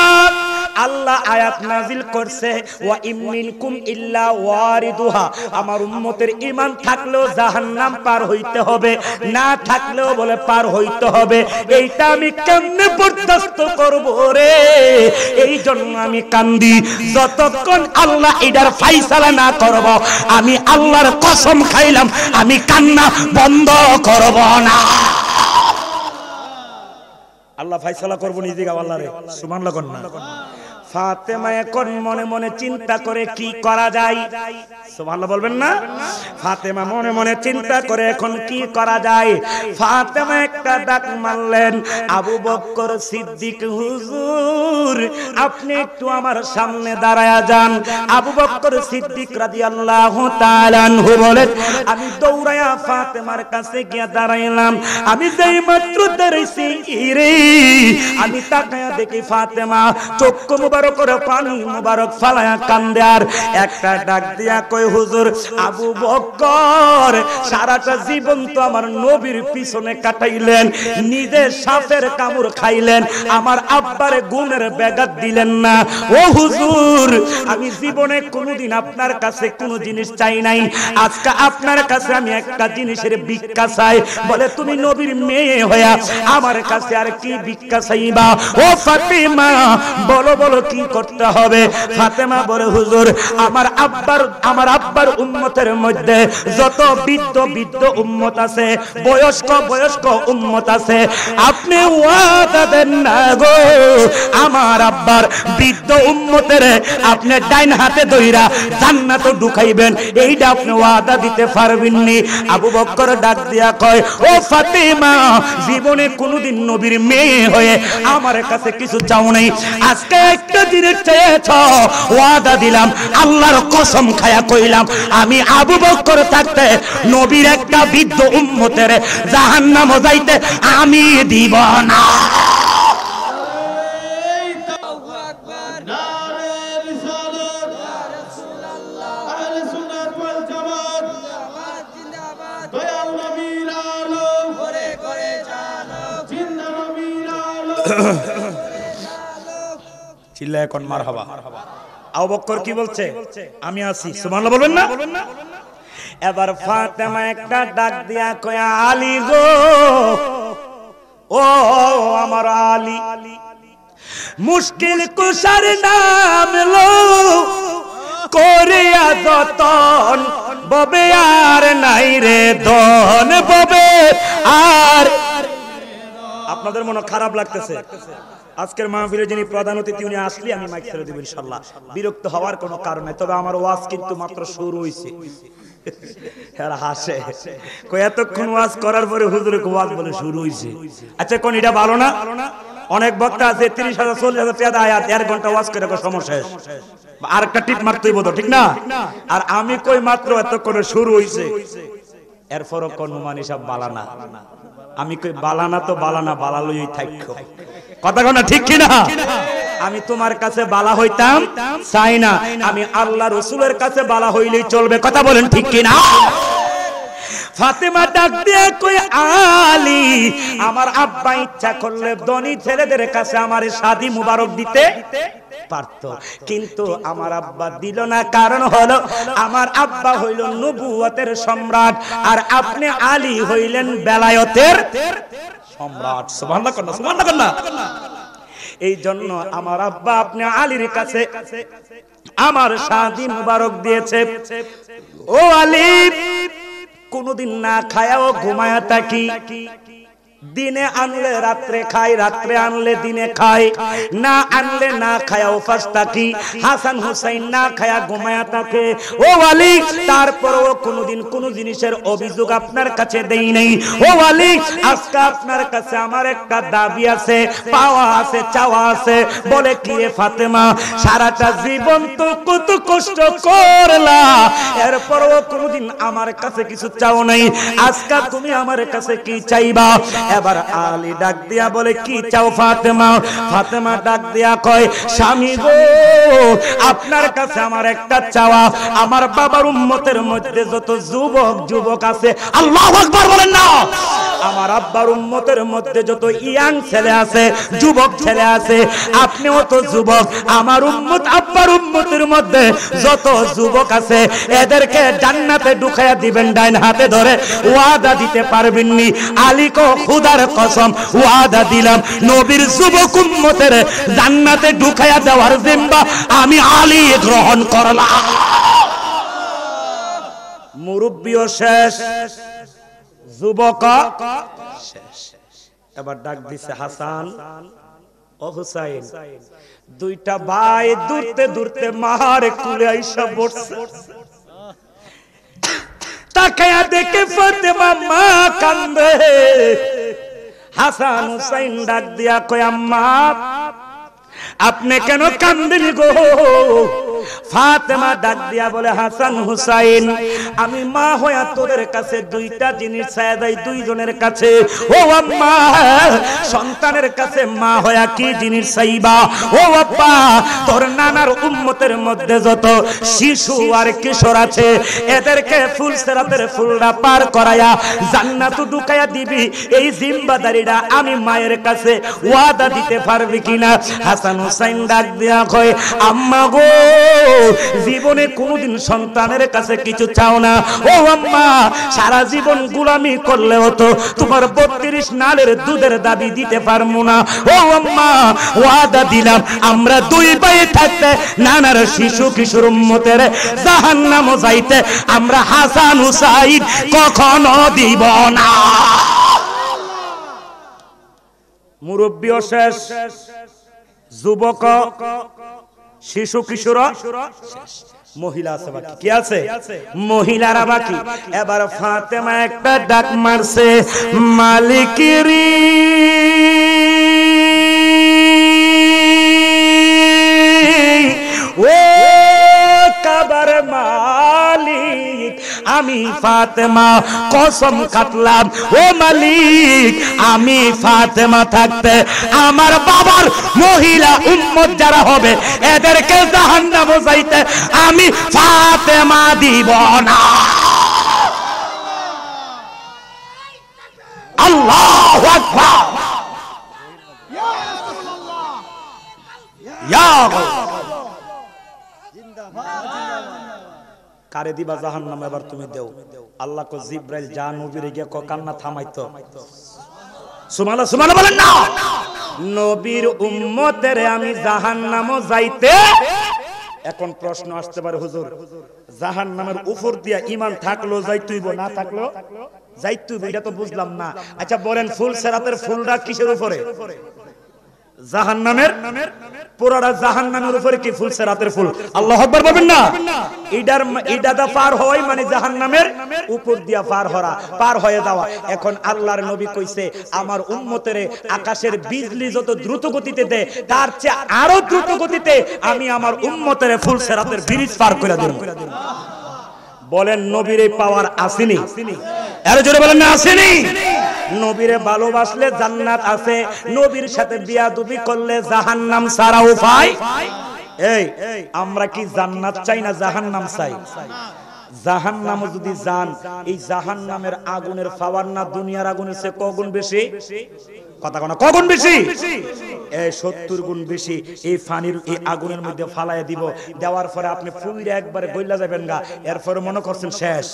[SPEAKER 1] আল্লাহ আয়াত নাজিল করছে, ওয়া ইমিনকুম ইল্লা ওয়ারিদুহা, আমার উম্মতের ঈমান থাকলেও জাহান্নাম পার হইতে হবে, না থাকলেও বলে পার হইতে হবে। এইটা আমি কেমনে বরদাস্ত করব রে? এই জন্য আমি কান্দি, যতক্ষণ আল্লাহ এটার ফায়সালা না করব, আমি আল্লাহর কসম খাইলাম আমি কান্না বন্ধ করব না। আল্লাহ ফায়সালা করব নিজে, আল্লাহ রে সুবহানাল্লাহ। ফাতেমা এখন মনে মনে চিন্তা করে কি করা যায়। সুবহানাল্লাহ বলবেন না? ফাতেমা মনে মনে চিন্তা করে এখন কি করা যায়। ফাতেমা একটা ডাক মারলেন, আবু বকর সিদ্দিক হুজুর আপনি একটু আমার সামনে দাঁড়ায়া যান। আবু বকর সিদ্দিক রাদিয়াল্লাহু তাআলা আনহু বলেন, আমি দৌড়ায়া ফাতেমার কাছে গিয়ে দাঁড়াইলাম। আমি যেই মাত্র দাঁড়াইছি রে, আমি তাকায়া দেখি ফাতেমা চক্ষু মুবারক করে পানি মুবারক ফালায়া কান্দে আর একটা ডাক দিয়া কই, হুজুর আবু বকর সারাটা জীবন তো আমার নবীর পিছনে কাটাইলেন, নিজে সাপের কামড় খাইলেন, আমার আব্বারে গুণের ব্যাঘাত দিলেন না। ও হুজুর আমি জীবনে কোনোদিন আপনার কাছে কোনো জিনিস চাই নাই, আজকে আপনার কাছে আমি একটা জিনিসের ভিক্ষা চাই। বলে তুমি নবীর মেয়ে হইয়া আমার কাছে আর কি ভিক্ষা চাইবা? ও ফাতেমা বলো বলো কি করতে হবে? ফাতেমা বলে, হুজুর আমার আব্বার উম্মতের মধ্যে যত বৃদ্ধ উম্মত আছে, বয়স্ক উম্মত আছে, আপনি ওয়াদা দেন না গো আমার আব্বার বৃদ্ধ উম্মতের আপনি ডাইন হাতে ধইরা জান্নাতে ঢুকাইবেন, এইটা আপনি ওয়াদা দিতে পারবেন নি? আবু বকর ডাক দিয়া কয়, ও ফাতেমা জীবনে কোনোদিন নবীর মেয়ে হয়ে আমার কাছে কিছু চাও নাই, আজকে একটা জিনিস চেয়েছ, ওয়াদা দিলাম, আল্লাহর কসম খায়া কইলাম, আমি আবু বকর থাকতে নবীর একটা বৃদ্ধ উম্মতের জাহান্নামে যাইতে আমি দিব না। চিল্লায় কোন মারহাবা। আবু বকর কি বলছে? আমি আছি। সুবহানাল্লাহ বলবেন না? এবার ফাতেমা একটা ডাক দিয়া কয়, আলী গো, ও আমার আলী, মুশকিল কুশার নাম লো করিয়া যতন, ববে আর নাই রে ধন, ববে আর। আপনাদের মনে খারাপ লাগতেছে? আজকের মাহফিলে যিনি প্রধান অতিথি উনি আসলে আমি মাইক ছেড়ে দেব ইনশাআল্লাহ। বিরক্ত হওয়ার কোনো কারণ নাই, তবে আমার ওয়াজ কিন্তু মাত্র শুরু হইছে। এরা হাসে, কই এতক্ষণ ওয়াজ করার পরে হুজুরের ওয়াজ বলে শুরু হইছে। আচ্ছা কোন এটা ভালো না? অনেক বক্তা আছে 30,000 40,000 টাকা আয়াত 1 ঘন্টা ওয়াজ করে সমস্যা শেষ, আর একটা টিপ মারতেই বলো, ঠিক না? আর আমি কই মাত্র এতক্ষণে শুরু হইছে, এরপরও কোন মানি সব বালানা। আমি কই বালানা তো বালানা, বালা লইই থাকো, কথা কোন ঠিক কি না? আমি তোমার কাছে বালা হইতাম চাই না, আমি আল্লাহ রাসূলের কাছে বালা হইলেই চলবে, কথা বলেন ঠিক কি না? ফাতেমা ডাক দিয়ে কই, আলী আমার আব্বা ইচ্ছা করলে ধনী ছেলেদের কাছে আমার শাদী মুবারক দিতে পারতো, কিন্তু আমার আব্বা দিল না। কারণ হলো আমার আব্বা হইল নবুয়তের সম্রাট, আর আপনি আলী হইলেন বেলায়েতের সম্রাট। সুবহানাল্লাহ কন্না, সুবহানাল্লাহ কন্না। এই জন্য আমার আব্বা আপনি আলীর কাছে আমার শাদী মুবারক দিয়েছে। ও আলী কোনদিন না খায়াও ঘুমায়া থাকি, দিনে আনলে রাত্রে খাই, রাত্রে আনলে দিনে খাই, না আনলে না খায়া উপাস থাকি। হাসান হুসাইন না খায়া ঘুমায়া থাকে। ও আলী তারপরও কোনদিন কোন জিনিসের অভিযোগ আপনার কাছে দেই নাই। ও আলী আজকে আপনার কাছে আমার একটা দাবি আছে, পাওয়া আছে, চাওয়া আছে। বলে কি রে ফাতেমা, সারাটা জীবন তো কত কষ্ট করলা, এরপরও কোনদিন আমার কাছে কিছু চাও নাই, আজকে তুমি আমার কাছে কি চাইবা? এবার আলী ডাক দিয়া বলে, কি চাও ফাতেমা? ফাতেমা ডাক দিয়া কয়, স্বামী গো আপনার কাছে আমার একটা চাওয়া, আমার বাবার উম্মতের মধ্যে যত যুবক আছে, আল্লাহু আকবার বলেন না, আমার আব্বার উম্মতের মধ্যে যত ইয়াং ছেলে আছে, যুবক ছেলে আছে, আপনিও তো যুবক, আমার উম্মত আব্বার উম্মতের মধ্যে যত যুবক আছে এদেরকে জান্নাতে ঢুকাইয়া দিবেন ডাইন হাতে ধরে, ওয়াদা দিতে পারবেন নি? আলী কো খুদার কসম ওয়াদা দিলাম, নবীর যুবক উম্মতের জান্নাতে ঢুকাইয়া দেওয়ার জিম্মা আমি আলী গ্রহণ করলাম। মুরব্বিও শেষ, যুবক শেষ। এবার ডাক দিছে হাসান, ও হুসাইন দুইটা ভাই দূরতে দূরতে মার কুলে আইসা বসছে তাকায়া দেখে ফাতেমা মা কান্দে হাসান হুসাইন ডাক দিয়া কয় আম্মা আপনি কেন কান্দেন গো ফাতেমা ডাক দিয়া বলে হাসান হুসাইন আমি মা হইয়া তোদের কাছে দুইটা জিনিস চাই দেই দুইজনের কাছে ও আম্মা সন্তানের কাছে মা হইয়া কি জিনিস চাইবা ও বাবা তোর নানার উম্মতের মধ্যে যত শিশু আর কিশোর আছে এদেরকে ফুল সিরাতের ফুলটা পার করায়া জান্নাতে ঢুকায়া দিবি এই জিম্মাদারিটা আমি মায়ের কাছে ওয়াদা দিতে পারবি কিনা হাসান হুসাইন ডাক দিয়া কয় আম্মা গো জীবনে কোনদিন সন্তানের কাছে কিছু চাও না ও আম্মা সারা জীবন গোলামি করলেও তো তোমার 32 নালের দুধের দাবি দিতে পারবো না ও আম্মা ওয়াদা দিলাম আমরা দুই ভাই থাকতে নানার শিশু কিশোর উম্মতের জাহান্নাম যাইতে আমরা হাসান হুসাইন কখনো দিব না মুরব্বিও শেষ যুবক শিশু কিশোর মহিলা আছে বাকি কি আছে মহিলারা বাকি এবার ফাতেমা একটা ডাক মারছে মালিকেরি ও কাবার মালিক আমি ফাতেমা কসম কাটলাম ও মালিক আমি ফাতেমা থাকতে আমার বাবার মহিলা উম্মত যারা হবে এদেরকে জাহান্নামে যাইতে আমি ফাতেমা দিব না আল্লাহু আকবার ইয়া রাসূলুল্লাহ ইয়া কারে দিবা জাহান্নামে এবার তুমি দেও আল্লাহ কো জিবরাইল যা নবীরে গিয়ে ক কান্না থামাইতো সুবহানাল্লাহ সুবহানাল্লাহ বলেন না নবীর উম্মতের আমি জাহান্নামে যাইতে এখন প্রশ্ন আসতে পারে হুজুর জাহান্নামের উপর দিয়া ঈমান থাকলো যাইতইব না থাকলো যাইতইব এটা তো বুঝলাম না আচ্ছা বলেন ফুল সিরাতের ফুলটা কিসের উপরে জাহান্নামের পুরোটা জাহান্নামের উপরে কি ফুল সিরাতের ফুল আল্লাহু আকবার বলবেন না এইটা দা পার হয় মানে জাহান্নামের উপর দিয়া পার হয়ে যাওয়া এখন আল্লাহর নবী কইছে আমার উম্মতের আকাশের বিজলি যত দ্রুত গতিতে দেয় তার চেয়ে আরো দ্রুত গতিতে আমি আমার উম্মতের ফুল সিরাতের ব্রিজ পার করে দেব বলেন নবীর এই পাওয়ার আসেনি এর জোরে বলেন না আসেনি নবীরে ভালোবাসলে জান্নাত আছে নবীর সাথে বিয়াদবি করলে জাহান্নাম ছাড়া উপায় এই আমরা কি জান্নাত চাই না জাহান্নাম চাই জাহান্নাম যদি জান এই জাহান্নামের আগুনের পাওয়ার না দুনিয়ার আগুনের চেয়ে কগুণ বেশি কথা কোন কগুণ বেশি এই 70 গুণ বেশি এই ফানির এই আগুনের মধ্যে ফালায়া দিব দেওয়ার পরে আপনি ফুলরে একবারে গইলা যাবেন গা এরপর মনে করছেন শেষ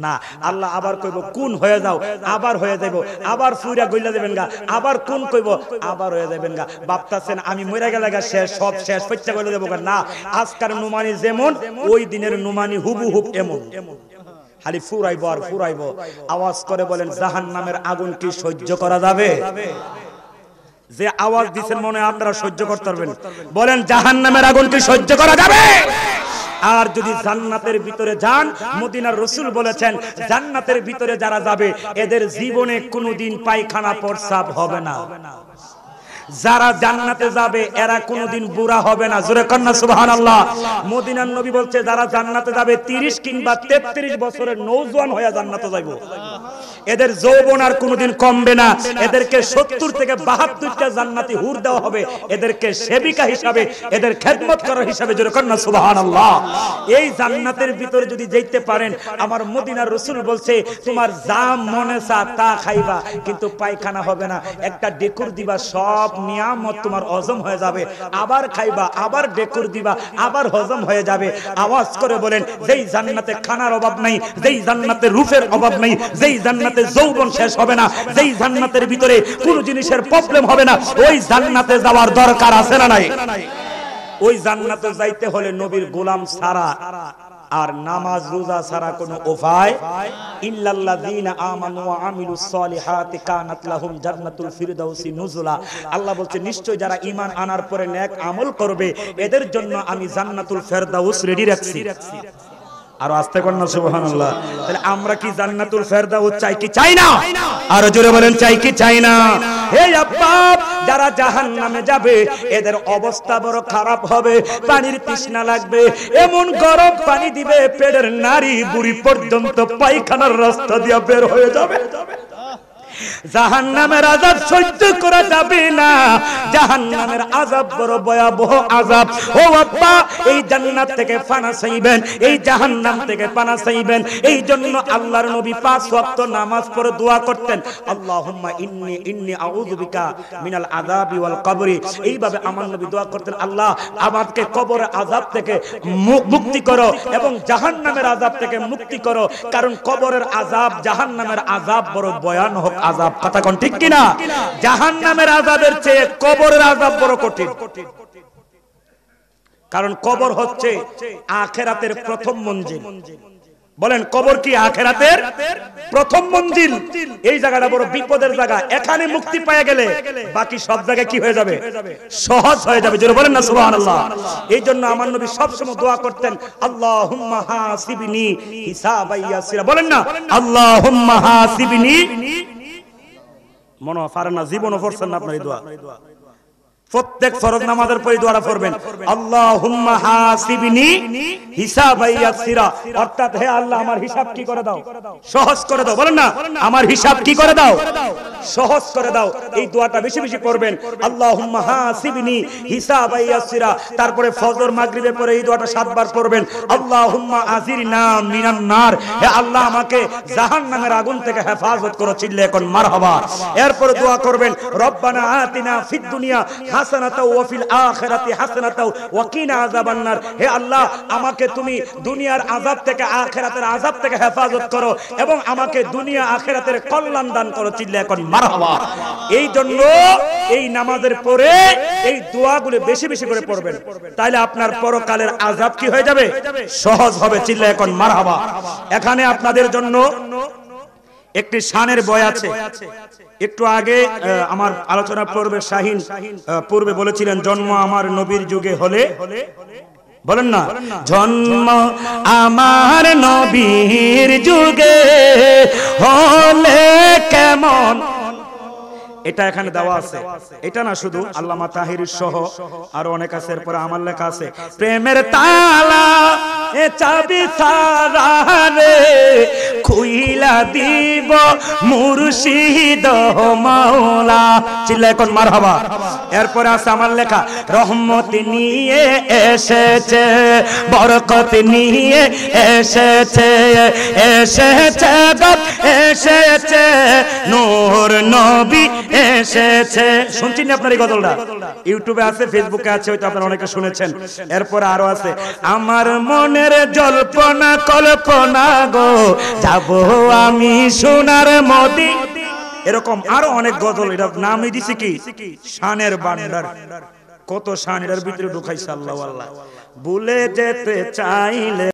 [SPEAKER 1] না আল্লাহ আবার কইব কোন হয়ে যাও আবার হয়ে যাইবো আবার ফুলরা গইলা যাবেন গা আবার কোন কইব আবার হয়ে যাবেন গা ভাবতাছেন আমি মরে গেলে গা শেষ সব শেষ পয়চা গইলা দেব না আজকার নুমানি যেমন ওই দিনের নুমানি হুবহু এমন খালি ফুরাইবো আর ফুরাইবো আওয়াজ করে বলেন জাহান্নামের আগুন কি সহ্য করা যাবে যে আওয়াজ দিছেন মনে আপনারা সহ্য করতে পারবেন বলেন জাহান্নামের আগুন কি সহ্য করা যাবে আর যদি জান্নাতের ভিতরে যান মদিনার রাসূল বলেছেন জান্নাতের ভিতরে যারা যাবে এদের জীবনে কোনোদিন পায়খানা প্রস্রাব হবে না যারা জান্নাতে যাবে এরা কোনোদিন বুড়া হবে না জোরে কন্না সুবহানাল্লাহ মদিনার নবী বলছে যারা জান্নাতে যাবে 30 কিংবা 33 বছরের নওজোয়ান হয়ে জান্নাতে যাইবো এদের যৌবন আর কোনোদিন কমবে না এদেরকে 70 থেকে 72টা জান্নাতি হুর দেওয়া হবে এদেরকে সেবিকা হিসাবে এদের খেদমত করার হিসাবে জোরে কন্না সুবহানাল্লাহ এই জান্নাতের ভিতরে যদি যাইতে পারেন আমার মদিনার রাসূল বলছে তোমার যা মনে চা তা খাইবা কিন্তু পায়খানা হবে না একটা ডেকুর দিবা সব নিয়ামত তোমার হজম হয়ে যাবে আবার খাইবা আবার ডেকুর দিবা আবার হজম হয়ে যাবে আওয়াজ করে বলেন যেই জান্নাতে খানার অভাব নাই যেই জান্নাতে রূপের অভাব নাই যেই জান্নাতে যৌবন শেষ হবে না যেই জান্নাতের ভিতরে কোনো জিনিসের প্রবলেম হবে না ওই জান্নাতে যাওয়ার দরকার আছে না নাই ওই জান্নাতে যাইতে হলে নবীর গোলাম ছাড়া আর নামাজ রোজা ছাড়া কোনো উপায় ইল্লাল্লাযীনা আমানু ওয়া আমিলুস সলিহাতি কানাত লাহুম জান্নাতুল ফিরদাউসি নুজুলা। আল্লাহ বলছে নিশ্চয় যারা ঈমান আনার পরে নেক আমল করবে এদের জন্য আমি জান্নাতুল ফিরদাউস রেডি রাখছি। আর আস্তে কর না সুবহানাল্লাহ। তাহলে আমরা কি জান্নাতুল ফিরদাউস চাই কি চাই না? আর জোরে বলেন চাই কি চাই না? হে আব্বা, যারা জাহান্নামে যাবে এদের অবস্থা বড় খারাপ হবে, পানির তৃষ্ণা লাগবে, এমন গরম পানি দিবে পেটের নারী বুড়ি পর্যন্ত পায়খানার রাস্তা দিয়ে বের হয়ে যাবে। জাহান্নামের আযাব সহ্য করা যাবে না। জাহান্নামের আযাব বড় ভয়াবহ আযাব। ও আব্বা, এই জান্নাত থেকে পানা চাইবেন, এই জাহান্নাম থেকে পানা চাইবেন। এই জন্য আল্লাহর নবী 5 ওয়াক্ত নামাজ পড়ে দোয়া করতেন, আল্লাহুম্মা ইন্নী আউযু বিকা মিনাল আযাবি ওয়াল কবরি। এইভাবে আমার নবী দোয়া করতেন, আল্লাহ আমাকে কবরের আযাব থেকে মুক্তি করো এবং জাহান্নামের আযাব থেকে মুক্তি করো। কারণ কবরের আযাব জাহান্নামের আযাব বড় ভয়ানক আযাব। কথা কোন ঠিক কিনা? জাহান্নামের আযাবের চেয়ে কবরের আযাব বড় কঠিন। কারণ কবর হচ্ছে আখিরাতের প্রথম মঞ্জিল। বলেন কবর কি আখিরাতের প্রথম মঞ্জিল? এই জায়গাটা বড় বিপদের জায়গা। এখানে মুক্তি পেয়ে গেলে বাকি সব জায়গায় কি হয়ে যাবে? সহজ হয়ে যাবে। জোরে বলেন না সুবহানাল্লাহ। এই জন্য আমার নবী সব সময় দোয়া করতেন, আল্লাহুম্মা হাসিবনি হিসাবান ইয়াসিরা। বলেন না আল্লাহুম্মা হাসিবনি। মনে পারেন না, জীবনও পড়ছেন না আপনার এই দোয়া। প্রত্যেক ফরজ নামাজের পরে দোয়াটা পড়বেন, আল্লাহুম্মা হাসিবনি হিসাবান ইয়াসিরা। অর্থাৎ হে আল্লাহ আমার হিসাব কি করে দাও? সহজ করে দাও। বলেন না আমার হিসাব কি করে দাও? সহজ করে দাও। এই দোয়াটা বেশি বেশি পড়বেন, আল্লাহুম্মা হাসিবনি হিসাবান ইয়াসিরা। তারপরে ফজর মাগরিবের পরে এই দোয়াটা 7 বার পড়বেন, আল্লাহুম্মা আজিরনা মিনান নার। হে আল্লাহ আমাকে জাহান্নামের আগুন থেকে হেফাজত করো। চিল্লে এখন মারহাবা। এরপর দোয়া করবেন, রব্বানা আতিনা ফিদ দুনিয়া হাসানাতাও ওয়া ফিল আখিরাতি হাসানাতাও ওয়া কিনা আযাবান নার। হে আল্লাহ আমাকে তুমি দুনিয়ার আযাব থেকে আখিরাতের আযাব থেকে হেফাজত করো এবং আমাকে দুনিয়া আখিরাতের কল্যাণ দান করো। চিল্লা এখন মারহাবা। এই জন্য এই নামাজের পরে এই দোয়াগুলো বেশি বেশি করে পড়বেন, তাইলে আপনার পরকালের আযাব কি হয়ে যাবে? সহজ হবে। চিল্লা এখন মারহাবা। এখানে আপনাদের জন্য একটি শানের বই আছে। একটু আগে আমার আলোচনা পূর্বে শাহিন পূর্বে বলেছিলেন, জন্ম আমার নবীর যুগে হলে, বলেন না জন্ম আমার নবীর যুগে হলে কেমন। এটা এখানে দেওয়া আছে। এটা না শুধু আল্লামা তাহিরি সহ আর অনেক আছে। এরপরে আমার লেখা আছে, প্রেমের তালা এ চাবি সারা রে খুইলা দিব মুর্শিদ মাওলা। চিল্লা এখন মারহাবা। এরপরে আছে আমার লেখা, রহমত নিয়ে এসেছে বরকত নিয়ে এসেছে, এসেছে এসেছে নূর নবী এসেছে। শুনছেন আপনার এই গজলটা? ইউটিউবে আছে, ফেসবুকে আছে, হয়তো আপনারা অনেকে শুনেছেন। এরপর আরো আছে, আমার মনের জল্পনা কল্পনা গো যাব আমি সোনার মদি। এরকম আরো অনেক গজল। এটা নামই দিছি কি শানের ভান্ডার। কত শান এর ভিতরে ঢুকাইছে আল্লাহ। আল্লাহ ভুলে যেতে চাইলে